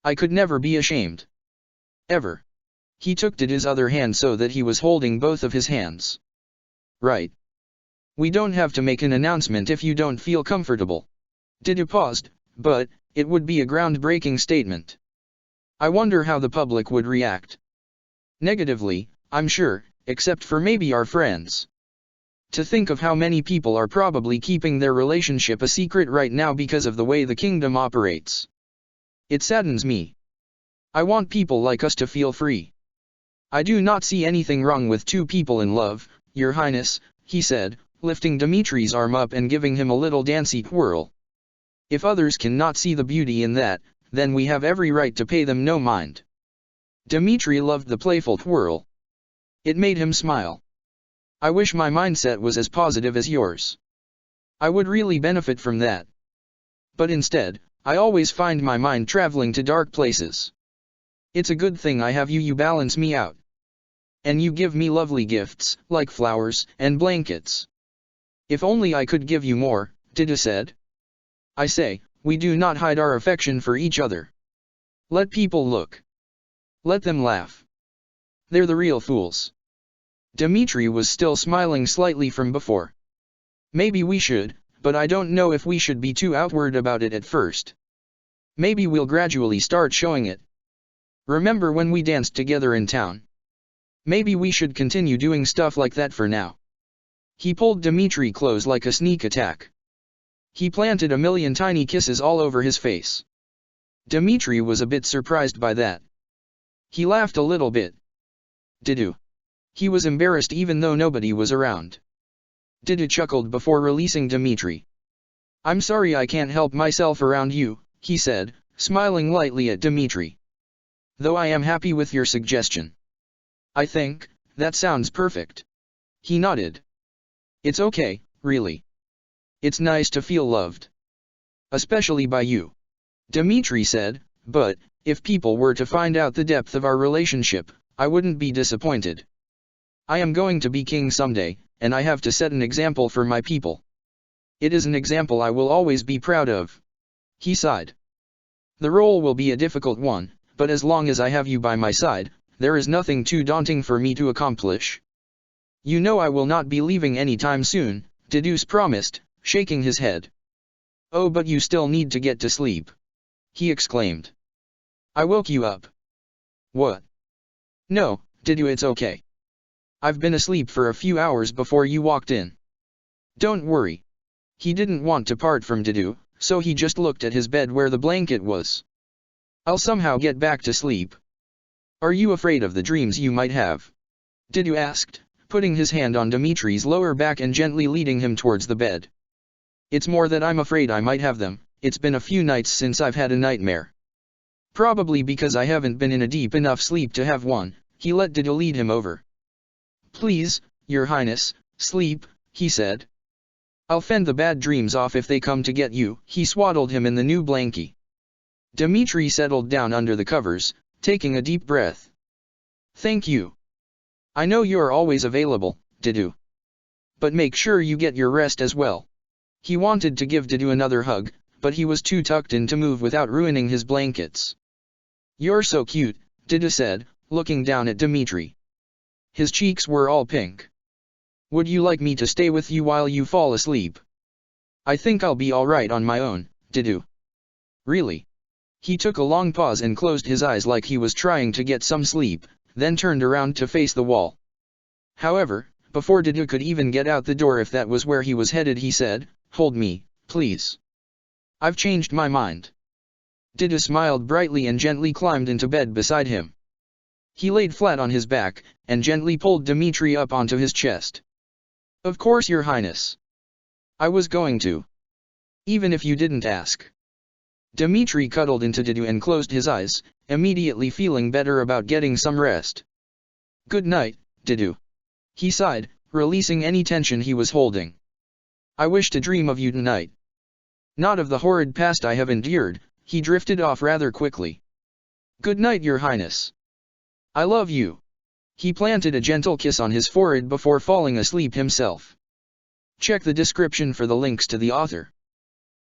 A: I could never be ashamed. Ever. He took Didu's other hand so that he was holding both of his hands. Right. We don't have to make an announcement if you don't feel comfortable. Didu paused, but it would be a groundbreaking statement. I wonder how the public would react. Negatively, I'm sure, except for maybe our friends. To think of how many people are probably keeping their relationship a secret right now because of the way the kingdom operates. It saddens me. I want people like us to feel free. I do not see anything wrong with two people in love, Your Highness, he said, lifting Dmitri's arm up and giving him a little dancey twirl. If others cannot see the beauty in that, then we have every right to pay them no mind. Dmitri loved the playful twirl. It made him smile. I wish my mindset was as positive as yours. I would really benefit from that. But instead, I always find my mind traveling to dark places. It's a good thing I have you. You balance me out. And you give me lovely gifts, like flowers and blankets. If only I could give you more, Didu said. I say, we do not hide our affection for each other. Let people look. Let them laugh. They're the real fools. Dmitri was still smiling slightly from before. Maybe we should, but I don't know if we should be too outward about it at first. Maybe we'll gradually start showing it. Remember when we danced together in town? Maybe we should continue doing stuff like that for now. He pulled Dmitri close like a sneak attack. He planted a million tiny kisses all over his face. Dmitri was a bit surprised by that. He laughed a little bit. Didu. He was embarrassed even though nobody was around. Didu chuckled before releasing Dmitri. I'm sorry I can't help myself around you, he said, smiling lightly at Dmitri. Though I am happy with your suggestion. I think, that sounds perfect. He nodded. It's okay, really. It's nice to feel loved. Especially by you. Dmitri said, but, if people were to find out the depth of our relationship, I wouldn't be disappointed. I am going to be king someday, and I have to set an example for my people. It is an example I will always be proud of. He sighed. The role will be a difficult one, but as long as I have you by my side, there is nothing too daunting for me to accomplish. You know I will not be leaving anytime soon, Didus promised, shaking his head. Oh, but you still need to get to sleep. He exclaimed. I woke you up. What? No, Didu, it's okay. I've been asleep for a few hours before you walked in. Don't worry. He didn't want to part from Didu, so he just looked at his bed where the blanket was. I'll somehow get back to sleep. Are you afraid of the dreams you might have? Didu asked, putting his hand on Dmitri's lower back and gently leading him towards the bed. It's more that I'm afraid I might have them. It's been a few nights since I've had a nightmare. Probably because I haven't been in a deep enough sleep to have one. He let Didu lead him over. Please, Your Highness, sleep, he said. I'll fend the bad dreams off if they come to get you. He swaddled him in the new blankie. Dmitri settled down under the covers, taking a deep breath. Thank you. I know you're always available, Didu. but make sure you get your rest as well. He wanted to give Didu another hug, but he was too tucked in to move without ruining his blankets. You're so cute, Didu said, looking down at Dmitri. His cheeks were all pink. Would you like me to stay with you while you fall asleep? I think I'll be alright on my own, Didu. Really? He took a long pause and closed his eyes like he was trying to get some sleep, then turned around to face the wall. However, before Didu could even get out the door if that was where he was headed, he said, Hold me, please. I've changed my mind. Didu smiled brightly and gently climbed into bed beside him. He laid flat on his back, and gently pulled Dmitri up onto his chest. Of course, Your Highness. I was going to. Even if you didn't ask. Dmitri cuddled into Didu and closed his eyes, immediately feeling better about getting some rest. Good night, Didu. He sighed, releasing any tension he was holding. I wish to dream of you tonight. Not of the horrid past I have endured, he drifted off rather quickly. Good night, Your Highness. I love you. He planted a gentle kiss on his forehead before falling asleep himself. Check the description for the links to the author.